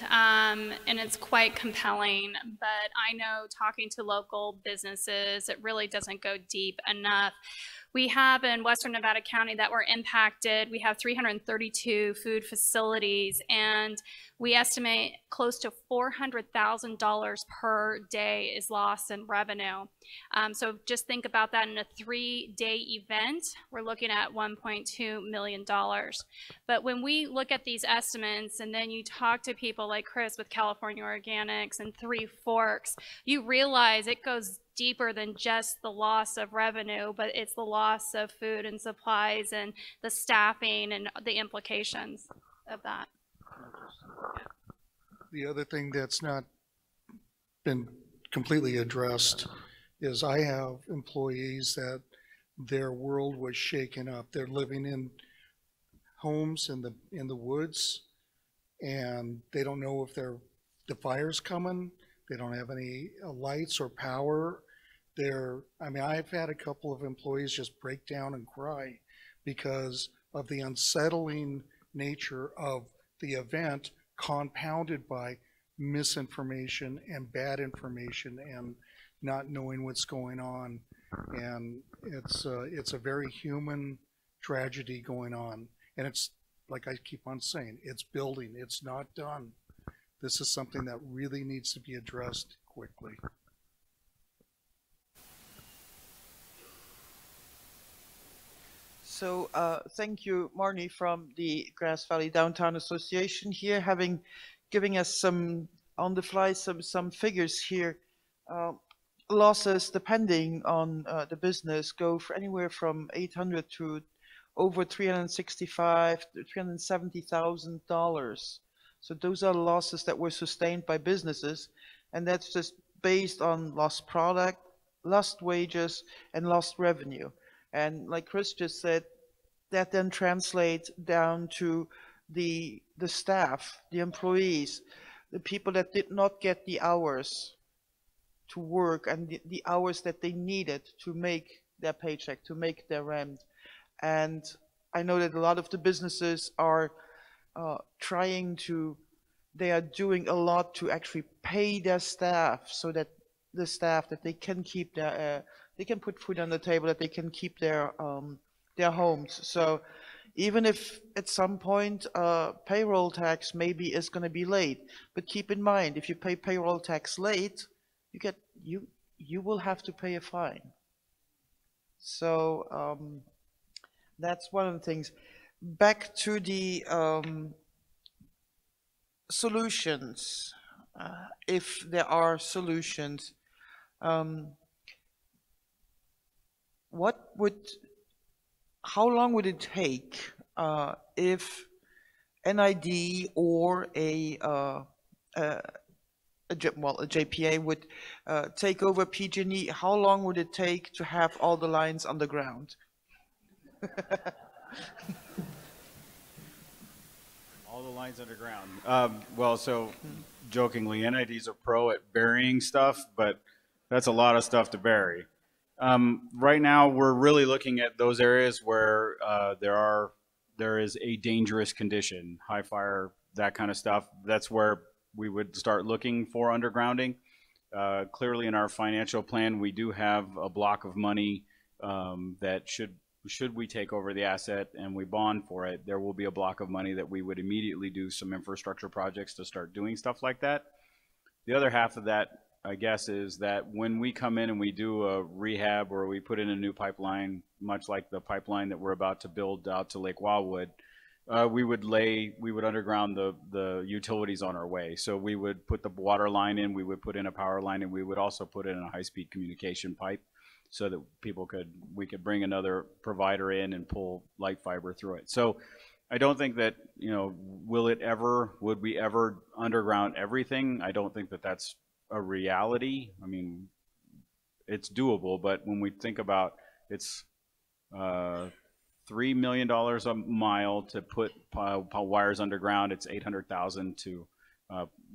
it's quite compelling, but I know talking to local businesses, it really doesn't go deep enough. We have in Western Nevada County that were impacted. We have 332 food facilities, and we estimate close to $400,000 per day is lost in revenue. So just think about that in a 3-day event, we're looking at $1.2 million. But when we look at these estimates, and then you talk to people like Chris with California Organics and Three Forks, you realize it goes deeper than just the loss of revenue, but it's the loss of food and supplies and the staffing and the implications of that. The other thing that's not been completely addressed is I have employees that their world was shaken up. They're living in homes in the woods, and they don't know if the fire's coming. They don't have any lights or power. I mean, I've had a couple of employees just break down and cry because of the unsettling nature of the event, compounded by misinformation and bad information and not knowing what's going on. And it's a very human tragedy going on. And it's, like I keep on saying, it's building, it's not done. This is something that really needs to be addressed quickly. So thank you, Marnie, from the Grass Valley Downtown Association here, giving us some, on the fly, some figures here. Losses, depending on the business, go for anywhere from $800 to over $365,000 to $370,000. So those are losses that were sustained by businesses, and that's just based on lost product, lost wages, and lost revenue. And like Chris just said, that then translates down to the staff, the employees, the people that did not get the hours to work and the hours that they needed to make their paycheck, to make their rent. And I know that a lot of the businesses are they are doing a lot to actually pay their staff so that that they can keep they can put food on the table, that they can keep their homes. So even if at some point payroll tax maybe is going to be late, but keep in mind, if you pay payroll tax late, you will have to pay a fine. So that's one of the things. Back to the solutions, if there are solutions. How long would it take if NID or a JPA would take over PG&E? How long would it take to have all the lines underground? All the lines underground. Well, so jokingly, NIDs are pro at burying stuff, but that's a lot of stuff to bury. Right now, we're really looking at those areas where there is a dangerous condition, high fire, that kind of stuff. That's where we would start looking for undergrounding. Clearly, in our financial plan, we do have a block of money that should we take over the asset and we bond for it, there will be a block of money that we would immediately do some infrastructure projects to start doing stuff like that. The other half of that, I guess, is that when we come in and we do a rehab or we put in a new pipeline, much like the pipeline that we're about to build out to Lake Wildwood, we would underground the utilities on our way. So we would put the water line in, we would put in a power line, and we would also put in a high-speed communication pipe so that we could bring another provider in and pull light fiber through it. So I don't think that, would we ever underground everything? I don't think that that's a reality. I mean, it's doable, but when we think about it's $3 million a mile to put wires underground, it's $800,000 to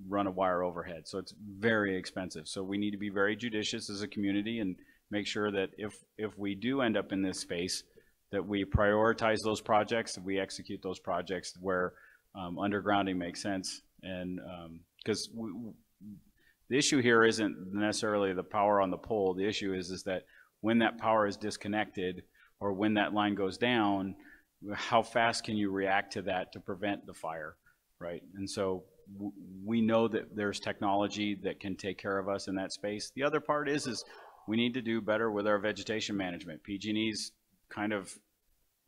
run a wire overhead. So it's very expensive. So we need to be very judicious as a community and make sure that if we do end up in this space, that we prioritize those projects, that we execute those projects where undergrounding makes sense. And because the issue here isn't necessarily the power on the pole. The issue is that when that power is disconnected or when that line goes down, how fast can you react to that to prevent the fire, right? And so we know that there's technology that can take care of us in that space. The other part is we need to do better with our vegetation management. PG&E's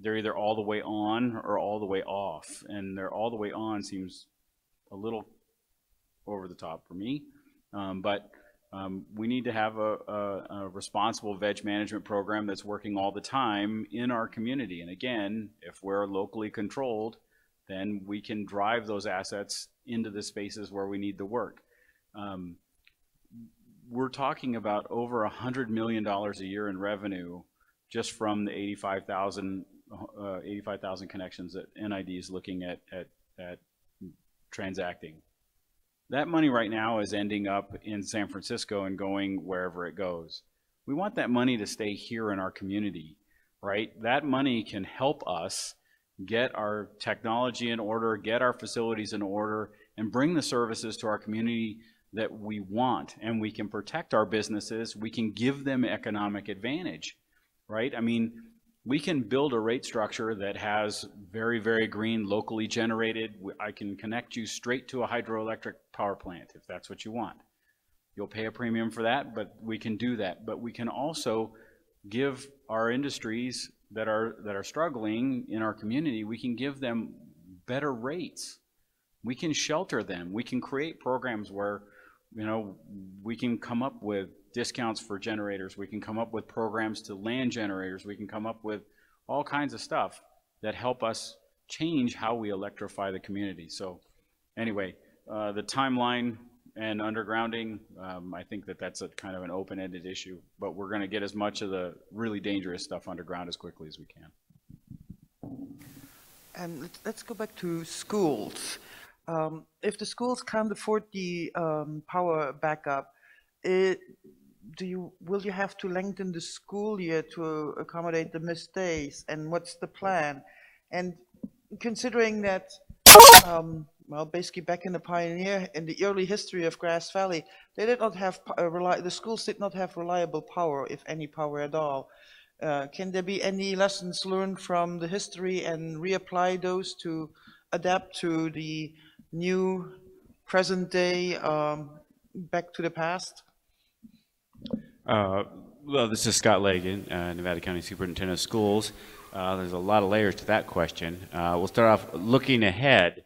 they're either all the way on or all the way off, and they're all the way on seems a little over the top for me. But we need to have a responsible veg management program that's working all the time in our community. And again, if we're locally controlled, then we can drive those assets into the spaces where we need the work. we're talking about over $100 million a year in revenue just from the 85,000 connections that NID is looking at transacting. That money right now is ending up in San Francisco and going wherever it goes. We want that money to stay here in our community, right? That money can help us get our technology in order, get our facilities in order, and bring the services to our community that we want. And we can protect our businesses. We can give them economic advantage, right? I mean, we can build a rate structure that has very, very green, locally generated. I can connect you straight to a hydroelectric power plant if that's what you want. You'll pay a premium for that, but we can do that. But we can also give our industries that are struggling in our community, we can give them better rates. We can shelter them. We can create programs where, you know, we can come up with discounts for generators. We can come up with programs to land generators. We can come up with all kinds of stuff that help us change how we electrify the community. So anyway, the timeline and undergrounding, I think that's a kind of an open-ended issue, but we're going to get as much of the really dangerous stuff underground as quickly as we can. And let's go back to schools. If the schools can't afford the power backup, will you have to lengthen the school year to accommodate the missed days? And what's the plan? And considering that, well, basically back in the early history of Grass Valley, they did not have the schools did not have reliable power, if any power at all. Can there be any lessons learned from the history and reapply those to adapt to the new present day, back to the past? Well, this is Scott Lagan, Nevada County Superintendent of Schools. There's a lot of layers to that question. We'll start off looking ahead.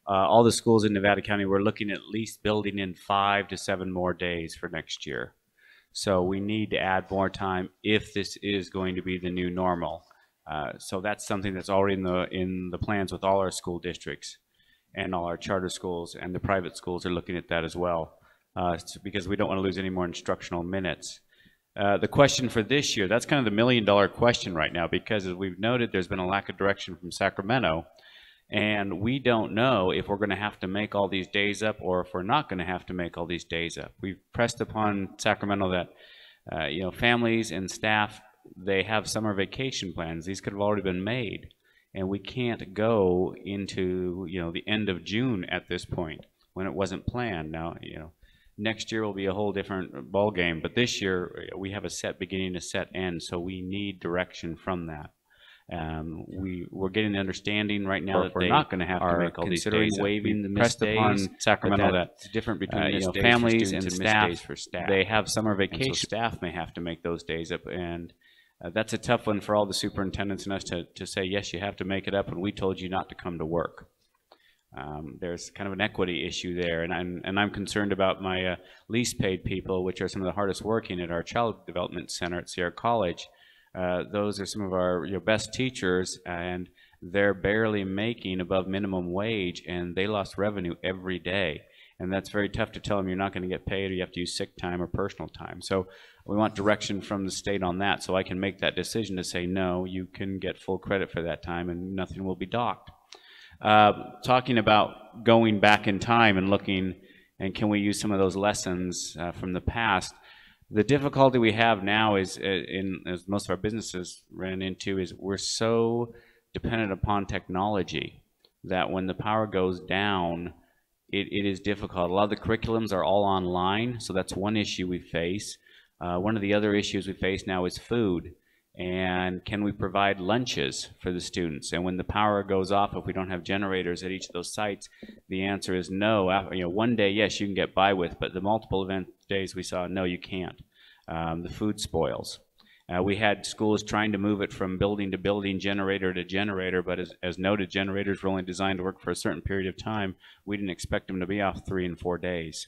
All the schools in Nevada County, we're looking at least building in 5 to 7 more days for next year. So we need to add more time if this is going to be the new normal. So that's something that's already in the plans with all our school districts and all our charter schools, and the private schools are looking at that as well, because we don't want to lose any more instructional minutes. The question for this year, that's kind of the million-dollar question right now, because as we've noted, there's been a lack of direction from Sacramento, and we don't know if we're going to have to make all these days up or if we're not going to have to make all these days up. We've pressed upon Sacramento that you know, families and staff, they have summer vacation plans. These could have already been made, and we can't go into, you know, the end of June at this point when it wasn't planned. Now, you know, next year will be a whole different ball game, but this year we have a set beginning, a set end, so we need direction from that. We're getting the understanding right now that we're not going to have to make all these days. Waiving the missed days upon Sacramento, that's different between you know, families and staff. They have summer vacation. So staff may have to make those days up, and that's a tough one for all the superintendents and us to say, yes, you have to make it up, and we told you not to come to work. There's kind of an equity issue there, and I'm concerned about my least paid people, which are some of the hardest working at our Child Development Center at Sierra College. Those are some of our best teachers, and they're barely making above minimum wage, and they lost revenue every day. And that's very tough to tell them you're not going to get paid, or you have to use sick time or personal time. So we want direction from the state on that, so I can make that decision to say, no, you can get full credit for that time and nothing will be docked. Talking about going back in time and looking, and can we use some of those lessons from the past? The difficulty we have now is, as most of our businesses ran into, is we're so dependent upon technology that when the power goes down, it is difficult. A lot of the curriculums are all online, so that's one issue we face. One of the other issues we face now is food. And can we provide lunches for the students? And when the power goes off, if we don't have generators at each of those sites, the answer is no. One day, yes, you can get by with, but the multiple event days we saw, no, you can't. The food spoils. We had schools trying to move it from building to building, generator to generator, but as noted, generators were only designed to work for a certain period of time. We didn't expect them to be off 3 and 4 days.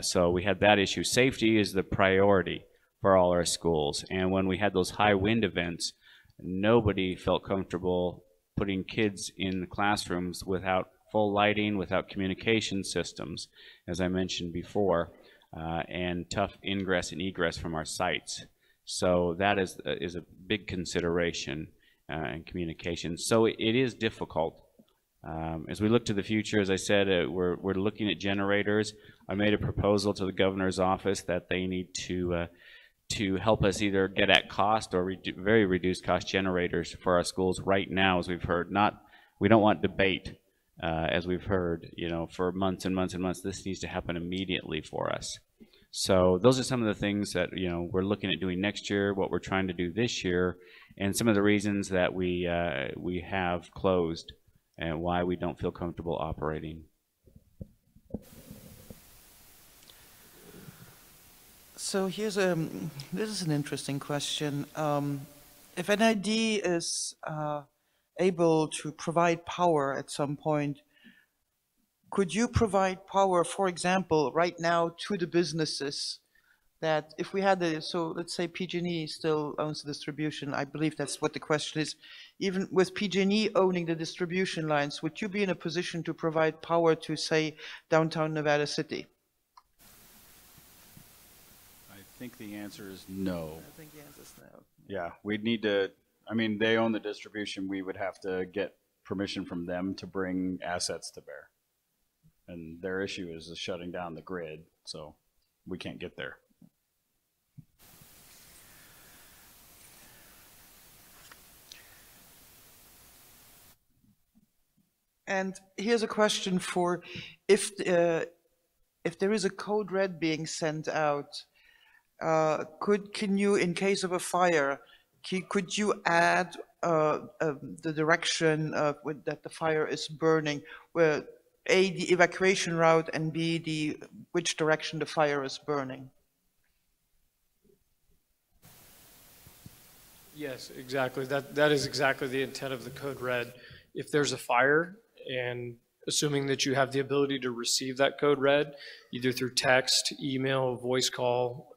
So we had that issue. Safety is the priority for all our schools, and when we had those high wind events, nobody felt comfortable putting kids in the classrooms without full lighting, without communication systems, as I mentioned before. and tough ingress and egress from our sites. So that is a big consideration in communication. So it is difficult. As we look to the future, as I said, we're looking at generators. I made a proposal to the governor's office that they need to help us either get at cost or very reduced cost generators for our schools right now, as we've heard. We don't want debate, as we've heard, for months and months and months. This needs to happen immediately for us. So those are some of the things that we're looking at doing next year, what we're trying to do this year, and some of the reasons that we have closed and why we don't feel comfortable operating. So this is an interesting question. If an ID is able to provide power at some point, could you provide power, for example, right now to the businesses that if we had so let's say PG&E still owns the distribution, I believe that's what the question is. Even with PG&E owning the distribution lines, would you be in a position to provide power to, say, downtown Nevada City? I think the answer is no. I think the answer is no. Yeah, we'd need to, they own the distribution. We would have to get permission from them to bring assets to bear. And their issue is shutting down the grid, so we can't get there. And here's a question for if there is a code red being sent out, can you, in case of a fire, could you add the direction that the fire is burning, where A, the evacuation route, and B, which direction the fire is burning? Yes, exactly. That is exactly the intent of the code red. If there's a fire, and assuming that you have the ability to receive that code red, either through text, email, voice call,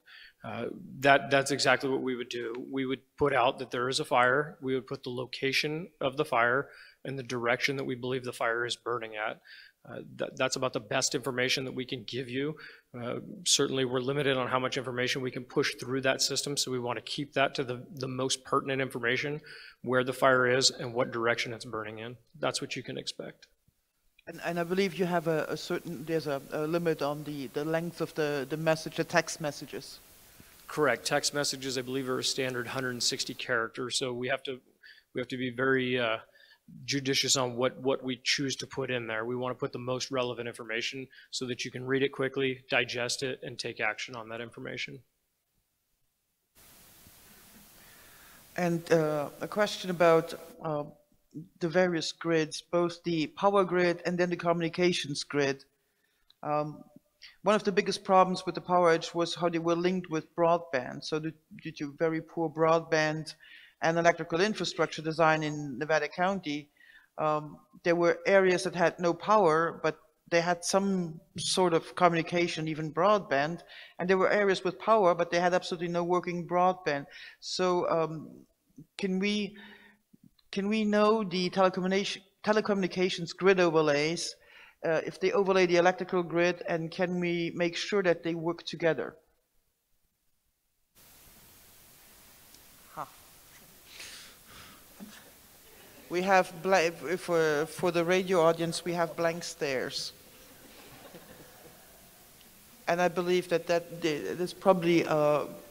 that's exactly what we would do. We would put out that there is a fire. We would put the location of the fire and the direction that we believe the fire is burning at. That's about the best information that we can give you. Certainly we're limited on how much information we can push through that system, so we want to keep that to the most pertinent information, where the fire is and what direction it's burning in. That's what you can expect. And I believe you have there's a limit on the length of the message, the text messages. Correct. Text messages, I believe, are a standard 160 characters, so we have to be very judicious on what we choose to put in there. We want to put the most relevant information so that you can read it quickly, digest it, and take action on that information. And a question about the various grids, both the power grid and then the communications grid. One of the biggest problems with the power edge was how they were linked with broadband. So due to very poor broadband and electrical infrastructure design in Nevada County, there were areas that had no power, but they had some sort of communication, even broadband, and there were areas with power, but they had absolutely no working broadband. So can we know the telecommunications grid overlays, if they overlay the electrical grid, and can we make sure that they work together? We have, for the radio audience, we have blank stares. And I believe that is probably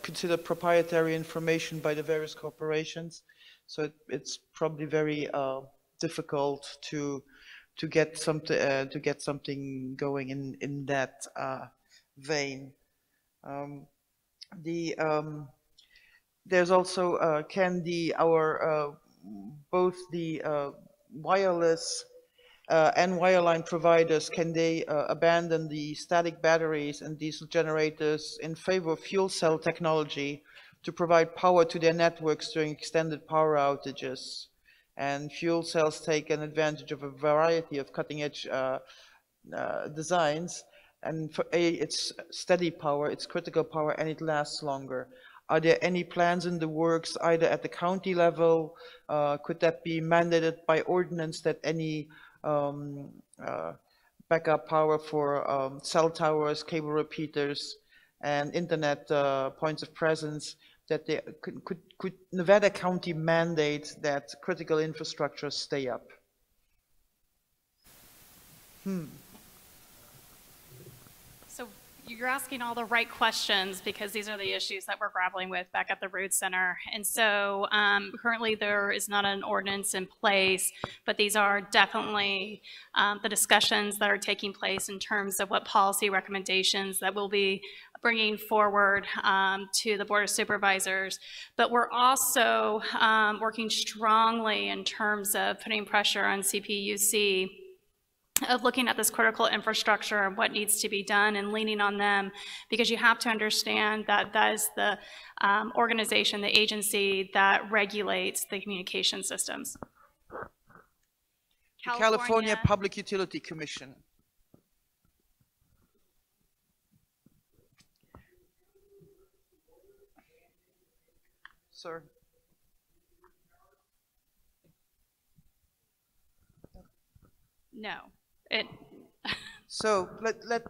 considered proprietary information by the various corporations. So it's probably very difficult to get something going in that vein. There's also both the wireless and wireline providers, can they abandon the static batteries and diesel generators in favor of fuel cell technology to provide power to their networks during extended power outages? And fuel cells take an advantage of a variety of cutting-edge designs, and for it's steady power, it's critical power, and it lasts longer. Are there any plans in the works, either at the county level? Could that be mandated by ordinance that any backup power for cell towers, cable repeaters, and internet points of presence, that they could Nevada County mandate that critical infrastructure stay up? So you're asking all the right questions because these are the issues that we're grappling with back at the Road Center. And so currently there is not an ordinance in place, but these are definitely the discussions that are taking place in terms of what policy recommendations that we'll be bringing forward to the Board of Supervisors. But we're also working strongly in terms of putting pressure on CPUC of looking at this critical infrastructure and what needs to be done and leaning on them, because you have to understand that that is the organization, the agency that regulates the communication systems. California Public Utility Commission. Sir. No. So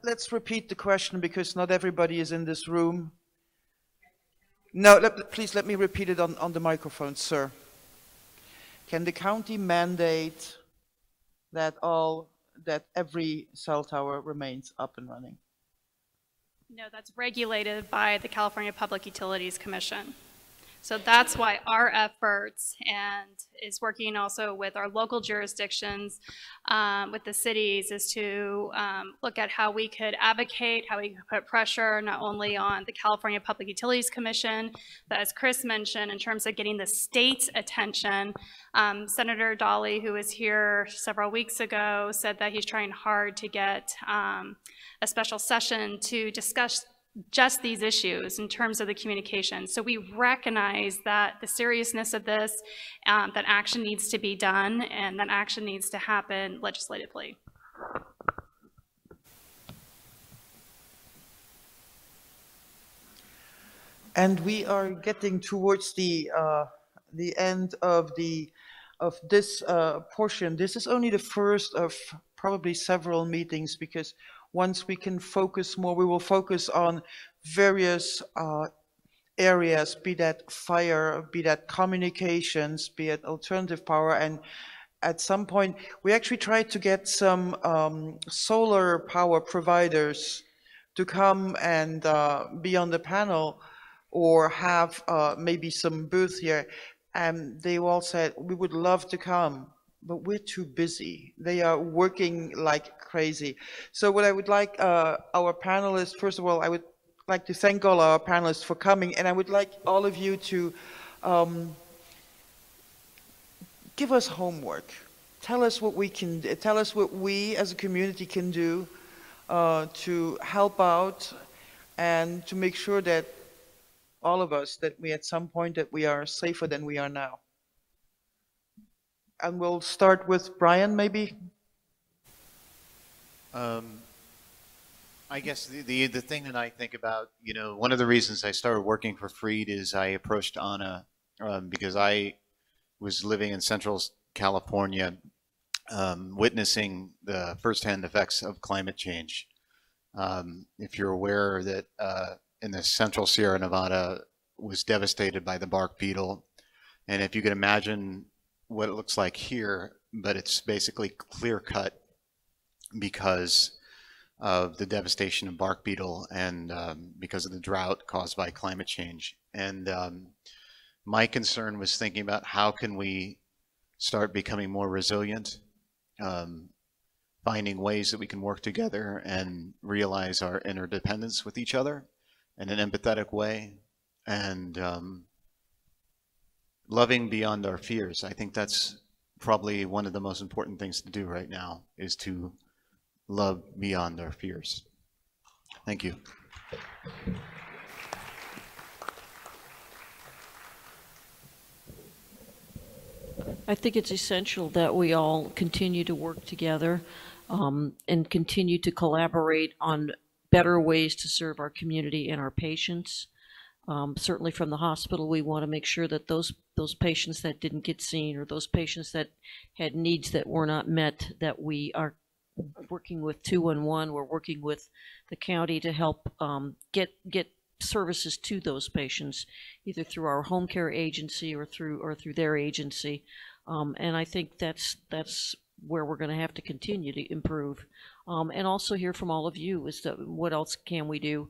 let's repeat the question because not everybody is in this room. No, please let me repeat it on the microphone, sir. Can the county mandate that every cell tower remains up and running? No, that's regulated by the California Public Utilities Commission. So that's why our efforts and is working also with our local jurisdictions, with the cities, is to look at how we could advocate, how we could put pressure not only on the California Public Utilities Commission, but as Chris mentioned, in terms of getting the state's attention. Senator Dolly, who was here several weeks ago, said that he's trying hard to get a special session to discuss just these issues in terms of the communication. So we recognize that the seriousness of this, that action needs to be done, and that action needs to happen legislatively. And we are getting towards the end of this portion. This is only the first of probably several meetings, because once we can focus more, we will focus on various areas, be that fire, be that communications, be it alternative power. And at some point, we actually tried to get some solar power providers to come and be on the panel or have maybe some booth here. And they all said, we would love to come, but we're too busy. They are working like crazy. So what I would like our panelists, first of all, I would like to thank all our panelists for coming, and I would like all of you to give us homework. Tell us what we can, tell us what we as a community can do to help out and to make sure that all of us, that we at some point that we are safer than we are now. And we'll start with Brian, maybe. I guess the thing that I think about, one of the reasons I started working for Freed is I approached Anna because I was living in Central California, witnessing the firsthand effects of climate change. If you're aware that in the Central Sierra Nevada was devastated by the bark beetle, and if you can imagine what it looks like here, but it's basically clear cut because of the devastation of bark beetle and because of the drought caused by climate change. And my concern was thinking about how can we start becoming more resilient, finding ways that we can work together and realize our interdependence with each other in an empathetic way, and loving beyond our fears. I think that's probably one of the most important things to do right now, is to love beyond our fears. Thank you. I think it's essential that we all continue to work together and continue to collaborate on better ways to serve our community and our patients. Certainly from the hospital, we want to make sure that those patients that didn't get seen, or those patients that had needs that were not met, that we are working with 211. We're working with the county to help get services to those patients, either through our home care agency or through their agency. And I think that's where we're going to have to continue to improve, and also hear from all of you as to what else can we do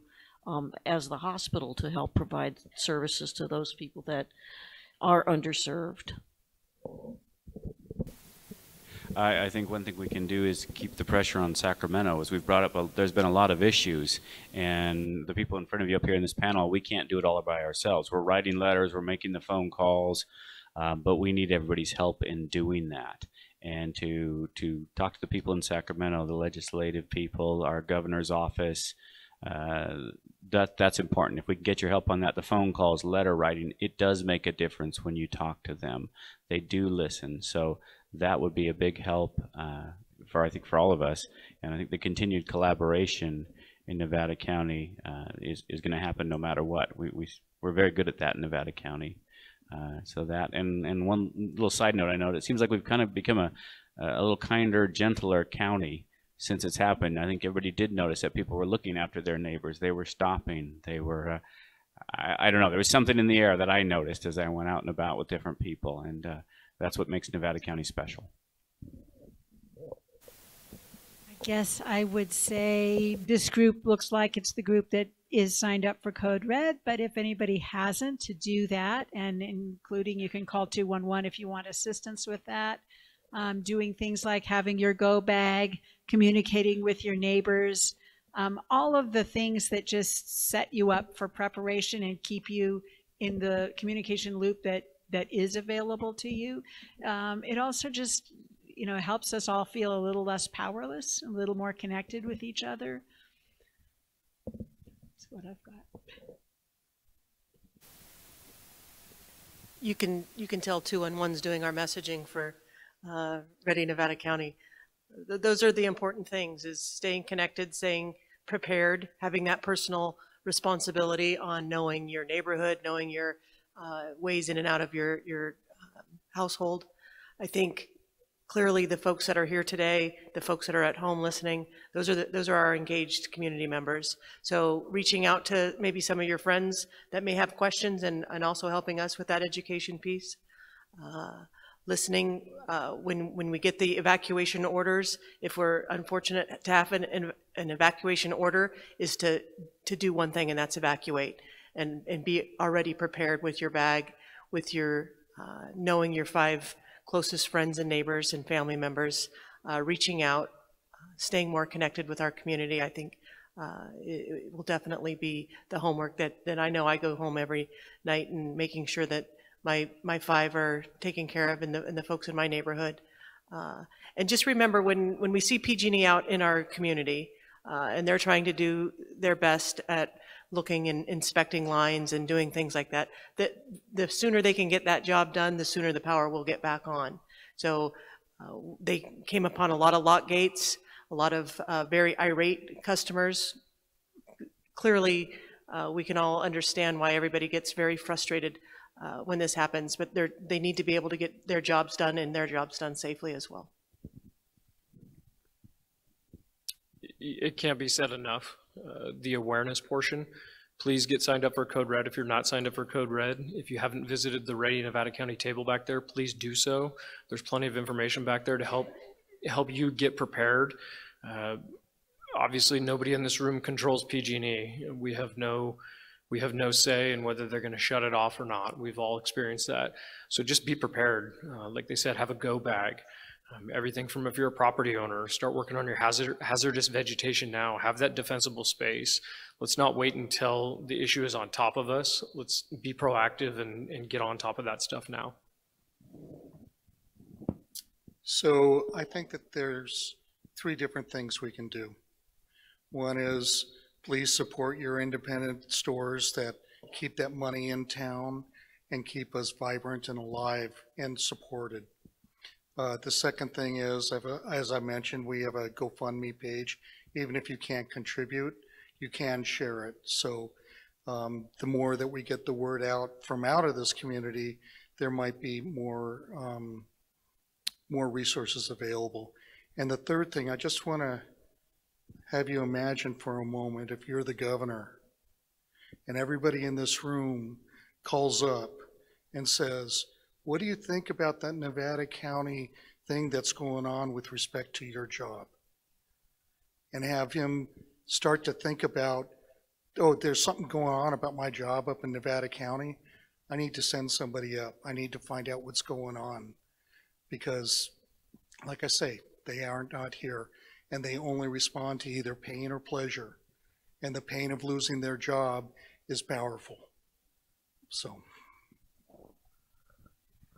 as the hospital to help provide services to those people that are underserved. I think one thing we can do is keep the pressure on Sacramento. As we've brought up, there's been a lot of issues, and the people in front of you up here in this panel, we can't do it all by ourselves. We're writing letters, we're making the phone calls, but we need everybody's help in doing that. And to talk to the people in Sacramento, the legislative people, our governor's office, that's important. If we can get your help on that, the phone calls, letter writing, it does make a difference when you talk to them. They do listen. So that would be a big help I think for all of us. And I think the continued collaboration in Nevada County is going to happen no matter what. We're very good at that in Nevada County. So that, and one little side note I know, it seems like we've kind of become a little kinder, gentler county since it's happened. I think everybody did notice that people were looking after their neighbors. They were stopping. They were, I don't know, there was something in the air that I noticed as I went out and about with different people, and that's what makes Nevada County special. I guess I would say this group looks like it's the group that is signed up for Code Red, but if anybody hasn't, to do that, and including you can call 211 if you want assistance with that. Doing things like having your go bag, communicating with your neighbors, all of the things that just set you up for preparation and keep you in the communication loop that is available to you. It also just, helps us all feel a little less powerless, a little more connected with each other. That's what I've got. You can tell 211's doing our messaging for Ready Nevada County. Those are the important things: is staying connected, staying prepared, having that personal responsibility on knowing your neighborhood, knowing your ways in and out of your household. I think clearly the folks that are here today, the folks that are at home listening, those are our engaged community members. So reaching out to maybe some of your friends that may have questions and also helping us with that education piece. Listening when we get the evacuation orders, if we're unfortunate to have an evacuation order, is to do one thing, and that's evacuate, and be already prepared with your bag, with your knowing your 5 closest friends and neighbors and family members, reaching out, staying more connected with our community. I think it will definitely be the homework that I know I go home every night and making sure that my 5 are taken care of, and the folks in my neighborhood. And just remember, when we see PG&E out in our community, and they're trying to do their best at looking and inspecting lines and doing things like that, that the sooner they can get that job done, the sooner the power will get back on. So they came upon a lot of lock gates, a lot of very irate customers. Clearly, we can all understand why everybody gets very frustrated when this happens, but they need to be able to get their jobs done, and their jobs done safely as well. It can't be said enough. The awareness portion, please get signed up for Code Red if you're not signed up for Code Red. If you haven't visited the Ready Nevada County table back there, please do so. There's plenty of information back there to help you get prepared. Obviously, nobody in this room controls PG&E. We have no say in whether they're going to shut it off or not. We've all experienced that. So just be prepared. Like they said, have a go bag. Everything from, if you're a property owner, start working on your hazardous vegetation now. Have that defensible space. Let's not wait until the issue is on top of us. Let's be proactive and get on top of that stuff now. So I think that there's 3 different things we can do. One is, please support your independent stores that keep that money in town and keep us vibrant and alive and supported. The second thing is, as I mentioned, we have a GoFundMe page. Even if you can't contribute, you can share it. So the more that we get the word out from out of this community, there might be more resources available. And the third thing, I just want to have you imagine for a moment if you're the governor and everybody in this room calls up and says, what do you think about that Nevada County thing that's going on with respect to your job? And have him start to think about, oh, there's something going on about my job up in Nevada County. I need to send somebody up. I need to find out what's going on. Because, like I say, they aren't not here, and they only respond to either pain or pleasure. And the pain of losing their job is powerful. So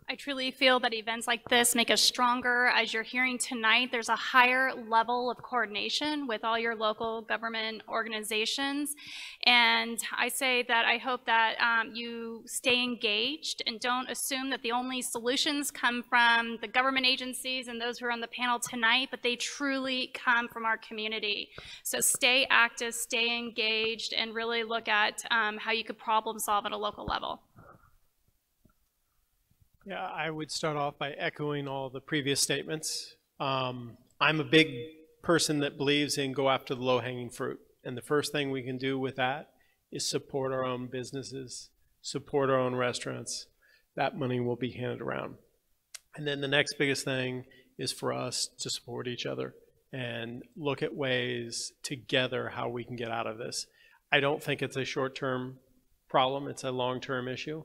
I truly feel that events like this make us stronger. As you're hearing tonight, there's a higher level of coordination with all your local government organizations. And I say that I hope that you stay engaged and don't assume that the only solutions come from the government agencies and those who are on the panel tonight, but they truly come from our community. So stay active, stay engaged, and really look at how you could problem solve at a local level. Yeah, I would start off by echoing all the previous statements. I'm a big person that believes in go after the low-hanging fruit. And the first thing we can do with that is support our own businesses, support our own restaurants. That money will be handed around. And then the next biggest thing is for us to support each other and look at ways together how we can get out of this. I don't think it's a short-term problem, it's a long-term issue.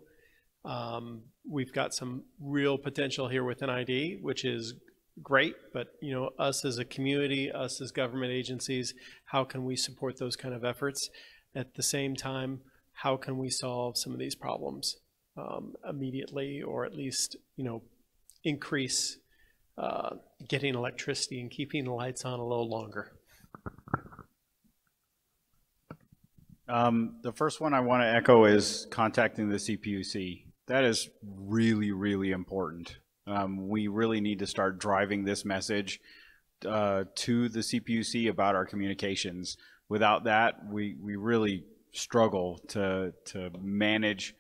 We've got some real potential here with NID, which is great, but you know, us as a community, us as government agencies, how can we support those kind of efforts? At the same time, how can we solve some of these problems immediately, or at least, you know, increase getting electricity and keeping the lights on a little longer? The first one I want to echo is contacting the CPUC. That is really, really important. We really need to start driving this message to the CPUC about our communications. Without that, we really struggle to manage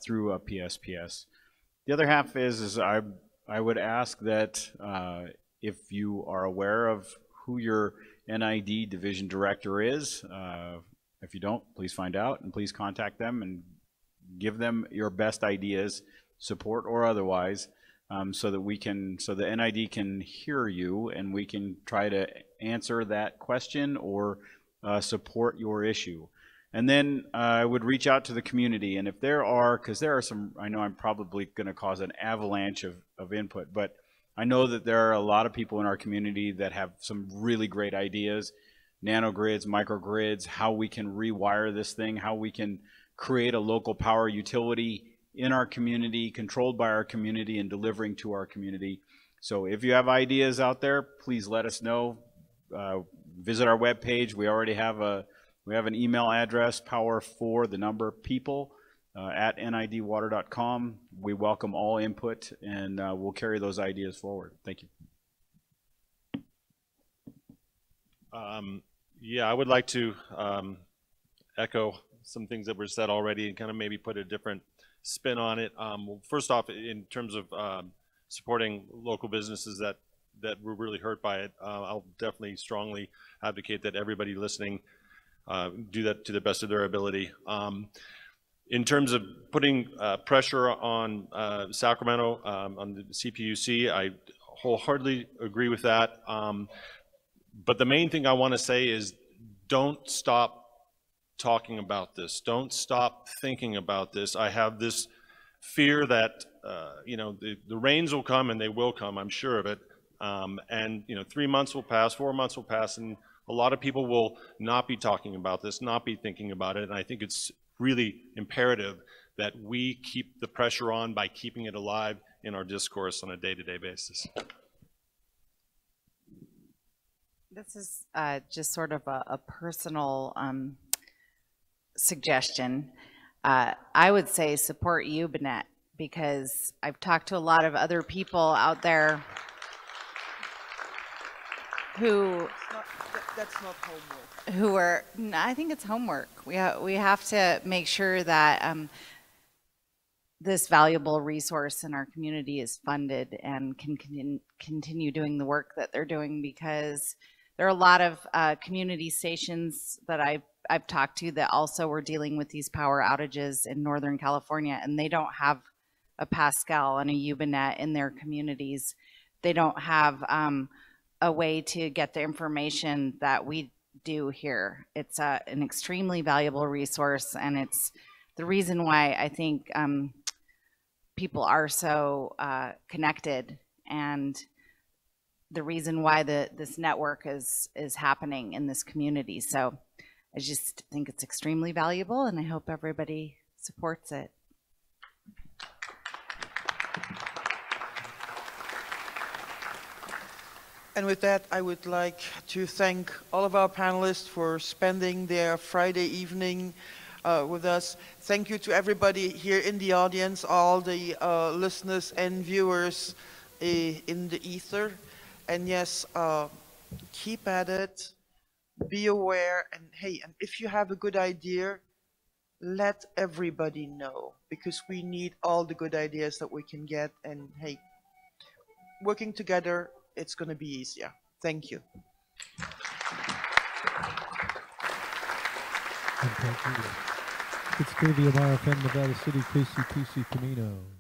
through a PSPS. The other half is I would ask that if you are aware of who your NID division director is, if you don't, please find out and please contact them and give them your best ideas, support or otherwise, so that the NID can hear you and we can try to answer that question or support your issue. And then I would reach out to the community, and if there are, because there are some, I know I'm probably going to cause an avalanche of input, but I know that there are a lot of people in our community that have some really great ideas, nanogrids, microgrids, how we can rewire this thing, how we can create a local power utility in our community, controlled by our community and delivering to our community. So if you have ideas out there, please let us know. Visit our webpage. We already have an email address, power4people at nidwater.com. We welcome all input, and we'll carry those ideas forward. Thank you. Yeah, I would like to echo some things that were said already and kind of maybe put a different spin on it. Well, first off, in terms of supporting local businesses that were really hurt by it, I'll definitely strongly advocate that everybody listening do that to the best of their ability. In terms of putting pressure on Sacramento, on the CPUC, I wholeheartedly agree with that. But the main thing I want to say is don't stop talking about this. Don't stop thinking about this. I have this fear that you know, the rains will come, and they will come, I'm sure of it. And you know, 3 months will pass, 4 months will pass, and a lot of people will not be talking about this, not be thinking about it. And I think it's really imperative that we keep the pressure on by keeping it alive in our discourse on a day-to-day basis. This is just sort of a personal suggestion. I would say support Yubanet, because I've talked to a lot of other people out there who that's not homework. Who are, I think it's homework. We have to make sure that this valuable resource in our community is funded and can continue doing the work that they're doing, because there are a lot of community stations that I've talked to that also were dealing with these power outages in Northern California, and they don't have a Pascal and a Yubanet in their communities. They don't have a way to get the information that we do here. It's an extremely valuable resource, and it's the reason why I think people are so connected, and the reason why this network is happening in this community. So I just think it's extremely valuable, and I hope everybody supports it. And with that, I would like to thank all of our panelists for spending their Friday evening with us. Thank you to everybody here in the audience, all the listeners and viewers in the ether. And yes, keep at it, be aware, and hey, and if you have a good idea, let everybody know, because we need all the good ideas that we can get, and hey, working together, it's going to be easier. Thank you. And thank you. It's KVMR FM Nevada City, KCTC Camino.